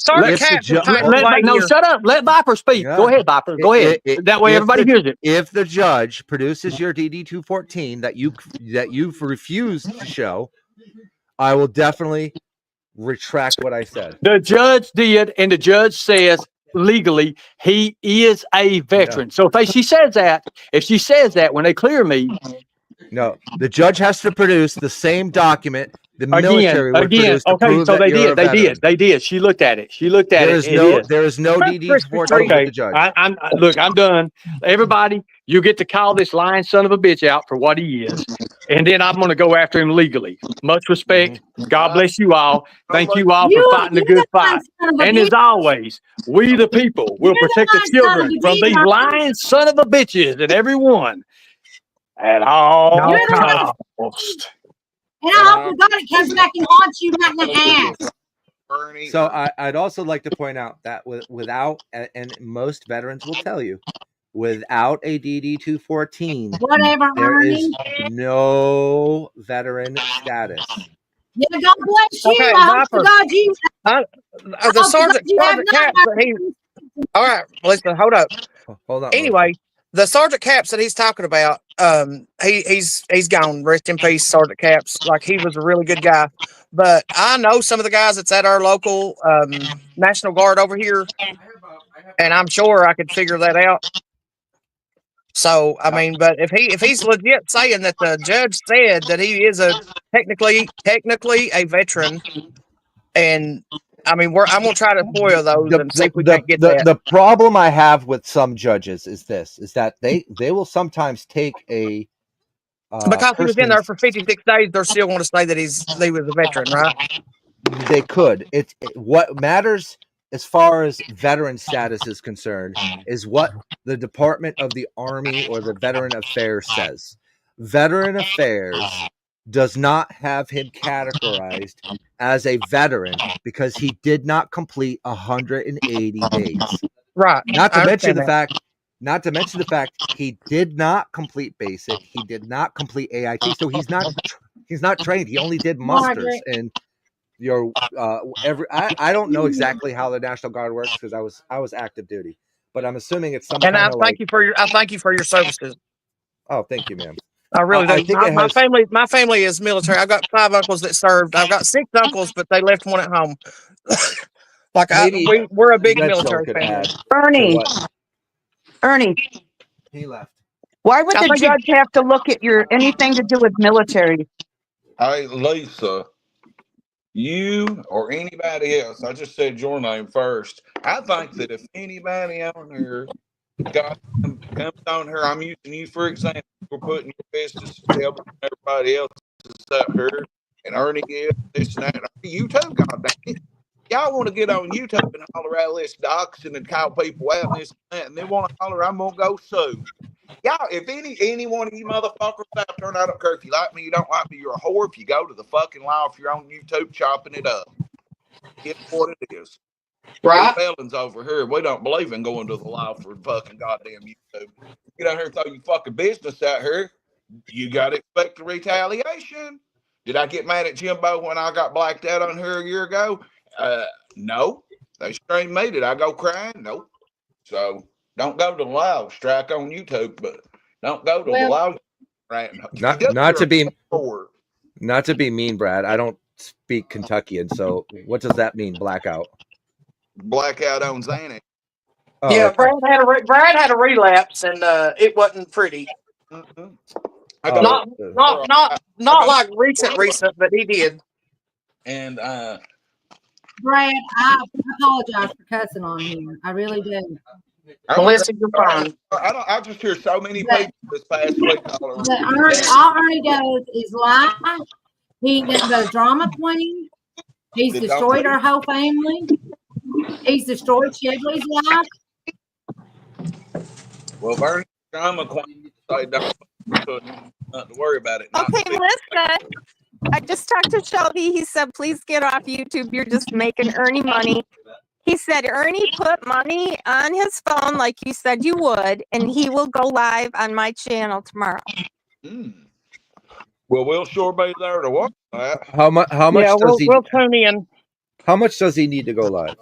Sergeant If the Cap's ju- title play No, here. shut up. Let Viper speak. Yeah. Go ahead, Viper. Go ahead. That way if everybody the- hears it. If the judge produces your DD 214 that you've refused to show, I will definitely retract what I said. The judge did, and the judge says legally he is a veteran. So if she says that when they clear me, No, the judge has to produce the same document the military would again, produce to okay, prove so that you're a veteran. they did. She looked at it. There is no DD 214 with the judge. I'm done. Everybody, you get to call this lying son of a bitch out for what he is, and then I'm going to go after him legally. Much respect. God bless you all. Thank you all for fighting the good fight. And as always, we the people will protect the children from these lying son of a bitches and everyone at all cost. And I hope God it comes back and haunts you right in the ass. So I'd also like to point out that without, and most veterans will tell you, without a DD 214, Whatever, there is Ernie. no veteran status. Yeah, God bless you. Okay, I hope to Viper. God you. The sergeant Caps that he. All right, listen, hold up. Hold on. Anyway, the Sergeant Caps that he's talking about, he's gone. Rest in peace, Sergeant Caps. Like, he was a really good guy. But I know some of the guys that's at our local National Guard over here, and I'm sure I could figure that out. So I mean, but if he's legit saying that the judge said that he is technically a veteran, and I mean, I'm gonna try to foil those and see if we can get that. The problem I have with some judges is that they will sometimes take a because he was in there for 56 days, they're still going to say that he was a veteran, right? They could. What matters as far as veteran status is concerned is what the Department of the Army or the Veteran Affairs says. Veteran Affairs does not have him categorized as a veteran because he did not complete 180 days. Right. Not to mention the fact he did not complete basic. He did not complete AIT, so he's not trained. He only did musters and I don't know exactly how the National Guard works because I was active duty, but I'm assuming it's some. And I thank you for your services. Oh, thank you, ma'am. I really do. My family is military. I've got 5 uncles that served. I've got 6 uncles, but they left one at home. We're a big military family. Ernie, he left. Why would the judge have to look at anything to do with military? Hey, Lisa, you or anybody else, I just said your name first. I think that if anybody on here comes on here, I'm using you for example, we're putting your business to Shelby and everybody else is up here, and Ernie is this and that. You too, God dang it. Y'all want to get on YouTube and holler at this doxing and call people out and this and that, and they want to holler, I'm going to go sue. Y'all, if any one of you motherfuckers out there, and I don't care if you like me, you don't like me, you're a whore if you go to the fucking law, if you're on YouTube chopping it up. It's what it is. Right. We're felons over here. We don't believe in going to the law for fucking goddamn YouTube. Get out here and throw your fucking business out here. You got to expect a retaliation. Did I get mad at Jimbo when I got blacked out on here a year ago? No. They streamed me. Did I go crying? Nope. So don't go to the law. Strike on YouTube, but don't go to the law. Right? Not to be mean, Brad. I don't speak Kentuckian, so what does that mean? Blackout. Blackout on Xanax. Oh, yeah, okay. Brad had a relapse, and it wasn't pretty. Mm-hmm. Not like recent, but he did. And Brad, I apologize for cussing on here. I really do. Melissa, you're fine. I just hear so many people this past week. All Ernie does is lie. He does drama queen. He's destroyed our whole family. He's destroyed Shelby's life. Well, Bernie, I'm acquainted to say don't nothing to worry about it. Not Okay, me. Melissa, I just talked to Shelby. He said, please get off YouTube. You're just making Ernie money. He said, Ernie put money on his phone like you said you would, and he will go live on my channel tomorrow. Well, we'll sure be there to watch that. How much Yeah, does he we'll tune in. how much does he need to go live?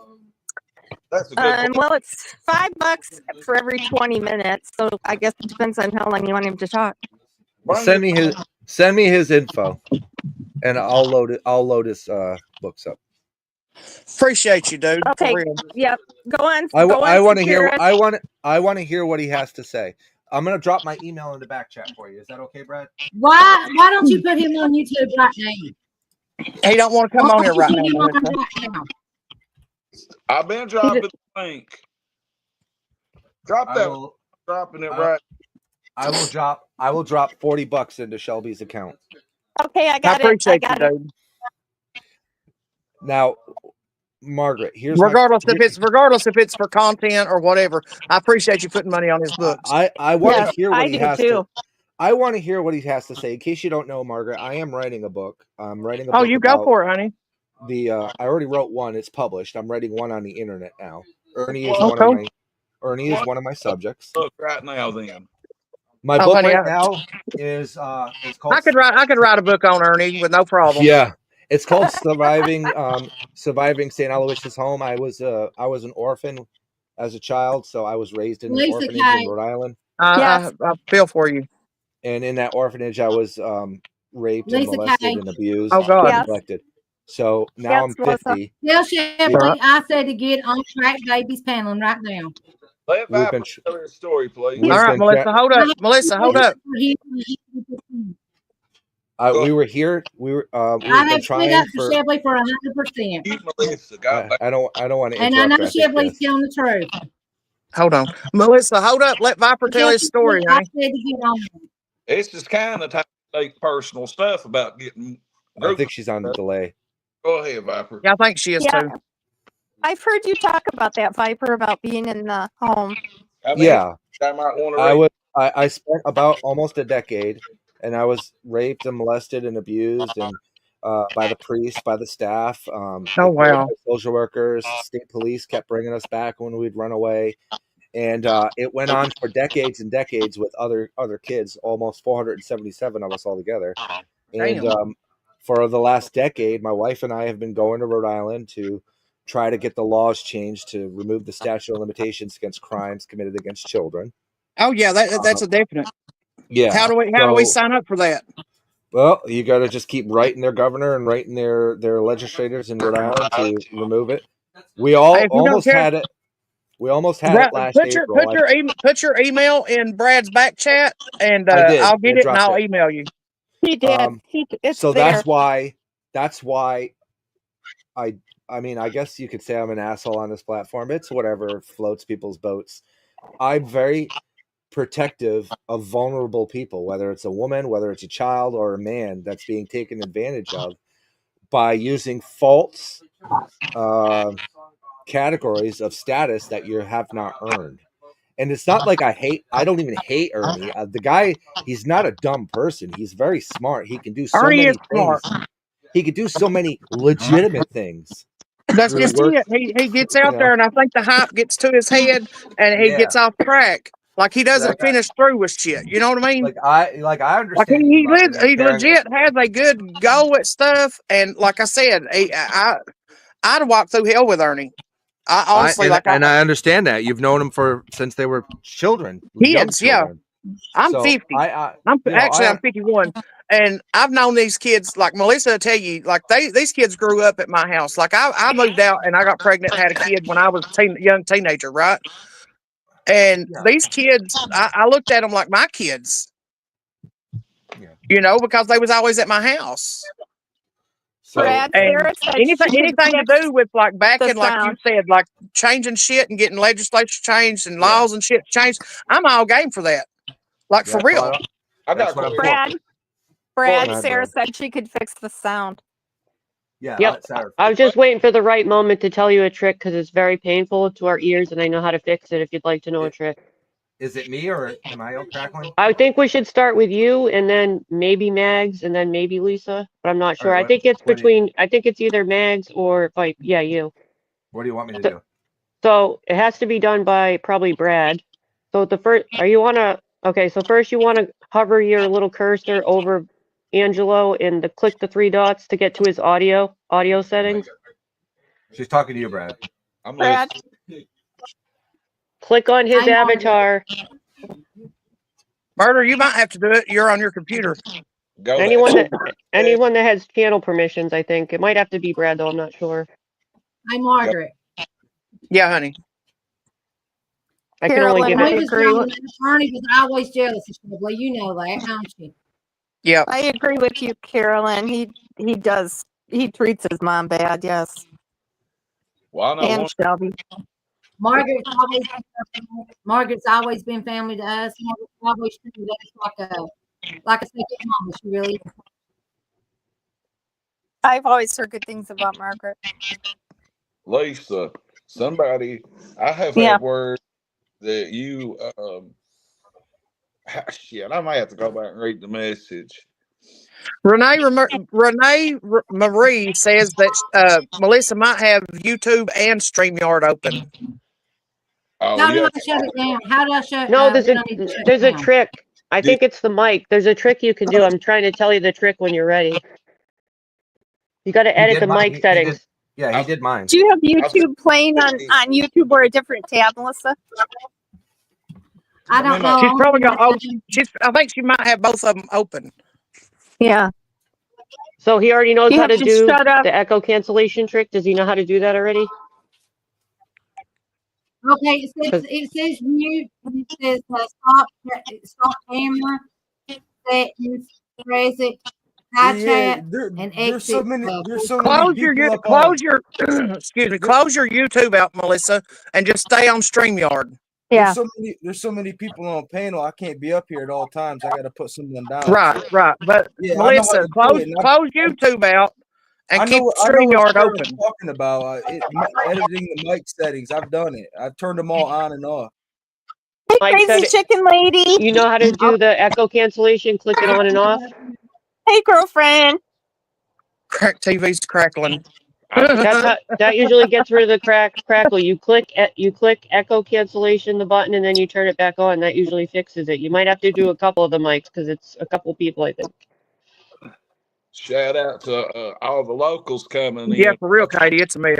That's a good Well, it's $5 for every 20 minutes. So I guess it depends on how long you want him to talk. Bring Send me his info, and I'll load his books up. Appreciate you, dude. Okay. For real. Yep. Go on. I want to hear. Securus. I want to hear what he has to say. I'm gonna drop my email in the back chat for you. Is that okay, Brad? Why don't you put him on YouTube right now? He don't want to come on here right Put him on now. right now. I've been dropping the link. Drop that. Dropping it right. I will drop $40 into Shelby's account. Okay, I I got it. I appreciate got you, it. dude. Now, Margaret, Regardless if it's for content or whatever, I appreciate you putting money on his books. I want to Yes, hear what I he do has too. to. I want to hear what he has to say. In case you don't know, Margaret, I am writing a book. I'm writing a book. Oh, you go for it, honey. I already wrote one. It's published. I'm writing one on the internet now. Ernie is one of my subjects. Look right now, then. My book right now is called. I could write a book on Ernie with no problem. Yeah, it's called Surviving St. Aloysius' Home. I was an orphan as a child, so I was raised in an orphanage in Rhode Island. I feel for you. And in that orphanage, I was raped and molested and abused Oh, God. and neglected. So now I'm 50. Tell Shelby I said to get on track babies paneling right now. Let Viper tell her story, please. All right, Melissa, hold up. Melissa, hold up. We were here. We've I been have stood trying up for. to Shelby for 100%. I don't want to. And I know Shelby's telling the truth. Hold on, Melissa, hold up. Let Viper tell his story, I honey. said to get on. It's just kind of like personal stuff about getting. I think she's on delay. Go ahead, Viper. Yeah, I think she is too. I've heard you talk about that, Viper, about being in the home. I mean, Yeah, I might want to. I spent about almost a decade, and I was raped and molested and abused, and by the priest, by the staff. Oh, wow. Social workers, state police kept bringing us back when we'd run away, and it went on for decades and decades with other kids, almost 477 of us all together. And for the last decade, my wife and I have been going to Rhode Island to try to get the laws changed to remove the statute of limitations against crimes committed against children. Oh yeah, that's a definite. Yeah. How do we sign up for that? Well, you got to just keep writing their governor and writing their legislators in Rhode Island to remove it. We almost had it. We almost had it last April. Put your email in Brad's back chat, and I'll get it and I'll email you. He did. It's so there. that's why I mean, I guess you could say I'm an asshole on this platform. It's whatever floats people's boats. I'm very protective of vulnerable people, whether it's a woman, whether it's a child or a man that's being taken advantage of by using false categories of status that you have not earned. And it's not like I don't even hate Ernie. The guy, he's not a dumb person. He's very smart. He can do so many things. He could do so many legitimate things. That's just it. He gets out there, and I think the hype gets to his head, and he gets off track. Like he doesn't finish through with shit. You know what I mean? I understand. Like he legit has a good go at stuff, and like I said, I'd walk through hell with Ernie. I honestly I understand that you've known him since they were children. Kids, yeah. I'm 50. I'm 51. And I've known these kids, like Melissa will tell you, like these kids grew up at my house. Like I moved out and I got pregnant and had a kid when I was a young teenager, right? And these kids, I looked at them like my kids, you know, because they was always at my house. So anything to do with like backing, like you said, like changing shit and getting legislature changed and laws and shit changed, I'm all game for that. Like for real. Brad, Sarah said she could fix the sound. Yeah. Yep. I was just waiting for the right moment to tell you a trick because it's very painful to our ears, and I know how to fix it if you'd like to know a trick. Is it me or am I crackling? I think we should start with you, and then maybe Mags, and then maybe Lisa, but I'm not sure. right, I think it's between. I think it's either Mags or like you. What do you want me to do? So it has to be done by probably Brad. So the first, okay, so first you want to hover your little cursor over Angelo and click the 3 dots to get to his audio settings. She's talking to you, Brad. I'm Brad. Click on his avatar. Murder, you might have to do it. You're on your computer. Anyone that has channel permissions, I think. It might have to be Brad, though. I'm not sure. Hi, Margaret. Yeah, honey. I can only give it. Ernie was always jealous of Shelby. You know that, don't you? Yeah. I agree with you, Carolyn. He does. He treats his mom bad. Yes. Well, I know and Shelby. Margaret's always been family to us. Margaret's always treated us like a second mom. She really is. I've always heard good things about Margaret. Lisa, I have had word that you, shit, I might have to go back and read the message. Renee Marie says that Melissa might have YouTube and StreamYard open. Oh, How do I shut it down? How do I shut? No, there's a trick. I think it's the mic. There's a trick you can do. I'm trying to tell you the trick when you're ready. You got to edit the mic settings. He did mine. Do you have YouTube playing on YouTube or a different tab, Melissa? I don't know. She's probably got. I think she might have both of them open. Yeah. So he already knows how to do the echo cancellation trick. Does he know how to do that already? Okay, it says mute. It says stop camera. Settings, press it, high chat, and exit. Close your excuse me. Close your YouTube out, Melissa, and just stay on StreamYard. Yeah. There's so many people on the panel. I can't be up here at all times. I got to put someone down. Right. But Melissa, close YouTube out and keep StreamYard open. Talking about editing the mic settings. I've done it. I've turned them all on and off. Hey, crazy chicken lady. You know how to do the echo cancellation? Click it on and off. Hey, girlfriend. Crack TV's crackling. That usually gets rid of the crackle. You click echo cancellation, the button, and then you turn it back on. That usually fixes it. You might have to do a couple of the mics because it's a couple people, I think. Shout out to all the locals coming in. Yeah, for real, Katie, it's a mess.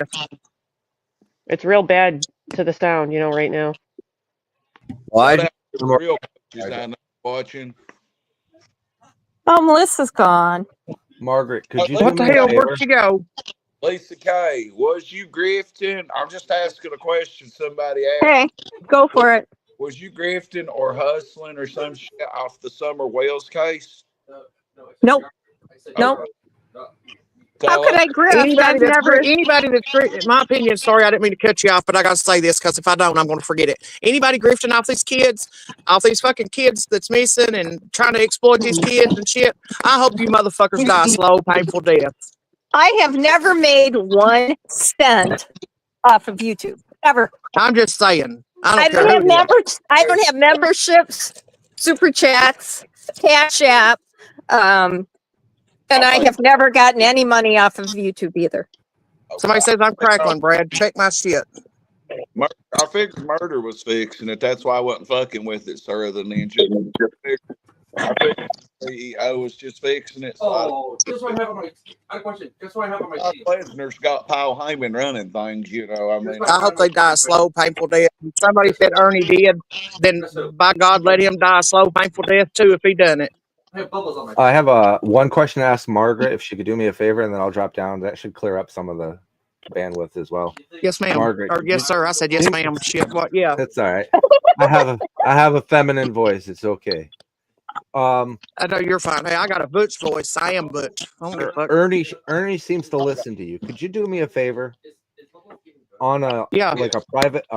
It's real bad to the sound, right now. Why? Real coaches I know watching. Oh, Melissa's gone. Margaret, could you? What the hell? Where'd she go? Lisa K, was you grifting? I'm just asking a question somebody asked. Hey, go for it. Was you grifting or hustling or some shit off the Summer Wells case? Nope. Nope. How could I grift? Anybody that's, in my opinion, sorry, I didn't mean to cut you off, but I got to say this because if I don't, I'm going to forget it. Anybody grifting off these fucking kids that's missing and trying to exploit these kids and shit, I hope you motherfuckers die a slow, painful death. I have never made 1 cent off of YouTube, ever. I'm just saying. I don't have memberships, super chats, Cash App, and I have never gotten any money off of YouTube either. Somebody says I'm crackling, Brad. Check my shit. I figured murder was fixing it. That's why I wasn't fucking with it, sir. The ninja. I figured the CEO was just fixing it. So guess what I have on my question? Guess what I have on my sheet? Lesnar's got Paul Heyman running things, I mean, I hope they die a slow, painful death. If somebody said Ernie did, then by God, let him die a slow, painful death too if he done it. I have one question to ask Margaret if she could do me a favor, and then I'll drop down. That should clear up some of the bandwidth as well. Yes, ma'am. Margaret. Or yes, sir. I said yes, ma'am. Shit. What? Yeah. That's all right. I have a feminine voice. It's okay. I know you're fine. Hey, I got a butch voice. I am butch. Ernie seems to listen to you. Could you do me a favor? On a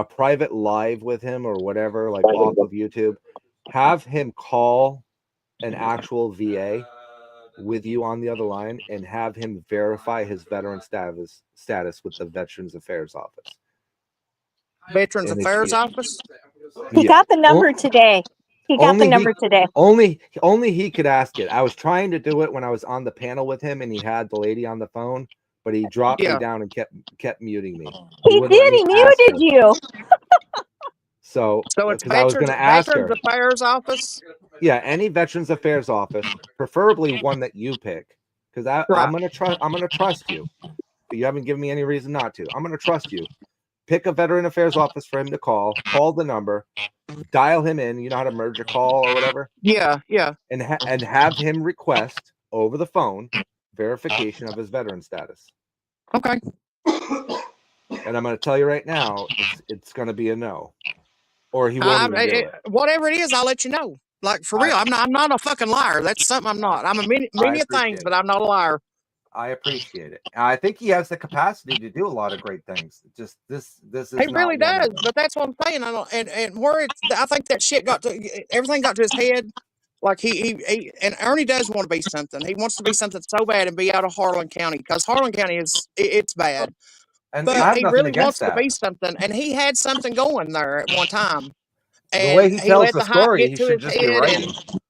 private live with him or whatever, like off of YouTube, have him call an actual VA with you on the other line and have him verify his veteran status with the Veterans Affairs Office. Veterans And Affairs Office. He got the number today. He got the number today. Only he could ask it. I was trying to do it when I was on the panel with him, and he had the lady on the phone, but he dropped me down and kept muting me. He did. He muted you. So it's because I was going to ask her. Veterans Affairs Office. Yeah, any Veterans Affairs Office, preferably one that you pick, because I'm gonna trust you. But you haven't given me any reason not to. I'm gonna trust you. Pick a Veteran Affairs Office for him to call the number, dial him in. You know how to merge a call or whatever. Yeah. And have him request over the phone verification of his veteran status. Okay. And I'm going to tell you right now, it's going to be a no, or he won't even do it. Whatever it is, I'll let you know. Like for real, I'm not a fucking liar. That's something I'm not. I'm a many things, but I'm not a liar. I appreciate it. I think he has the capacity to do a lot of great things. Just this is. He really does, but that's what I'm saying. I don't, and where it's, I think that shit everything got to his head. Like he and Ernie does want to be something. He wants to be something so bad and be out of Harlan County because Harlan County it's bad. And but he really wants to be something, and he had something going there at one time. And the way he tells let the hype story, get he to should his just be head, writing. and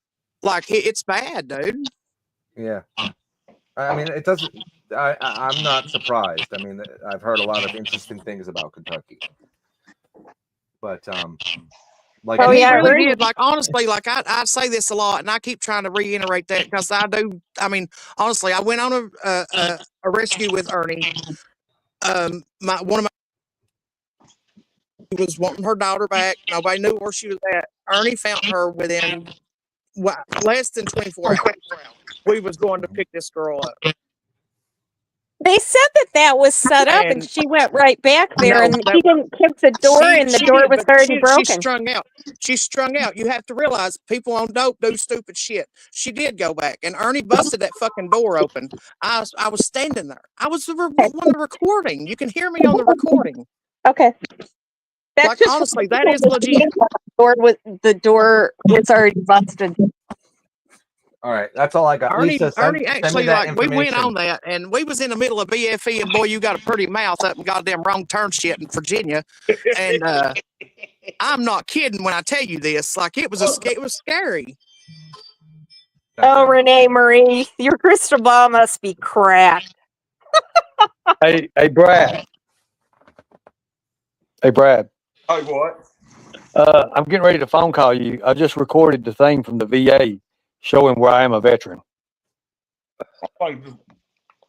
like it's bad, dude. Yeah. I mean, it doesn't. I'm not surprised. I mean, I've heard a lot of interesting things about Kentucky, but like he really did. Like honestly, like I say this a lot, and I keep trying to reiterate that because I do. I mean, honestly, I went on a rescue with Ernie. One of my was wanting her daughter back. Nobody knew where she was at. Ernie found her within less than 24 hours. We was going to pick this girl up. They said that was set up, and she went right back there, and he didn't kick the door, and the door was already broken. She's strung out. She's strung out. You have to realize people on dope do stupid shit. She did go back, and Ernie busted that fucking door open. I was standing there. I was on the recording. You can hear me on the recording. Okay. That's like honestly, that is legit. The door was already busted. All right, that's all I got. Ernie, Lisa, Ernie actually, like, we went on that, and we was in the middle of BFE, and boy, you got a pretty mouth up in goddamn wrong turn shit in Virginia, and I'm not kidding when I tell you this. Like, it was scary. Oh, Renee Marie, your crystal ball must be cracked. Hey, Brad. Hey, Brad. Hey, what? I'm getting ready to phone call you. I just recorded the thing from the VA showing where I am a veteran.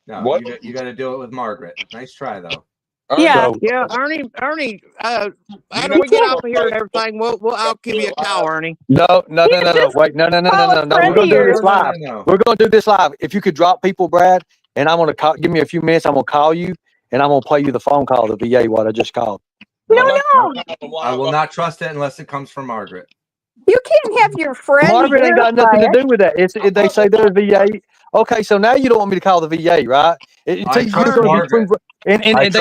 No, what? You got to do it with Margaret. Nice try, though. Yeah, Ernie. After we get off of here and everything, I'll give you a call, Ernie. No. Wait, no. We're gonna do this live. We're gonna do this live. If you could drop people, Brad, and I'm gonna call. Give me a few minutes. I'm gonna call you, and I'm gonna play you the phone call of the VA. What I just called. No. I will not trust it unless it comes from Margaret. You can't have your friend. Margaret ain't got nothing to do with that. They say they're VA. Okay, so now you don't want me to call the VA, right? And they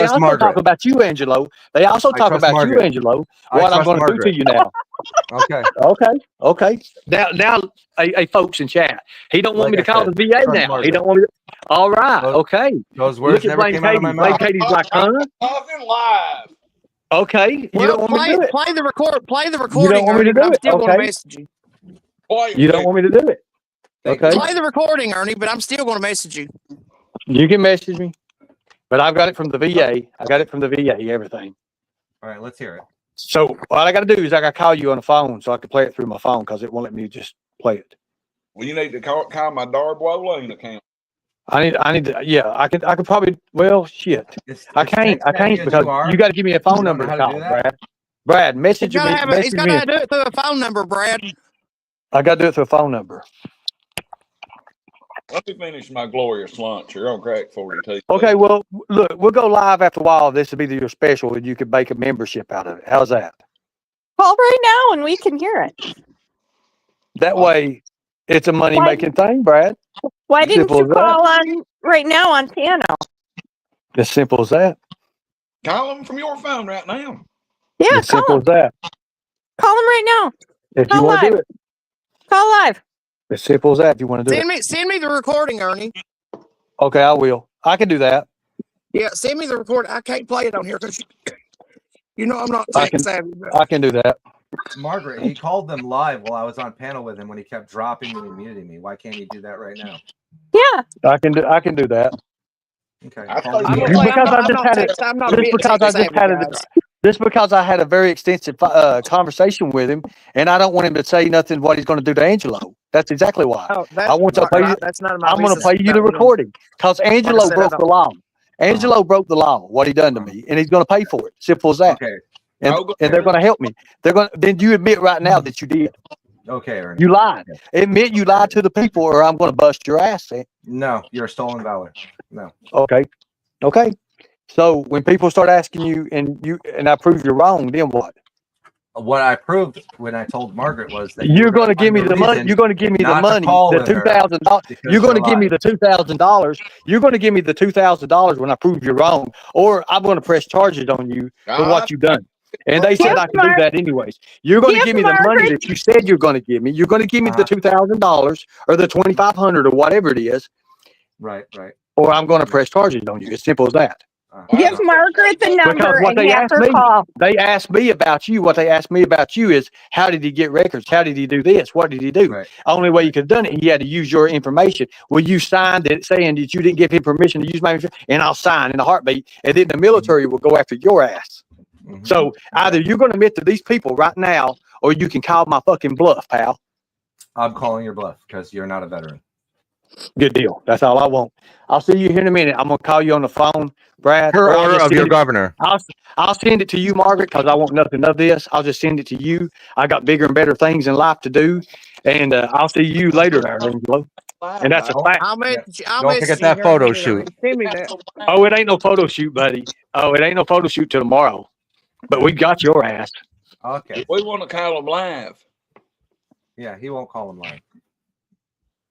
also talk about you, Angelo. They also talk about you, Angelo. What I'm going to do to you now. Okay. Now, hey, folks in chat. He don't want me to call the VA now. He don't want me. All right. Okay. Those words never came out of my mouth. Katie's like, huh? Talking live. Okay. Well, you don't want me to do it. Play the recording. You don't want me to do I'm it. still going to Okay. message you. You don't want me to do it. Okay. Play the recording, Ernie, but I'm still going to message you. You can message me, but I've got it from the VA. I got it from the VA. Everything. All right, let's hear it. So what I got to do is I got to call you on the phone so I can play it through my phone because it won't let me just play it. Well, you need to call my Darbo Lane account. I need to. Yeah, I could probably. Well, shit. I can't because you got to give me a phone number to call, Brad. Brad, message me. He's got to do it through a phone number, Brad. I got to do it through a phone number. Let me finish my glorious lunch. You're on crack 40. Okay, well, look, we'll go live after a while. This will be your special, and you can make a membership out of it. How's that? Call right now, and we can hear it. That way, it's a money-making thing, Brad. Why didn't you call on right now on piano? As simple as that. Call them from your phone right now. Yeah, as simple as that. Call them right now. If you want to do it. Call live. As simple as that. If you want to do it. Send me the recording, Ernie. Okay, I will. I can do that. Yeah, send me the recording. I can't play it on here because you know I'm not I tech savvy. I can do that. Margaret, he called them live while I was on panel with him when he kept dropping me and muting me. Why can't he do that right now? Yeah. I can do that. Okay. I'm not just because I had a very extensive conversation with him, and I don't want him to say nothing what he's going to do to Angelo. That's exactly why. I want to play. That's none of my I'm going to play you the recording because Angelo broke the law. Angelo broke the law. What he done to me, and he's going to pay for it. Simple as that. Okay. And they're going to help me. Then you admit right now that you did. Okay, Ernie. You lied. Admit you lied to the people, or I'm going to bust your ass. No, you're a stolen valor. No. Okay. So when people start asking you, and I prove you're wrong, then what? What I proved when I told Margaret was that you're going to give me the money. You're going to give me the money, the $2,000. You're going to give me the $2,000. You're going to give me the $2,000 when I prove you're wrong, or I'm going to press charges on you for what you've done. And they said I can do that anyways. You're going to give me the money that you said you're going to give me. You're going to give me the $2,000 or the $2,500 or whatever it is. Right. Or I'm going to press charges on you. As simple as that. Give Margaret the number and have her call. They asked me about you. What they asked me about you is, how did he get records? How did he do this? What did he do? Right. Only way you could have done it, he had to use your information. Well, you signed it saying that you didn't give him permission to use my information, and I'll sign in a heartbeat. And then the military will go after your ass. Mm-hmm. So either you're going to admit to these people right now, or you can call my fucking bluff, pal. I'm calling your bluff because you're not a veteran. Good deal. That's all I want. I'll see you here in a minute. I'm going to call you on the phone, Brad. Per order of your governor. I'll send it to you, Margaret, because I want nothing of this. I'll just send it to you. I got bigger and better things in life to do. And I'll see you later, Angelo. And that's a fact. Don't forget that photo shoot. Send me that. Oh, it ain't no photo shoot, buddy. Oh, it ain't no photo shoot till tomorrow. But we got your ass. Okay. We want to call him live. Yeah, he won't call him live.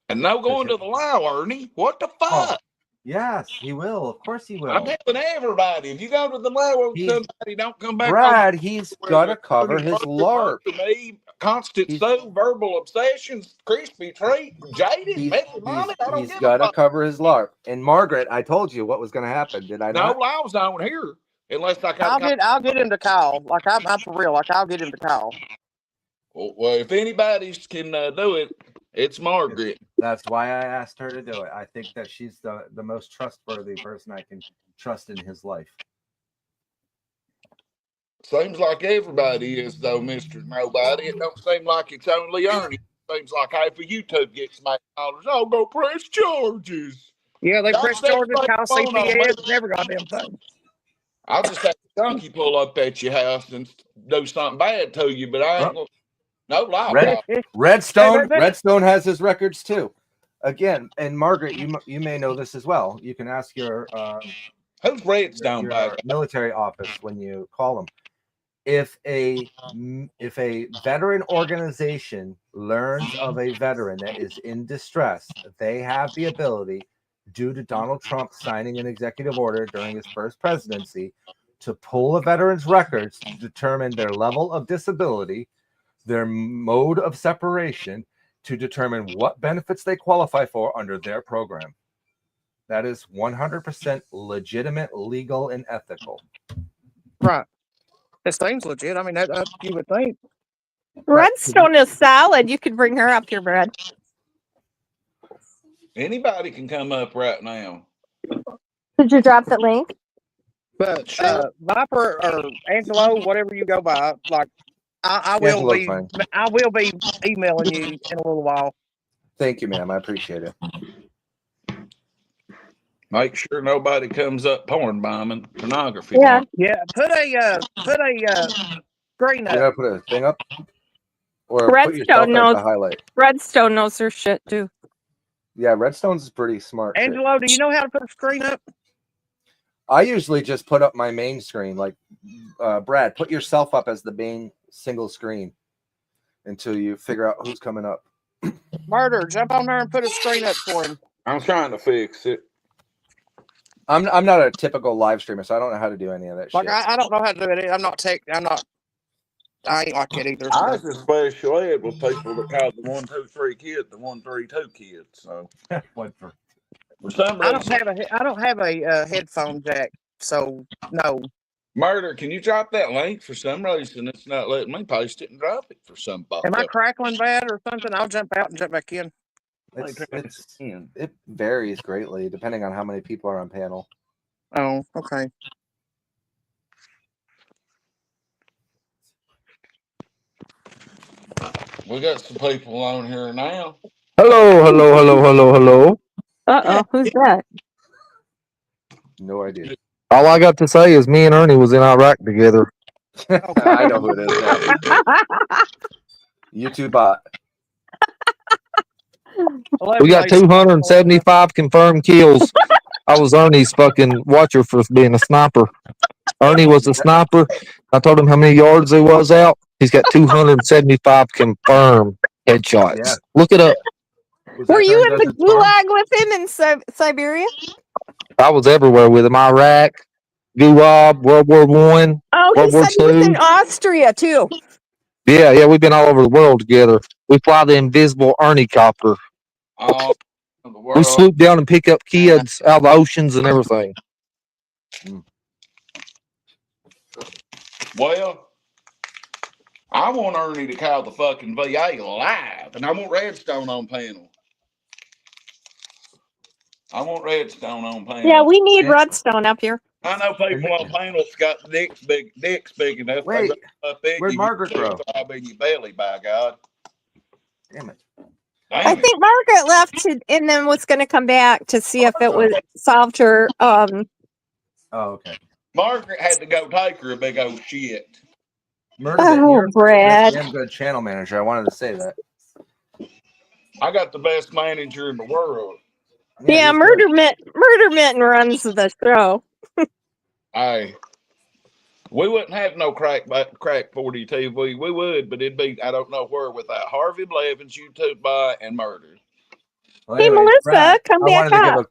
And no going to the law, Ernie. What the fuck? Oh, yes, he will. Of course he will. I'm telling everybody, if you go to the law, somebody don't come back. Brad, he's got to cover his LARP. To me, constant verbal obsessions, crispy treat, jaded, He's got to cover his LARP. And Margaret, I told you what was going to happen. Did I not? No laws on here. Unless I'll get him to call. Like I'm for real. Like I'll get him to call. Well, if anybody can do it, it's Margaret. That's why I asked her to do it. I think that she's the most trustworthy person I can trust in his life. Seems like everybody is, though, Mr. Nobody. It don't seem like it's only Ernie. Seems like half of YouTube gets $8. I'll go press charges. Yeah, they press charges, call CPS, never got them things. I'll just have a donkey pull up at your house and do something bad to you, but I ain't going to. No lie. Redstone has his records too. Again, and Margaret, you may know this as well. You can ask your who's Redstone your military office when you call them. If a veteran organization learns of a veteran that is in distress, they have the ability, due to Donald Trump signing an executive order during his first presidency, to pull a veteran's records to determine their level of disability, their mode of separation, to determine what benefits they qualify for under their program. That is 100% legitimate, legal, and ethical. Right. This thing's legit. I mean, that you would think. Redstone is solid. You could bring her up here, Brad. Anybody can come up right now. Did you drop the link? But Viper or Angelo, whatever you go by, like I will be emailing you in a little while. Thank you, ma'am. I appreciate it. Make sure nobody comes up porn bombing pornography. Yeah. Yeah. Put a screen up. You gotta put a thing up. Or Redstone knows. Highlight. Redstone knows her shit too. Yeah, Redstone's pretty smart. Angelo, do you know how to put a screen up? I usually just put up my main screen. Like Brad, put yourself up as the main single screen until you figure out who's coming up. Murder, jump on there and put a screen up for him. I'm trying to fix it. I'm not a typical live streamer, so I don't know how to do any of that like, shit. I don't know how to do it. I'm not tech. I'm not. I ain't like that either. I So. was in special ed with people that called the 1, 2, 3 kid the 1, 3, 2 kids. So for some I reason, don't have a headphone jack, so no. Murder, can you drop that link? For some reason, it's not letting me post it and drop it for some Am I up. crackling bad or something? I'll jump out and jump back in. It varies greatly depending on how many people are on panel. Oh, okay. We got some people on here now. Hello. Who's that? No idea. All I got to say is me and Ernie was in Iraq together. I know who it is now. YouTube bot. We got 275 confirmed kills. I was Ernie's fucking watcher for being a sniper. Ernie was a sniper. I told him how many yards he was out. He's got 275 confirmed headshots. Yeah. Look it up. Were you in the gulag with him in Siberia? I was everywhere with him. Iraq, Gawd, World War I, Oh, World he War said he was II. in Austria too. Yeah, we've been all over the world together. We fly the invisible Ernie copter. We swoop down and pick up kids out of the oceans and everything. Well, I want Ernie to call the fucking VA live, and I want Redstone on panel. Yeah, we need Redstone up here. I know people on panels got dicks big enough. Wait, big, where'd Margaret go? In your belly, by God. Damn it. I think Margaret left and then was going to come back to see if it would solved her. Oh, okay. Margaret had to go take her a big old shit. You're Brad. a damn good channel manager. I wanted to say that. I got the best manager in the world. Yeah, Murder Mitten runs the show. Hey, we wouldn't have no crack 40 TV. We would, but it'd be I don't know where without Harvey Blevins, YouTube bot, and Murder. Well, hey, anyways, Melissa, Brad, come back up.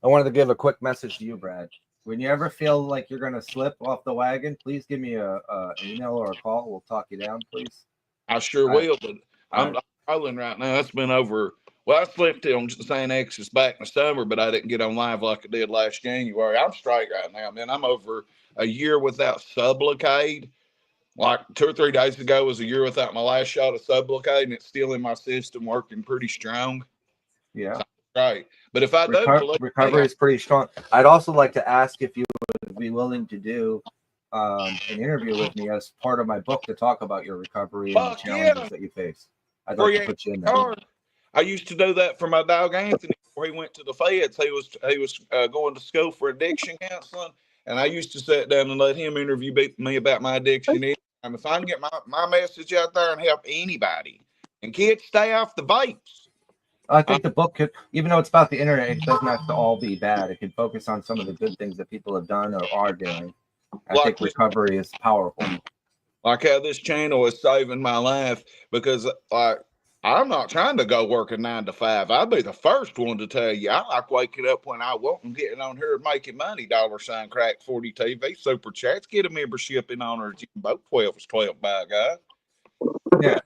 I wanted to give a quick message to you, Brad. When you ever feel like you're gonna slip off the wagon, please give me an email or a call. We'll talk you down, please. I sure will, but I'm rolling right now. It's been over. Well, I slipped on St. X's back in the summer, but I didn't get on live like I did last January. I'm straight right now, man. I'm over a year without Sublocade. Like 2 or 3 days ago was a year without my last shot of Sublocade, and it's still in my system, working pretty strong. Yeah. Right. But if I recovery is pretty strong. I'd also like to ask if you would be willing to do an interview with me as part of my book to talk about your recovery and the challenges that you face. I'd like to put you in there. I used to do that for my dog Anthony before he went to the feds. He was going to school for addiction counseling, and I used to sit down and let him interview me about my addiction. If I can get my message out there and help anybody, and kids stay off the vapes. I think the book could, even though it's about the internet, it doesn't have to all be bad. It could focus on some of the good things that people have done or are doing. I think recovery is powerful. Like how this channel is saving my life, because I'm not trying to go work a 9 to 5. I'll be the first one to tell you I like waking up when I want and getting on here and making money. $ crack 40 TV super chats. Get a membership in honor of Jimbo. 12 is 12 by God. Yeah.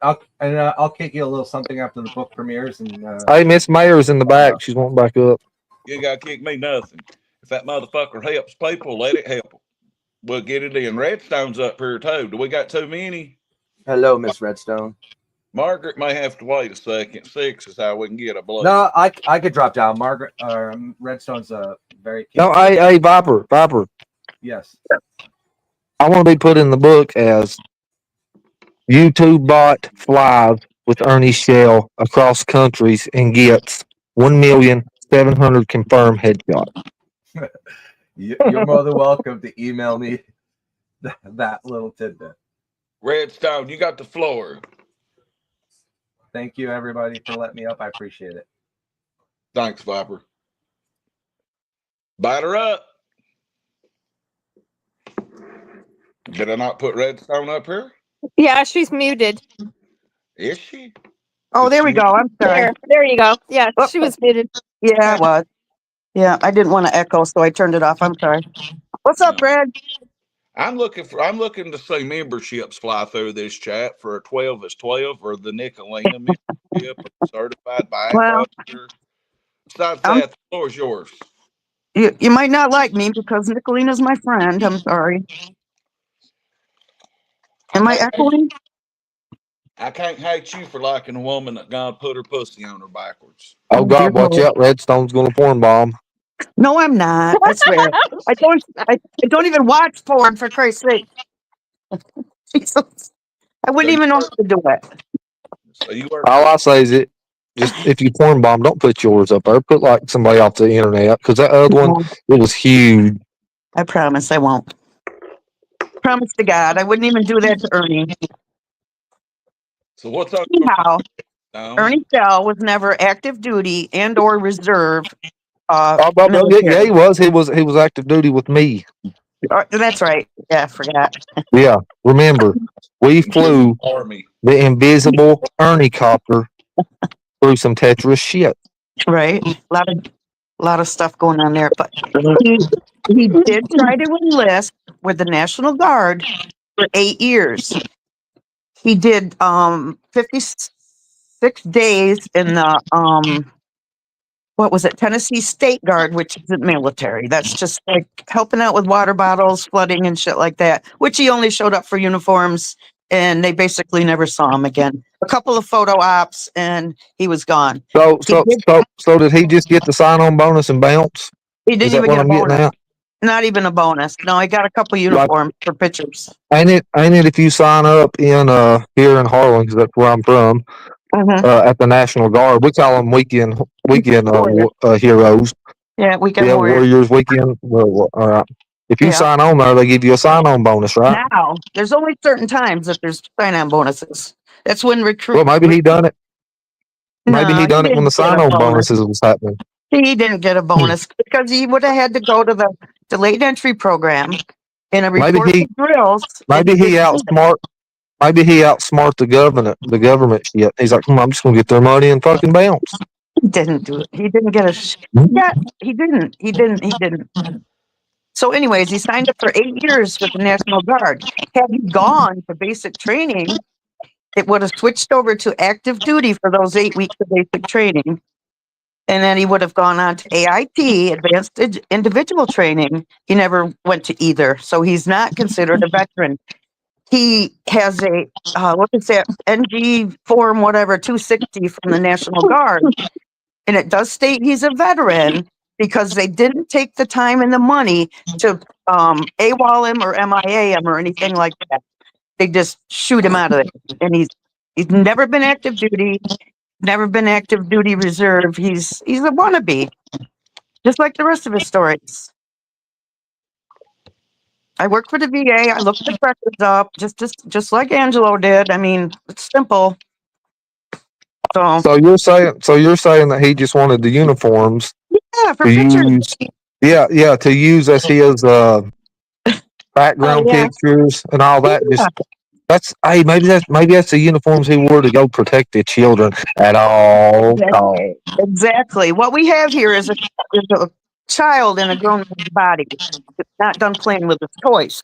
I'll kick you a little something after the book premieres. And hey, Miss Mayer's in the back. She's wanting back up. You ain't got to kick me nothing. If that motherfucker helps people, let it help them. We'll get it in. Redstone's up here too. Do we got too many? Hello, Miss Redstone. Margaret may have to wait a second. 6 is how we can get a blood. No, I could drop down. Margaret Redstone's a very no. Hey, Viper. Yes. I want to be put in the book as YouTube bot flies with Ernie Shell across countries and gets 1,700,000 confirmed headshots. You're more than welcome to email me that little tidbit. Redstone, you got the floor. Thank you, everybody, for letting me up. I appreciate it. Thanks, Viper. Batter up. Did I not put Redstone up here? Yeah, she's muted. Is she? Oh, there we go. I'm sorry. There you go. Yeah, she was muted. Yeah, it was. Yeah, I didn't want to echo, so I turned it off. I'm sorry. What's up, Brad? I'm looking to see memberships fly through this chat for a 12 is 12 or the Nicolina membership or certified by Well, Aquaculture. Besides I'm, that, the floor is yours. you might not like me because Nicolina's my friend. I'm sorry. Am I echoing? I can't hate you for liking a woman that God put her pussy on her backwards. Oh Dear God, watch Lord. out! Redstone's gonna porn bomb. No, I'm not. I swear. I don't even watch porn, for Christ's sake. Jesus. I wouldn't even know how to do it. So you work. All I say is it. Just if you porn bomb, don't put yours up there. Put like somebody off the internet because that other one, it was huge. I promise I won't. Promise to God, I wouldn't even do that to Ernie. So what's up? Anyhow, Ernie Shell was never active duty and or reserve Yeah, military. he was. He was active duty with me. That's right. Yeah, I forgot. Yeah, remember, we flew the invisible Ernie copter through some Tetris shit. Right. A lot of stuff going on there. But he did try to enlist with the National Guard for 8 years. He did 56 days in the what was it, Tennessee State Guard, which isn't military. That's just like helping out with water bottles, flooding, and shit like that. Which he only showed up for uniforms, and they basically never saw him again. A couple of photo ops, and he was gone. So did he just get the sign-on bonus and bounce? He didn't Is that even what get a I'm getting bonus. at? Not even a bonus. No, I got a couple uniforms for pictures. Ain't it if you sign up in here in Harlan, because that's where I'm from, at the National Guard, we call them weekend heroes. Yeah, weekend Yeah, warrior. Warriors weekend. Well, all right. If you sign on there, they give you a sign-on bonus, right? Now, there's only certain times that there's sign-on bonuses. That's when recruit. Well, maybe he done it. Maybe No, he done it when the didn't get a sign-on bonus. bonuses was happening. He didn't get a bonus because he would have had to go to the delayed entry program and a Maybe report he, for drills. maybe he outsmart. Maybe he outsmart the government. The government shit. He's like, I'm just gonna get their money and fucking bounce. He didn't do it. He didn't get a. Yeah, he didn't. He didn't. So, anyways, he signed up for 8 years with the National Guard. Had he gone to basic training, it would have switched over to active duty for those 8 weeks of basic training. And then he would have gone on to AIT, Advanced Individual Training. He never went to either. So he's not considered a veteran. He has a, what is that, NG form, whatever, 260 from the National Guard. And it does state he's a veteran because they didn't take the time and the money to AWOL him or MIA him or anything like that. They just shoot him out of there. And he's never been active duty, never been active duty reserve. He's a wannabe, just like the rest of his stories. I work for the VA. I looked the records up, just like Angelo did. I mean, it's simple. So you're saying that he just wanted the uniforms for to pictures. use, to use as his background pictures and all that. Just maybe that's the uniforms he wore to go protect the children at all costs. Exactly. What we have here is a child in a grown man's body, not done playing with his toys.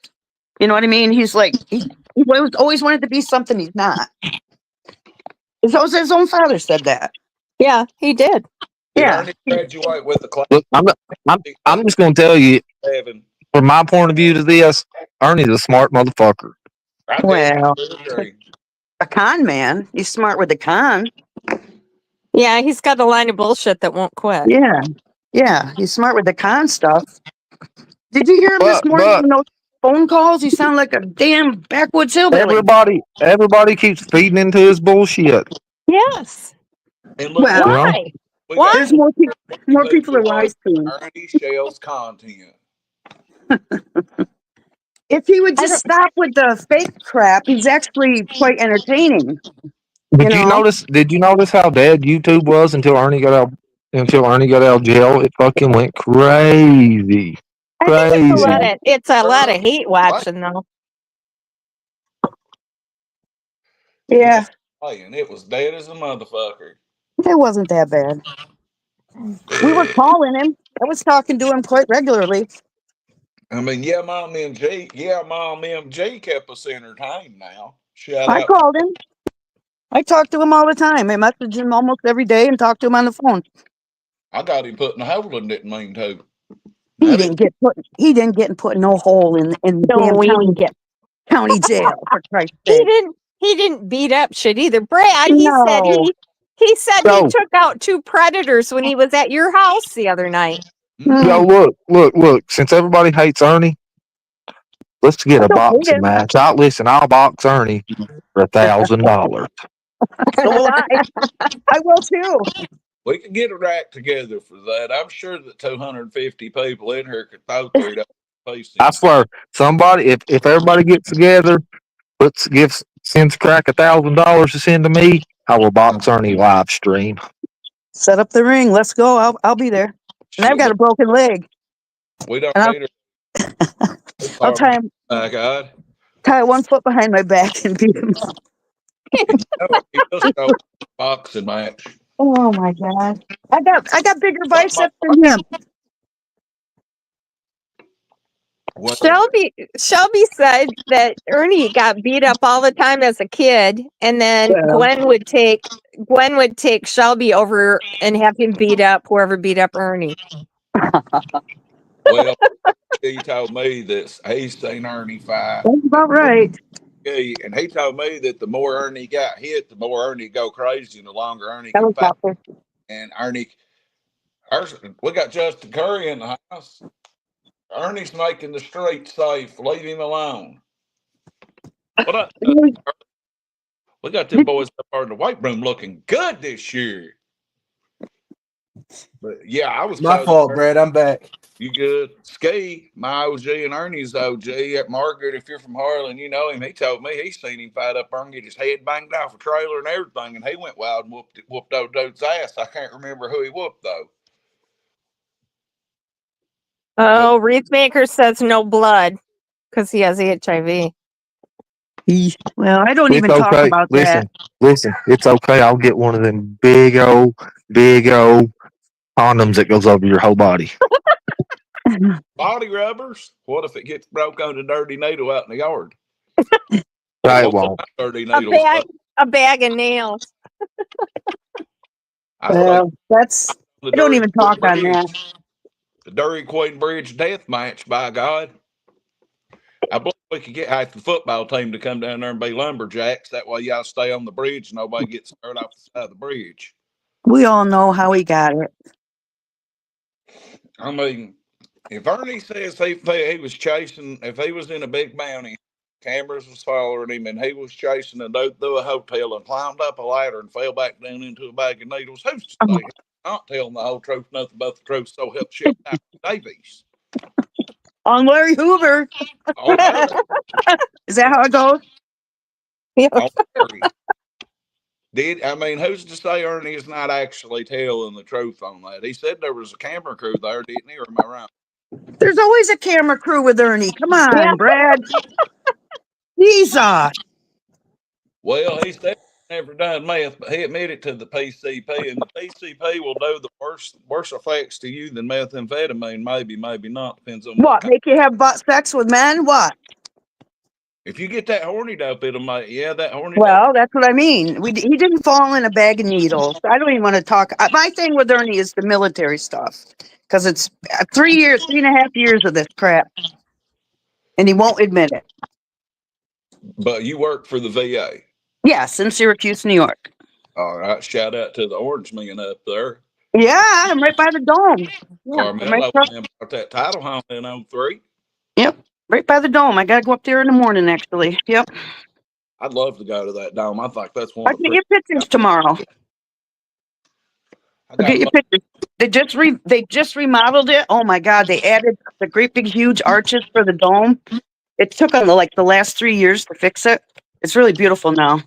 You know what I mean? He's like he always wanted to be something he's not. His own father said that. Yeah, he did. Yeah. Graduate with the class. Look, I'm just gonna tell you, from my point of view to this, Ernie's a smart motherfucker. Well, a con man. He's smart with a con. Yeah, he's got a line of bullshit that won't quit. Yeah, he's smart with the con stuff. Did you hear him this morning in those phone calls? He sounded like a damn backwoods hillbilly. Everybody keeps feeding into his bullshit. Yes. Well, why? Why? There's more people are wise to him. Ernie Shell's content. If he would just stop with the fake crap, he's actually quite entertaining. Did you notice how dead YouTube was until Ernie got out of jail? It fucking went crazy. I think it's a lot of hate watching though. Yeah. And it was dead as a motherfucker. It wasn't that bad. We were calling him. I was talking to him quite regularly. I mean, Mom MG kept us entertained now. Shout I out. called him. I talk to him all the time. I message him almost every day and talk to him on the phone. I got him put in a hole and didn't mean to. He didn't get put no hole in the damn No, he didn't get. county jail, for Christ's He sake. didn't. He didn't beat up shit either. Brad. He said No. he said he So- took out 2 predators when he was at your house the other night. Yo, look. Since everybody hates Ernie, let's get I a don't hate boxing him. match. I'll box Ernie for $1,000. So will I. I will too. We could get a rack together for that. I'm sure that 250 people in here could throw $3 pieces. I swear, somebody, if everybody gets together, sends Crack $1,000 to send to me, I will box Ernie live stream. Set up the ring. Let's go. I'll be there. And I've got a broken leg. We don't And need her. I'll tie him. My God. Tie one foot behind my back and beat him up. He just go boxing match. Oh my God. I got bigger biceps than him. Well, Shelby said that Ernie got beat up all the time as a kid, and then Yeah. Gwen would take Shelby over and have him beat up whoever beat up Ernie. well, he told me that he's seen Ernie fight. That's about right. And he told me that the more Ernie got hit, the more Ernie go crazy, and the longer Ernie That can was fight. awful. And we got Justin Curry in the house. Ernie's making the street safe. Leave him alone. What up? We got them boys up there in the weight room looking good this year. But yeah, I was My fault, Brad. I'm back. You good? Ski, my OG and Ernie's OG at Margaret. If you're from Harlan, you know him. He told me he's seen him fight up there and get his head banged off a trailer and everything, and he went wild and whooped old dude's ass. I can't remember who he whooped though. Oh, Wreath Maker says no blood because he has HIV. Well, I don't even talk about that. Listen, it's okay. I'll get one of them big old condoms that goes over your whole body. Body rubbers. What if it gets broke on a dirty needle out in the yard? I won't. Dirty A needles. bag of nails. Well, that's. I don't even talk on that. The Dairy Queen Bridge death match, by God. I believe we could get half the football team to come down there and be lumberjacks. That way y'all stay on the bridge and nobody gets hurt off the side of the bridge. We all know how he got it. I mean, if Ernie says he was chasing, if he was in a big bounty, cameras was following him, and he was chasing a dude through a hotel and climbed up a ladder and fell back down into a bag of needles, who's to say he's not telling the whole truth, nothing but the truth, so help Shep Davies. On Larry Hoover. Is that how it goes? Who's to say Ernie is not actually telling the truth on that? He said there was a camera crew there, didn't he? Or am I wrong? There's always a camera crew with Ernie. Come on, Brad. Jesus. Well, he said he never done meth, but he admitted to the PCP, and the PCP will do the worse effects to you than methamphetamine. Maybe not. Depends on what make you have butt sex with men? What? If you get that horny dope, it'll make that horny. Well, that's what I mean. He didn't fall in a bag of needles. I don't even want to talk. My thing with Ernie is the military stuff because it's 3.5 years of this crap, and he won't admit it. But you work for the VA. Yes, in Syracuse, New York. All right. Shout out to the Orange Man up there. Yeah, I'm right by the dome. Yeah, Carmelo about that title home in 03. Yep, right by the dome. I gotta go up there in the morning. Actually, yep. I'd love to go to that dome. I think that's one. I'll get your pictures tomorrow. I'll get your pictures. They just remodeled it. Oh my God! They added the great big huge arches for the dome. It took them the last 3 years to fix it. It's really beautiful now.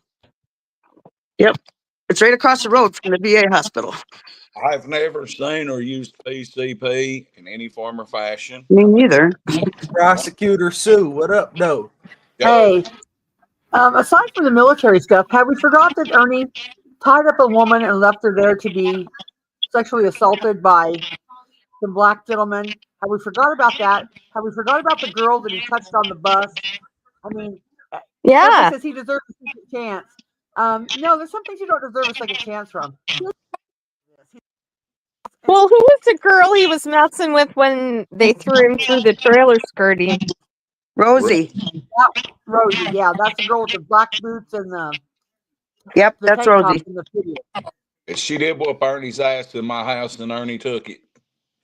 Yep, it's right across the road from the VA hospital. I've never seen or used PCP in any form or fashion. Me neither. Prosecutor Sue, what up, though? Hey, aside from the military stuff, have we forgot that Ernie tied up a woman and left her there to be sexually assaulted by some black gentlemen? Have we forgot about that? Have we forgot about the girl that he touched on the bus? I mean, Yeah. Shelby says he deserves a second chance. No, there's some things you don't deserve a second chance from. Well, who was the girl he was messing with when they threw him through the trailer skirting? Rosie. Rosie, yeah, that's the girl with the black boots and the Yep, the that's tank top Rosie. in the video. She did whoop Ernie's ass in my house, and Ernie took it.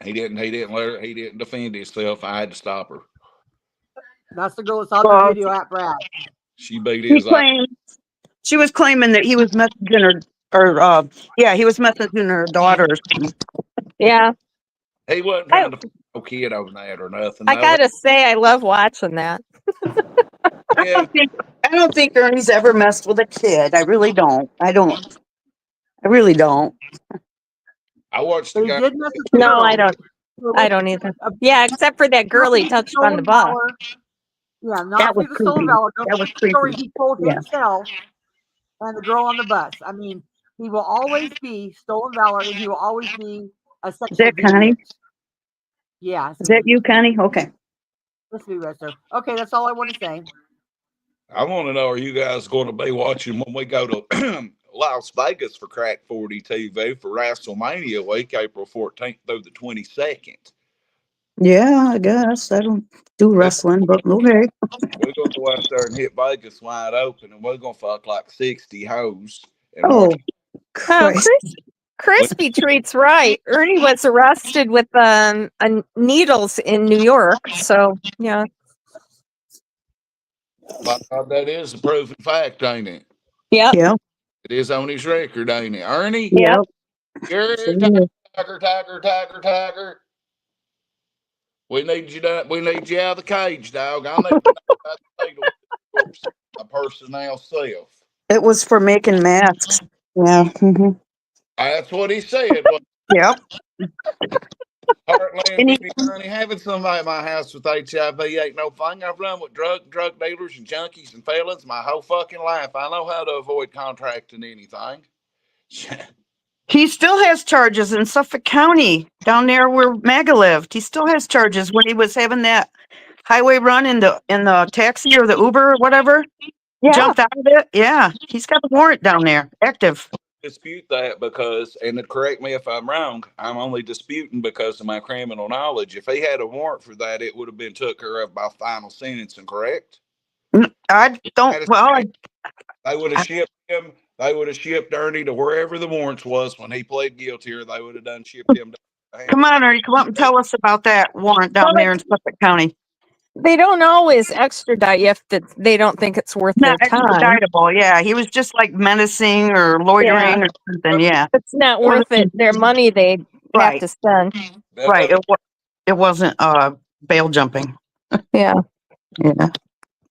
He didn't let her. He didn't defend himself. I had to stop her. That's the girl that's on the video at Brad. She beat He his ass. claimed she was claiming that he was messaging her, he was messaging her daughter. Yeah. He wasn't trying to put no kid on that or nothing. I gotta say, I love watching that. Yeah. I don't think Ernie's ever messed with a kid. I really don't. I really don't. I watched But the he guy. did mess with the No, girl. I don't. I don't either. Yeah, except for that girl he touched on the bus. Yeah, not That was through the stolen creepy. valor. That was The story creepy. he told Yeah. himself and the girl on the bus. I mean, he will always be stolen valor, and he will always be a sexual that Connie? deviant. Yeah. Is that you, Connie? Okay. Let's be right there. Okay, that's all I want to say. I want to know, are you guys going to be watching when we go to Las Vegas for Crack 40 TV for WrestleMania week, April 14th through the 22nd? Yeah, I guess. I don't do wrestling, but okay. We're going to go out there and hit Vegas wide open, and we're going to fuck like 60 hoes. And Oh, Oh, Crispy Treats right. Ernie was arrested with needles in New York. So yeah. That is a proven fact, ain't it? Yep. Yeah. It is on his record, ain't it? Ernie? Yep. You're Tiger. We need you out of the cage, dog. I need you out a personnel self. It was for making masks. Yeah. Mm-hmm. That's what he said. Yep. Heartland, Ernie, having somebody at my house with HIV ain't no thing. I've run with drug dealers and junkies and felons my whole fucking life. I know how to avoid contracting anything. He still has charges in Suffolk County, down there where MAGA lived. He still has charges when he was having that highway run in the taxi or the Uber or whatever. Yeah. Jumped out of it. Yeah. He's got a warrant down there, active. Dispute that because, and correct me if I'm wrong, I'm only disputing because of my criminal knowledge. If he had a warrant for that, it would have been took care of by final sentencing, correct? I don't, well, they would have shipped him. They would have shipped Ernie to wherever the warrants was when he pled guilty, or they would have done shipped him. Come on, Ernie, come up and tell us about that warrant down there in Suffolk County. They don't always extradite you if they don't think it's worth Not their time. extraditable, yeah. He was just like menacing or loitering or something, yeah. It's not worth it. Their money they have to spend. Right. It wasn't bail jumping. Yeah. Yeah.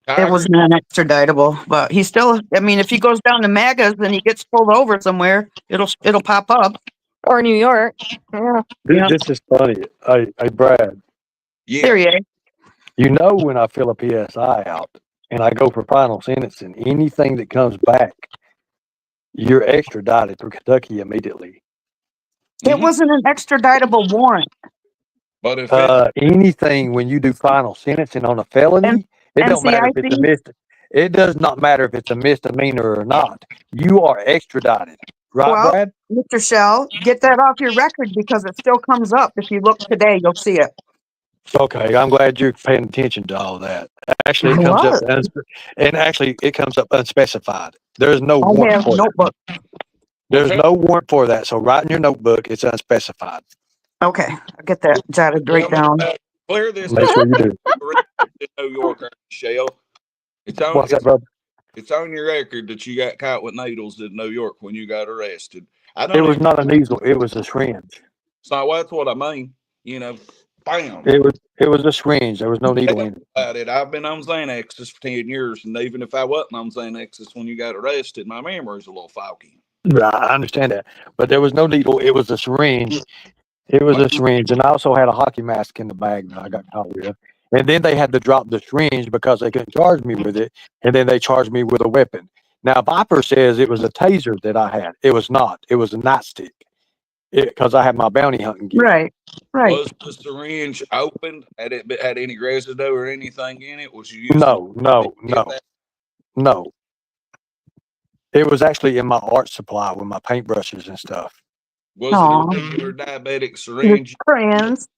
It was not extraditable, but he still, I mean, if he goes down to MAGA's and he gets pulled over somewhere, it'll pop up. Or New York. Yeah. This is funny. Hey, Brad. Yeah. There you are. You know when I fill a PSI out and I go for final sentencing, anything that comes back, you're extradited through Kentucky immediately. It wasn't an extraditable warrant. But if anything when you do final sentencing on a felony, it don't matter if it's a it does not matter if it's a misdemeanor or not. You are extradited. Right, Brad? Mr. Shell, get that off your record because it still comes up. If you look today, you'll see it. Okay, I'm glad you're paying attention to all that. Actually, it comes up, it comes up unspecified. There's no warrant for notebook. There's no warrant for that. So write in your notebook, it's unspecified. Okay, I'll get that jotted right down. Clear this. Make sure you do. New York, Shell. What's that, brother? It's on your record that you got caught with needles in New York when you got arrested. It was not a needle. It was a syringe. So that's what I mean. You know, bam. It was a syringe. There was no needle in it. I've been on Xanaxes for 10 years, and even if I wasn't on Xanaxes when you got arrested, my memory's a little foggy. I understand that, but there was no needle. It was a syringe. It was a syringe, and I also had a hockey mask in the bag that I got caught with. And then they had to drop the syringe because they couldn't charge me with it, and then they charged me with a weapon. Now, Viper says it was a taser that I had. It was not. It was a nightstick. because I have my bounty hunting gear. Right. Right. Was the syringe opened? Had it had any residue or anything in it? Was you using No. It was actually in my art supply with my paintbrushes and stuff. Was it a regular diabetic syringe? Crayons.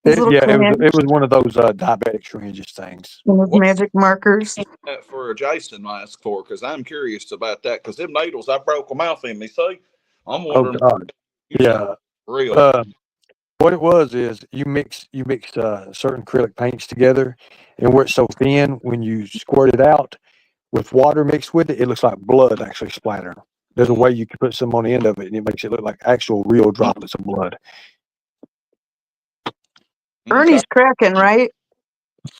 These little It crayons. was one of those diabetic syringes things. With magic markers. That for Jason asked for, because I'm curious about that. Because them needles, I broke them off in me. See, I'm Oh wondering. God. Yeah. Real. What it was is you mix certain acrylic paints together, and where it's so thin, when you squirt it out with water mixed with it, it looks like blood actually splattering. There's a way you can put some on the end of it, and it makes it look like actual real droplets of blood. Ernie's cracking, right?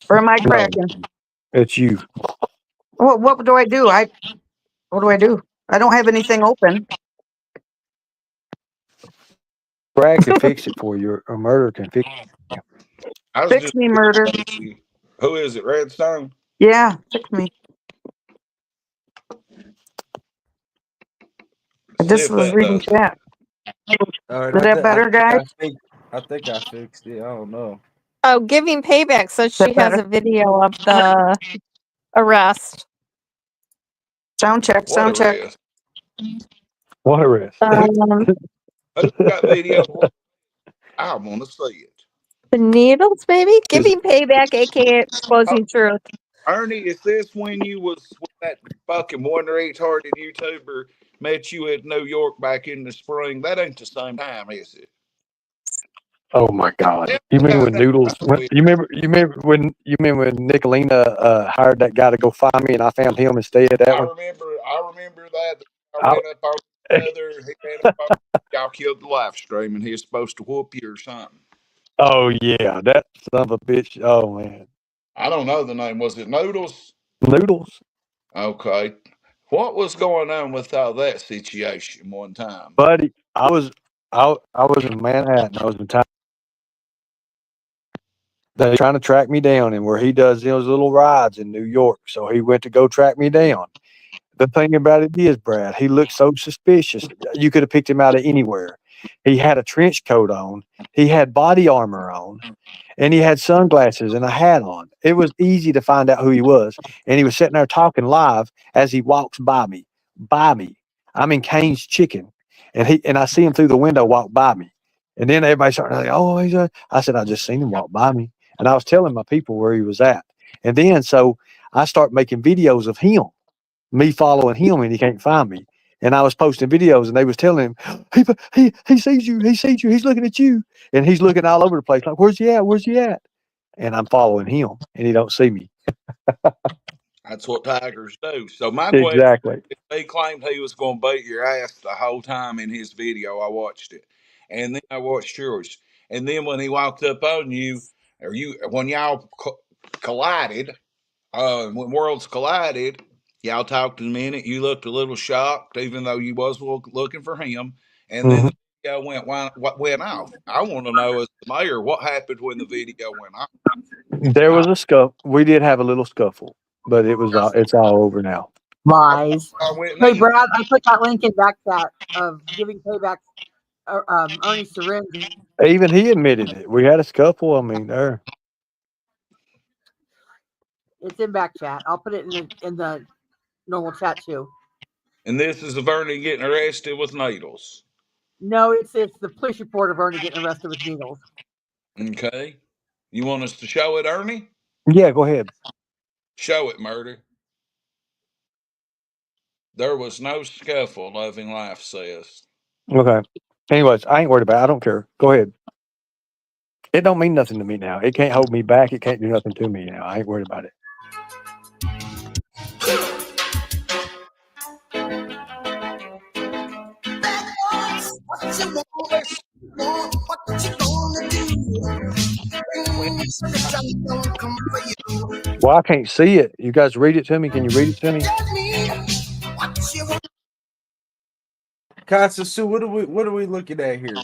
Or am I No, cracking? it's you. What do I do? What do I do? I don't have anything open. Brad can fix it for you, or Murder can fix it. Fix me, Murder. Who is it? Redstone? Yeah, fix me. I just was reading chat. All right, Is that better, guys? I think I fixed it. I don't know. Oh, Giving Payback says she has better? a video of the arrest. Sound check. Sound check. What arrest? Who's got video? I want to see it. The needles, baby. Giving Payback, aka Exposing Truth. Ernie, is this when you was when that fucking wonder retarded YouTuber met you at New York back in the spring? That ain't the same time, is it? Oh my God! You mean when Noodles? You remember when Nicolina hired that guy to go find me, and I found him instead? I remember that. I went up on together. He ran up on. Y'all killed the live stream, and he was supposed to whoop you or something. Oh yeah, that son of a bitch. Oh man. I don't know the name. Was it Noodles? Noodles. Okay. What was going on with all that situation one time? Buddy, I was in Manhattan. I was in town. They trying to track me down, and where he does those little rides in New York, so he went to go track me down. The thing about it is, Brad, he looked so suspicious. You could have picked him out of anywhere. He had a trench coat on. He had body armor on. And he had sunglasses and a hat on. It was easy to find out who he was. And he was sitting there talking live as he walks by me. I'm in Cane's Chicken. And I see him through the window walk by me. And then everybody started like, oh, I said, I just seen him walk by me. And I was telling my people where he was at. And then so I start making videos of him, me following him, and he can't find me. And I was posting videos, and they was telling him, he sees you, he's looking at you, and he's looking all over the place, like, where's he at? And I'm following him, and he don't see me. That's what tigers do. So my Exactly. question, he claimed he was going to beat your ass the whole time in his video. I watched it, and then I watched yours, and then when he walked up on you, when y'all collided, when worlds collided. Y'all talked a minute. You looked a little shocked, even though you was looking for him. And then the video went off. I want to know, as the mayor, what happened when the video went off. There was a scuffle. We did have a little scuffle, but it's all over now. Lies. Hey, Brad, I put that link in back chat of Giving Payback. Ernie syringe. Even he admitted it. We had a scuffle. I mean, there. It's in back chat. I'll put it in the normal chat too. And this is of Ernie getting arrested with needles. No, it's the police report of Ernie getting arrested with needles. Okay. You want us to show it, Ernie? Yeah, go ahead. Show it, Murder. There was no scuffle, Loving Life says. Okay. Anyways, I ain't worried about it. I don't care. Go ahead. It don't mean nothing to me now. It can't hold me back. It can't do nothing to me now. I ain't worried about it. Well, I can't see it. You guys read it to me. Can you read it to me? Casa Sue, what are we looking at here?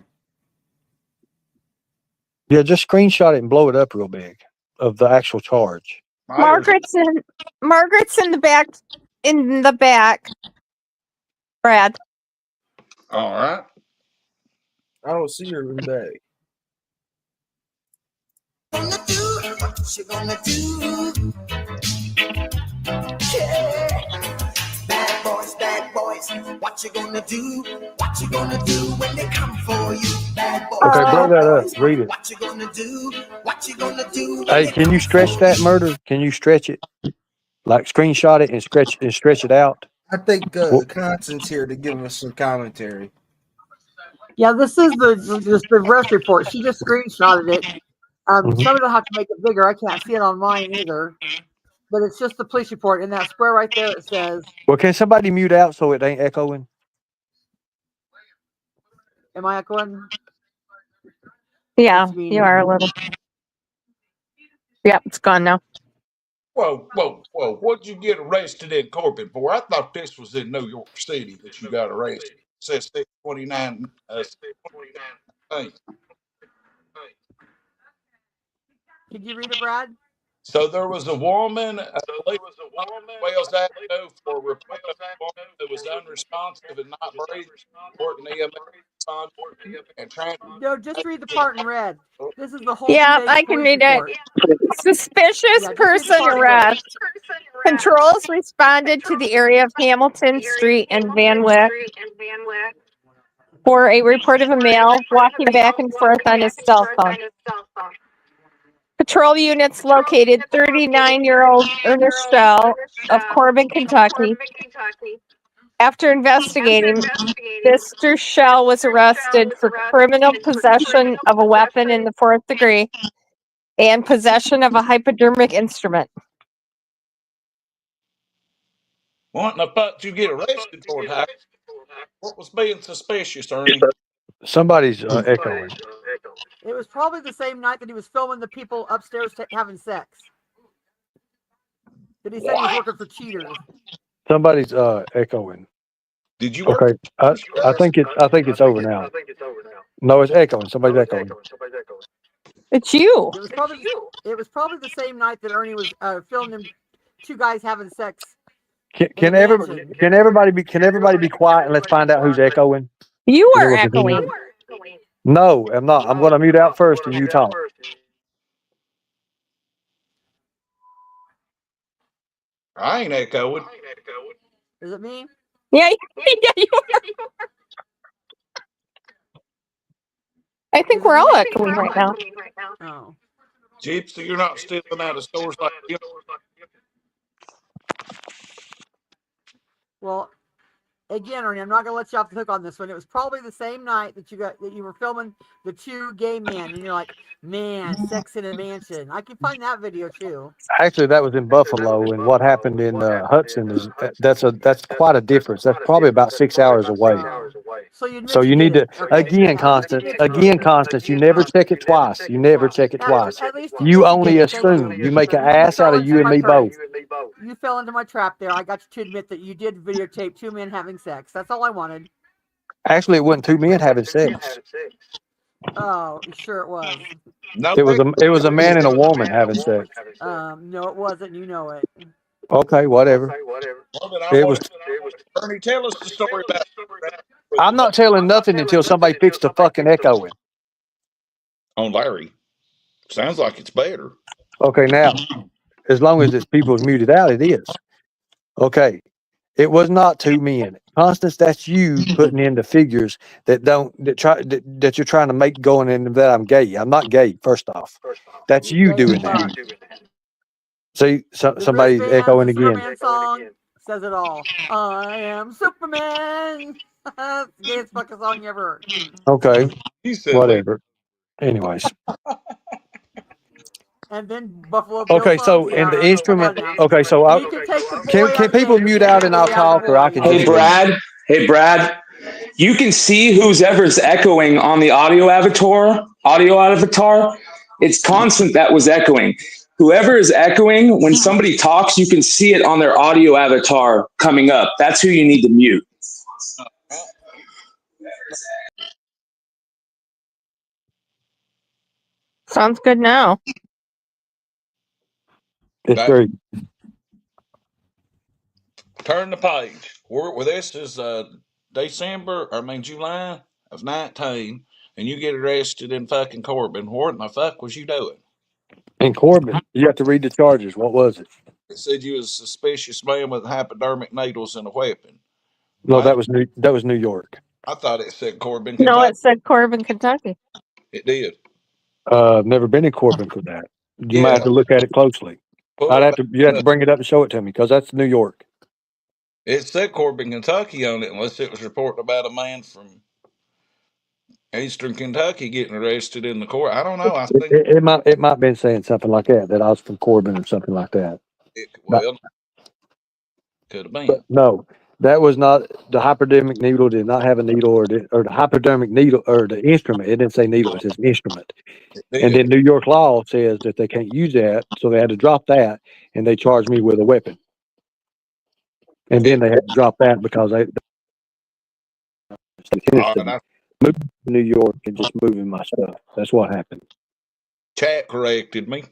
Yeah, just screenshot it and blow it up real big of the actual charge. Margaret's in the back. In the back. Brad. All right. I don't see her in back. What you gonna do? Yeah. Bad boys, what you gonna do? What you gonna do when they come for you? Bad boys, Okay, blow that up. boys, Read it. what you gonna do? What you gonna do when Hey, they can you come stretch for that you? murder? Can you stretch it? Like screenshot it and stretch it out. I think Well, Constance here to give us some commentary. Yeah, this is the arrest report. She just screenshotted it. Mhm. Somebody will have to make it bigger. I can't see it on mine either. But it's just the police report. In that square right there, it says, Well, can somebody mute out so it ain't echoing? am I echoing? Yeah, It's me you now. are a little. Yep, it's gone now. Whoa. What'd you get arrested in Corbin for? I thought this was in New York City that you got arrested. It says 629. Could you read it, Brad? So there was a woman, Wales Avenue, for a report of a woman who was unresponsive and not breathing. Report EMS responded and transferred. No, just read the part in red. This is the whole Yeah, page I can police read it. report. Suspicious Yeah, just read the person part in red. arrest. Patrols responded to the area of Hamilton Street and Van Wyck for a report of a male walking back and forth on his cell phone. Patrol units located 39-year-old Ernie Shell of Corbin, Kentucky. After investigating, Mr. Shell was arrested for criminal possession of a weapon in the 4th degree and possession of a hypodermic instrument. What in the fuck did you get arrested for, Ty? What was being suspicious, Ernie? Somebody's echoing. It was probably the same night that he was filming the people upstairs having sex. That he said he was working for cheaters. Somebody's echoing. Did you work? Okay, I think it's over now. No, it's echoing. Somebody's echoing. It's you. It was probably the same night that Ernie was filming two guys having sex. Can everybody be quiet and let's find out who's echoing? You And then are we'll continue. echoing. No, I'm not. I'm going to mute out first and you talk. I ain't echoing. Is it me? Yeah, yeah, you are. I think we're all echoing right now. Oh. Gypsy, you're not stealing out of stores like you. Well, again, Ernie, I'm not going to let you off the hook on this one. It was probably the same night that you were filming the two gay men, and you're like, man, sex in a mansion. I can find that video too. Actually, that was in Buffalo, and what happened in Hudson is that's quite a difference. That's probably about 6 hours away. So you need to again, Constance. You never check it twice. You never check it twice. You only assume. You make an ass out of you and me both. You fell into my trap there. I got you to admit that you did videotape two men having sex. That's all I wanted. Actually, it wasn't two men having sex. Oh, sure it was. No, it was a man and a woman having sex. No, it wasn't. You know it. Okay, whatever. It was. Ernie, tell us the story about. I'm not telling nothing until somebody fixed the fucking echoing. On Larry. Sounds like it's better. Okay, now, as long as it's people's muted out, it is. Okay. It was not two men. Constance, that's you putting in the figures that you're trying to make going into that I'm gay. I'm not gay, first off. That's you doing that. See, somebody's echoing again. Superman song says it all. I am Superman. The gayest fucking song you ever heard. Okay. Whatever. Anyways. And then Buffalo Bill. Okay, so in the instrument. Okay, so can people mute out and I'll talk, or I can. Hey Brad. You can see who's ever's echoing on the audio avatar. It's constant that was echoing. Whoever is echoing, when somebody talks, you can see it on their audio avatar coming up. That's who you need to mute. Sounds good now. It's great. Turn the page. Where this is July of 19. and you get arrested in fucking Corbin, what in the fuck was you doing? In Corbin, you have to read the charges. What was it? It said you was a suspicious man with hypodermic needles and a weapon. No, Well, that was New York. I thought it said Corbin, No, Kentucky. it said Corbin, Kentucky. It did. Never been in Corbin for that. You might Yeah. have to look at it closely. Pull it You have to back. bring it up and show it to me because that's New York. It said Corbin, Kentucky on it, unless it was reporting about a man from Eastern Kentucky getting arrested in the court. I don't know. I think It might have been saying something like that I was from Corbin or something like that. well, could have But been. no, that was not the hypodermic needle. Did not have a needle or the hypodermic needle or the instrument. It didn't say needle. It says instrument. And then New York law says that they can't use that, so they had to drop that, and they charged me with a weapon. And then they had to drop that because they moved to New York and just moving my stuff. That's what happened. Chat corrected me.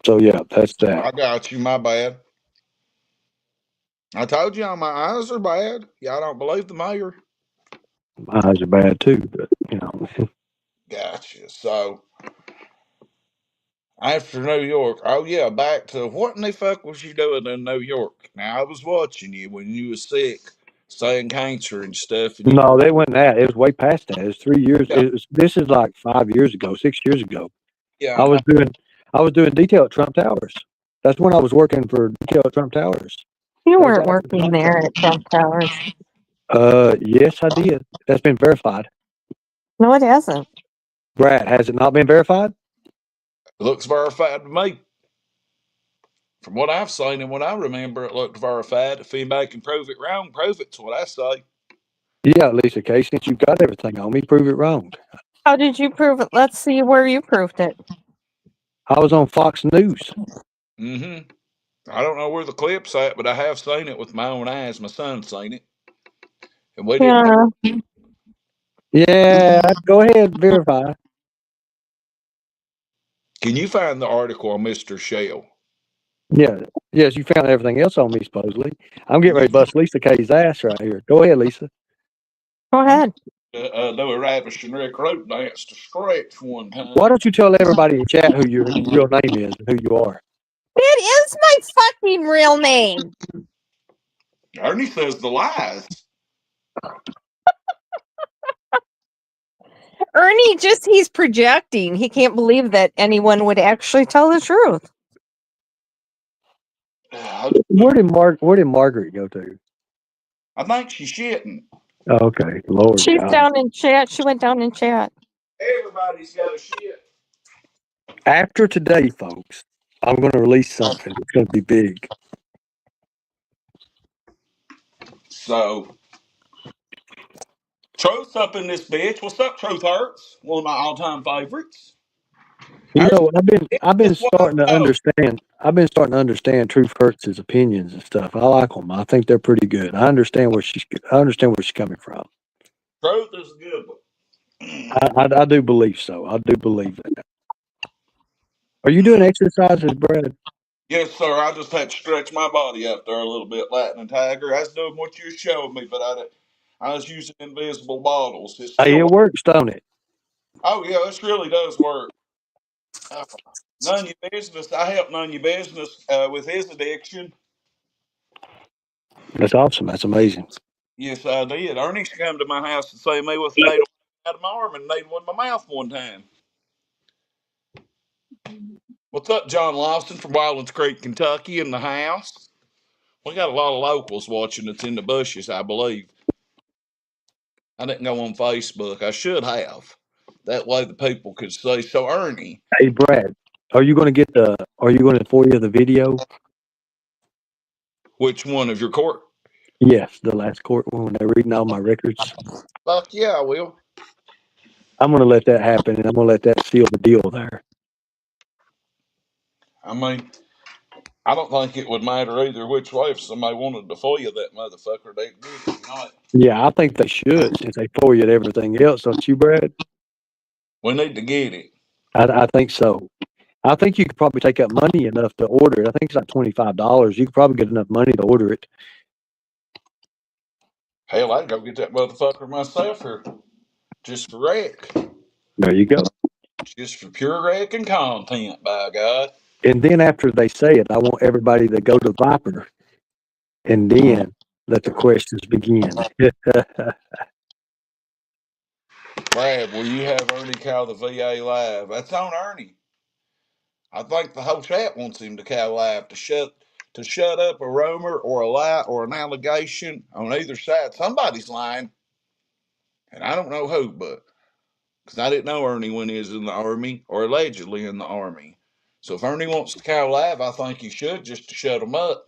So yeah, that's that. I got you. My bad. I told you my eyes are bad. Y'all don't believe the mayor. My eyes are bad too, but you know. Gotcha. So after New York, oh yeah, back to what in the fuck was you doing in New York? Now I was watching you when you was sick, saying cancer and stuff. And No, they went that. It was way past that. It was 3 years. Yeah. This is like 5 years ago, 6 years ago. Yeah, I was doing detail at Trump Towers. That's when I was working for detail at Trump Towers. You weren't working there at Trump Towers. Yes, I did. That's been verified. No, it hasn't. Brad, has it not been verified? It looks verified to me. From what I've seen and what I remember, it looked verified. If anybody can prove it wrong, prove it's what I say. Yeah, Lisa K, since you've got everything on me, prove it wrong. How did you prove it? Let's see where you proved it. I was on Fox News. Mm-hmm. I don't know where the clip's at, but I have seen it with my own eyes. My son's seen it. And we didn't. Yeah, go ahead, verify. Can you find the article on Mr. Shell? Yeah. Yes, you found everything else on me, supposedly. I'm getting ready to bust Lisa K's ass right here. Go ahead, Lisa. Go ahead. Do a ravishing recruit dance to stretch one time. Why don't you tell everybody in chat who your real name is and who you are? It is my fucking real name. Ernie says the lies. Ernie he's projecting. He can't believe that anyone would actually tell the truth. Where did Margaret go to? I think she's shitting. Okay, Lord. She's God. down in chat. She went down in chat. Everybody's got a shit. After today, folks, I'm going to release something. It's going to be big. So, Truth's up in this bitch. What's up, Truth Hurts? One of my all-time favorites. You know, I've been starting to understand. I've been starting to understand Truth Hurts' opinions and stuff. I like them. I think they're pretty good. I understand where she's coming from. Truth is a good one. I do believe so. I do believe that. Are you doing exercises, Brad? Yes, sir. I just had to stretch my body out there a little bit, Latin and Tiger. I was doing what you showed me, but I was using invisible bottles. It's Hey, still it works, don't it? Oh yeah, this really does work. None of your business. I helped none of your business with his addiction. That's awesome. That's amazing. Yes, I did. Ernie's come to my house and say me with a needle out of my arm and needle in my mouth one time. What's up, John Lawson from Wildlands Creek, Kentucky, in the house? We got a lot of locals watching that's in the bushes, I believe. I didn't go on Facebook. I should have. That way the people could see. So Ernie. Hey, Brad, are you going to FOIA the video? Which one of your court? Yes, the last court one when they're reading all my records. Fuck yeah, I will. I'm going to let that happen, and I'm going to let that seal the deal there. I mean, I don't think it would matter either which way if somebody wanted to FOIA that motherfucker. They could, not. Yeah, I think they should since they FOIA'd everything else, don't you, Brad? We need to get it. I think so. I think you could probably take up money enough to order it. I think it's like $25. You could probably get enough money to order it. Hell, I'd go get that motherfucker myself here, just for wreck, There you go. just for pure wreck and content. By God. And then after they say it, I want everybody to go to Viper, and then let the questions begin. Brad, will you have Ernie call the VA live? That's on Ernie. I think the whole chat wants him to call live to shut up a rumor or a lie or an allegation on either side. Somebody's lying, and I don't know who, but because I didn't know Ernie when he was in the Army or allegedly in the Army. So if Ernie wants to call live, I think he should, just to shut him up.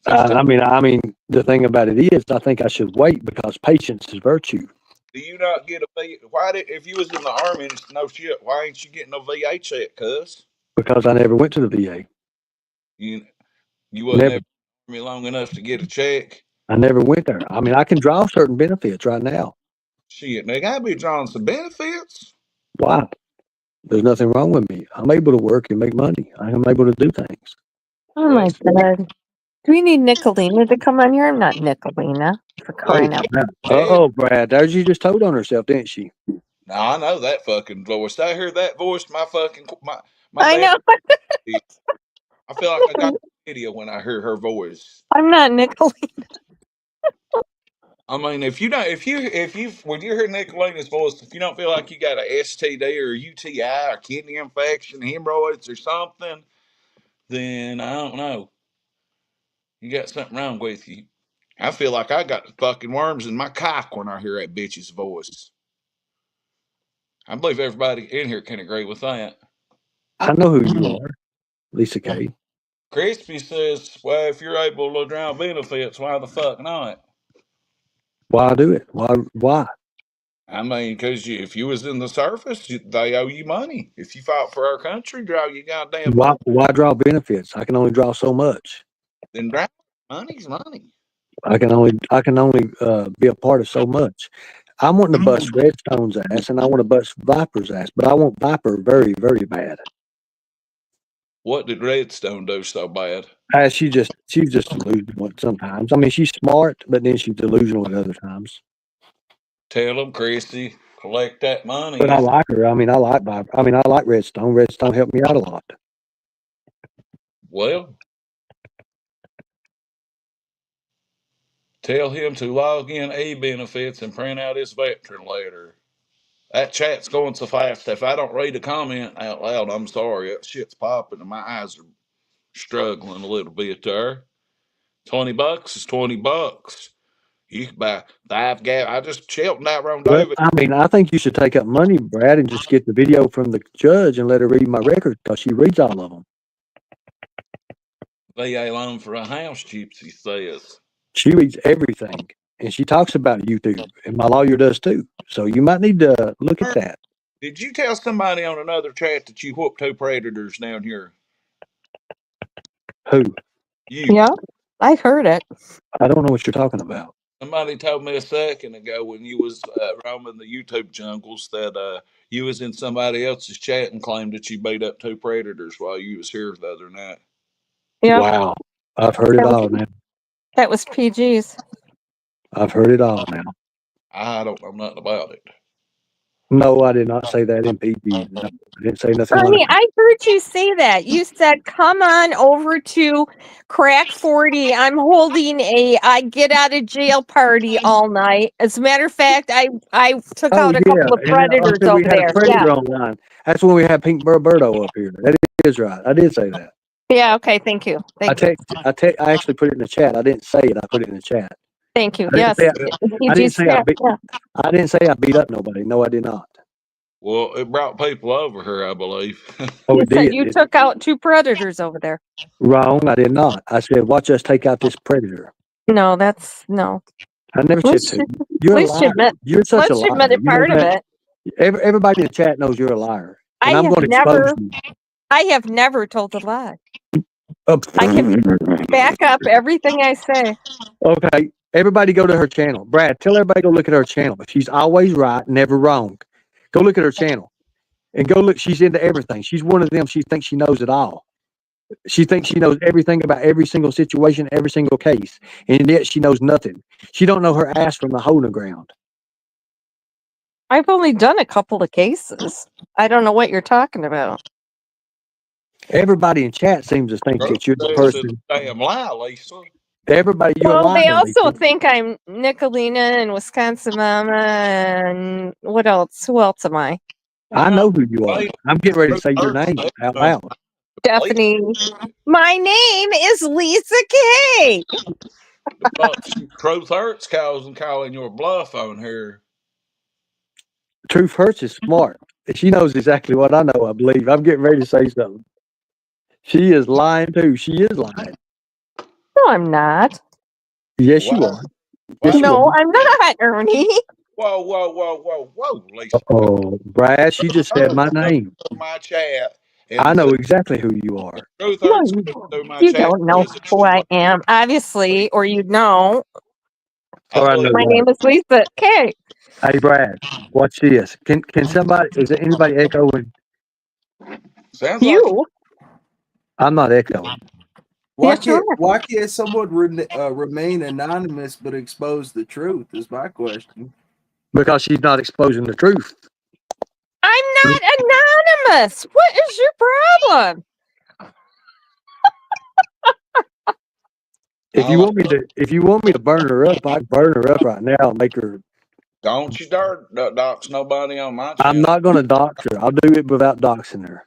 I mean, the thing about it is, I think I should wait because patience is virtue. Do you not get a VA? If you was in the Army and no shit, why ain't you getting no VA check, cuz? Because I never went to the VA. You wasn't never in the Army long enough to get a check? I never went there. I mean, I can draw certain benefits right now. Shit, they gotta be drawing some benefits. Why? There's nothing wrong with me. I'm able to work and make money. I am able to do things. Oh my God. Do we need Nicolina to come on here? I'm not Nicolina, for crying out loud. Oh, Brad, there she just told on herself, didn't she? Now I know that fucking voice. I hear that voice. My I know. I feel like I got a video when I hear her voice. I'm not Nicolina. I mean, when you hear Nicolina's voice, if you don't feel like you got a STD or a UTI or kidney infection, hemorrhoids or something, then I don't know. You got something wrong with you. I feel like I got the fucking worms in my cock when I hear that bitch's voice. I believe everybody in here can agree with that. I know who you are, Lisa K. Crispy says, well, if you're able to draw benefits, why the fuck not? Why do it? Why? I mean, because if you was in the service, they owe you money. If you fought for our country, draw you goddamn money. Why draw benefits? I can only draw so much. Then draw money's money. I can only be a part of so much. I want to bust Redstone's ass, and I want to bust Viper's ass, but I want Viper very, very bad. What did Redstone do so bad? She's just delusional sometimes. I mean, she's smart, but then she's delusional at other times. Tell them, Christy, collect that money. But I like her. I mean, I like Viper. I mean, I like Redstone. Redstone helped me out a lot. Well, tell him to log in e-benefits and print out his veteran letter. That chat's going so fast. If I don't read a comment out loud, I'm sorry. That shit's popping and my eyes are struggling a little bit there. $20 is $20. You can buy 5 gas. I just chilled that round over. I mean, I think you should take up money, Brad, and just get the video from the judge and let her read my records because she reads all of them. VA loan for a house, Gypsy says. She reads everything, and she talks about YouTube, and my lawyer does too. So you might need to look at that. Did you tell somebody on another chat that you whooped 2 predators down here? Who? You. Yeah, I heard it. I don't know what you're talking about. Somebody told me a second ago when you was roaming the YouTube jungles that you was in somebody else's chat and claimed that you beat up 2 predators while you was here the other night. Yeah. Wow. I've heard it all now. That was PG's. I've heard it all now. I don't know nothing about it. No, I did not say that in PG. No, I didn't say nothing Ernie, like that. I heard you say that. You said, come on over to Crack 40. I'm holding a I get out of jail party all night. As a matter of fact, I took out a couple of predators we over had there. a predator online. That's when we had Pink Roberto up here. That is right. I did say that. Yeah, okay, thank you. I actually put it in the chat. I didn't say it. I put it in the chat. Thank you. I Yes. didn't say I beat up nobody. No, I did not. Well, it brought people over here, I believe. Oh, You it said did. you took out 2 predators over there. Wrong. I did not. I said, watch us take out this predator. No, that's no. I never said to. You're a liar. You're such a liar. Admit a part of it. Everybody in the chat knows you're a liar. And I I'm going to expose you. I have never told a lie. I can back up everything I say. Okay. Everybody go to her channel. Brad, tell everybody to go look at her channel. She's always right, never wrong. Go look at her channel. And go look. She's into everything. She's one of them. She thinks she knows it all. She thinks she knows everything about every single situation, every single case, and yet she knows nothing. She don't know her ass from the hole in the ground. I've only done a couple of cases. I don't know what you're talking about. Everybody in chat seems to think that you're the That's a person. damn lie, Lisa. Everybody, you're Well, they lying, also Lisa. think I'm Nicolina and Wisconsin Mama and what else? Who else am I? I know who you are. I'm getting ready to say your name out loud. Stephanie. My name is Lisa K. Truth hurts calling your bluff on here. Truth Hurts is smart. She knows exactly what I know, I believe. I'm getting ready to say something. She is lying too. She is lying. No, I'm not. Yes, you are. Yes, you No, are. I'm not, Ernie. Whoa, Lisa. Oh, Brad, she just said my name. My chat. I know exactly who you are. Truth No, hurts through my you chat. don't know who I am, obviously, or you'd know. Or I know My what. name is Lisa K. Hey, Brad, watch this. Can somebody? Is there anybody echoing? Sounds You? I'm not echoing. Why Yes, you can't are. why can't someone remain anonymous but expose the truth? Is my question. Because she's not exposing the truth. I'm not anonymous. What is your problem? If you want me to burn her up, I can burn her up right now and make her. Don't you dare dox nobody on my channel. I'm not going to dox her. I'll do it without doxing her.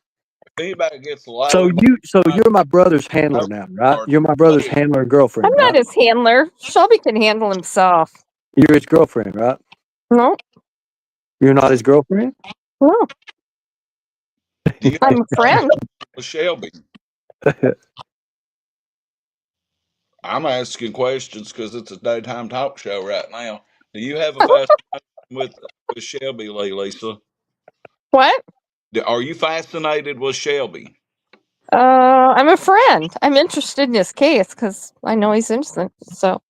If anybody gets low, So you're my brother's handler now, right? You're my brother's handler and girlfriend, I'm not right? his handler. Shelby can handle himself. You're his girlfriend, right? No. You're not his girlfriend? No. I'm a friend. With Shelby. I'm asking questions because it's a daytime talk show right now. Do you have a fascination with Shelby, Lisa? What? Are you fascinated with Shelby? I'm a friend. I'm interested in his case because I know he's innocent. So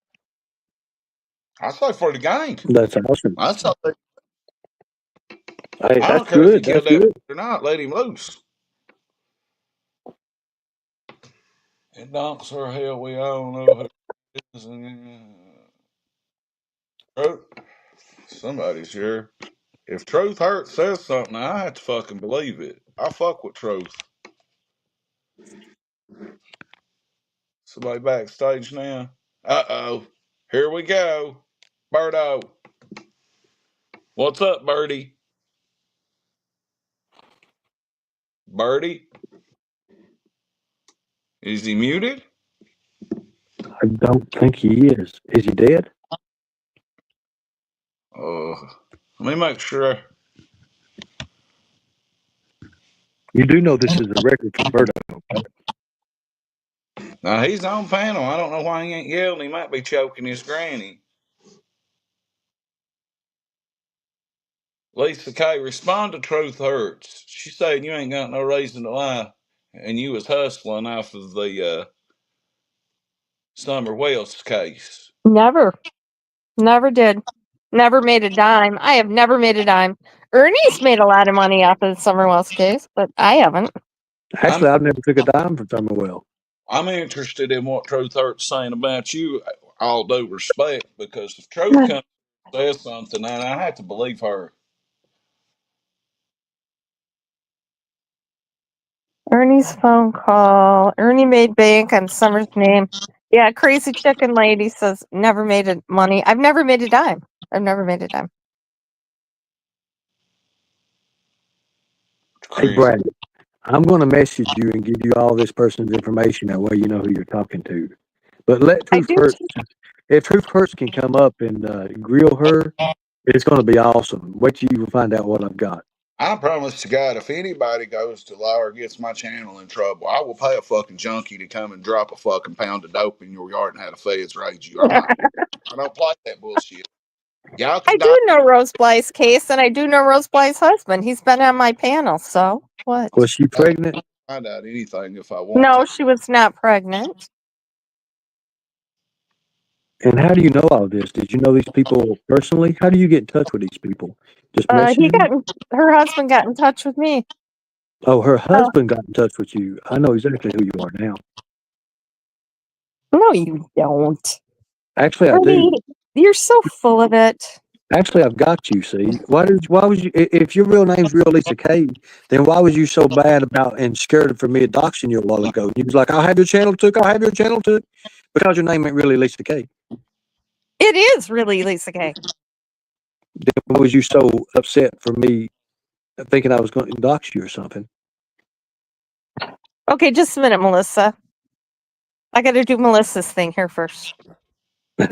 I say for the gang. That's awesome. I say, Hey, I that's don't care if he good. That's killed that good. or not. Let him loose. And donks are hell. We all know who it is. Somebody's here. If Truth Hurts says something, I have to fucking believe it. I fuck with Truth. Somebody backstage now. Uh-oh. Here we go. Birdo. What's up, Birdie? Birdie? Is he muted? I don't think he is. Is he dead? Let me make sure. You do know this is a record for Birdo. Now, he's on panel. I don't know why he ain't yelling. He might be choking his granny. Lisa K, respond to Truth Hurts. She said you ain't got no reason to lie, and you was hustling off of the Summer Wells case. never did. Never made a dime. I have never made a dime. Ernie's made a lot of money off of the Summerwell's case, but I haven't. Actually, I've never took a dime from Summerwell. I'm interested in what Truth Hurts saying about you, all due respect, because if Truth comes and says something, then I have to believe her. Ernie's phone call. Ernie made bank on Summer's name. Yeah, crazy chicken lady says never made money. I've never made a dime. I've never made a dime. Hey, Brad, I'm going to message you and give you all this person's information. That way you know who you're talking to. But let Truth Hurts, if Truth Hurts can come up and grill her, it's going to be awesome. Wait till you find out what I've got. I promise to God, if anybody goes to law or gets my channel in trouble, I will pay a fucking junkie to come and drop a fucking pound of dope in your yard and have the feds raid you. I don't play that bullshit. Y'all can I do know Rose Bly's case, and I do know Rose Bly's husband. He's been on my panel, so what? Was she pregnant? Find out anything if I want No, to. she was not pregnant. And how do you know all this? Did you know these people personally? How do you get in touch with these people? Just Her messaging? husband got in touch with me. Oh, her husband got in touch with you. I know exactly who you are now. No, you don't. Actually, I do. Ernie, you're so full of it. Actually, I've got you. See, why was you? If your real name's real Lisa K, then why was you so bad about and scared for me doxing you a while ago? You was like, "I'll have your channel took. I'll have your channel took," because your name ain't really Lisa K. It is really Lisa K. Then why was you so upset for me thinking I was going to dox you or something? Okay, just a minute, Melissa. I got to do Melissa's thing here first. Put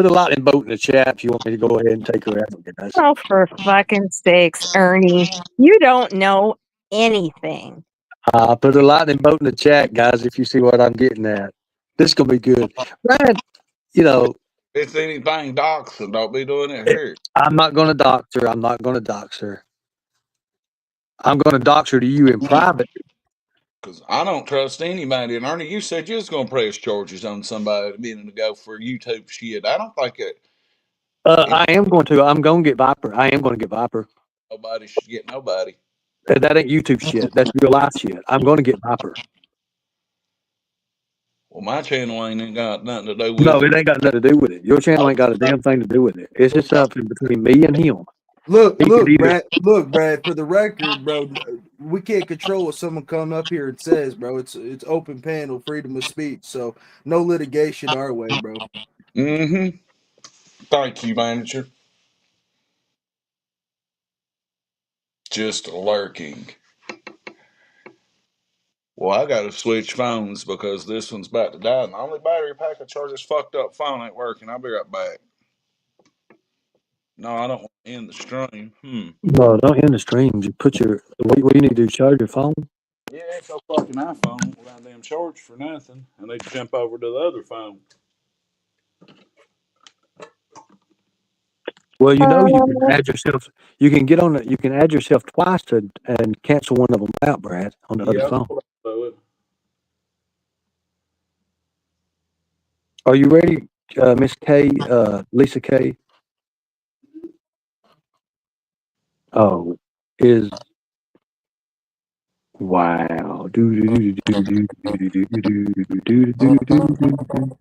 a lightning bolt in the chat if you want me to go ahead and take her out, guys. Oh, for fucking sakes, Ernie. You don't know anything. Put a lightning bolt in the chat, guys, if you see what I'm getting at. This is going to be good. Brad, you know, If anything dox her, don't be doing it here. I'm not going to dox her. I'm not going to dox her. I'm going to dox her to you in private. Because I don't trust anybody. And Ernie, you said you was going to press charges on somebody a minute ago for YouTube shit. I don't think it. I am going to. I'm going to get Viper. I am going to get Viper. Nobody should get nobody. That ain't YouTube shit. That's real life shit. I'm going to get Viper. Well, my channel ain't got nothing to do with No, it. it ain't got nothing to do with it. Your channel ain't got a damn thing to do with it. It's just something between me and him. Look, He could either- Brad. For the record, bro, we can't control what someone come up here and says, bro. It's open panel, freedom of speech, so no litigation our way, bro. Mm-hmm. Thank you, manager. Just lurking. Well, I got to switch phones because this one's about to die. And the only battery pack I charge this fucked up phone ain't working. I'll be right back. No, I don't want to end the stream. No, don't end the stream. You put your. What you need to do? Charge your phone. Yeah, it's a fucking iPhone without damn charge for nothing. And they jump over to the other phone. Well, you know you can add yourself. You can get on it. You can add yourself twice to and cancel one of them out, Brad, on the other phone. Are you ready, Miss K, Lisa K? Oh, is wow. Do do do do do do do do do do do do do.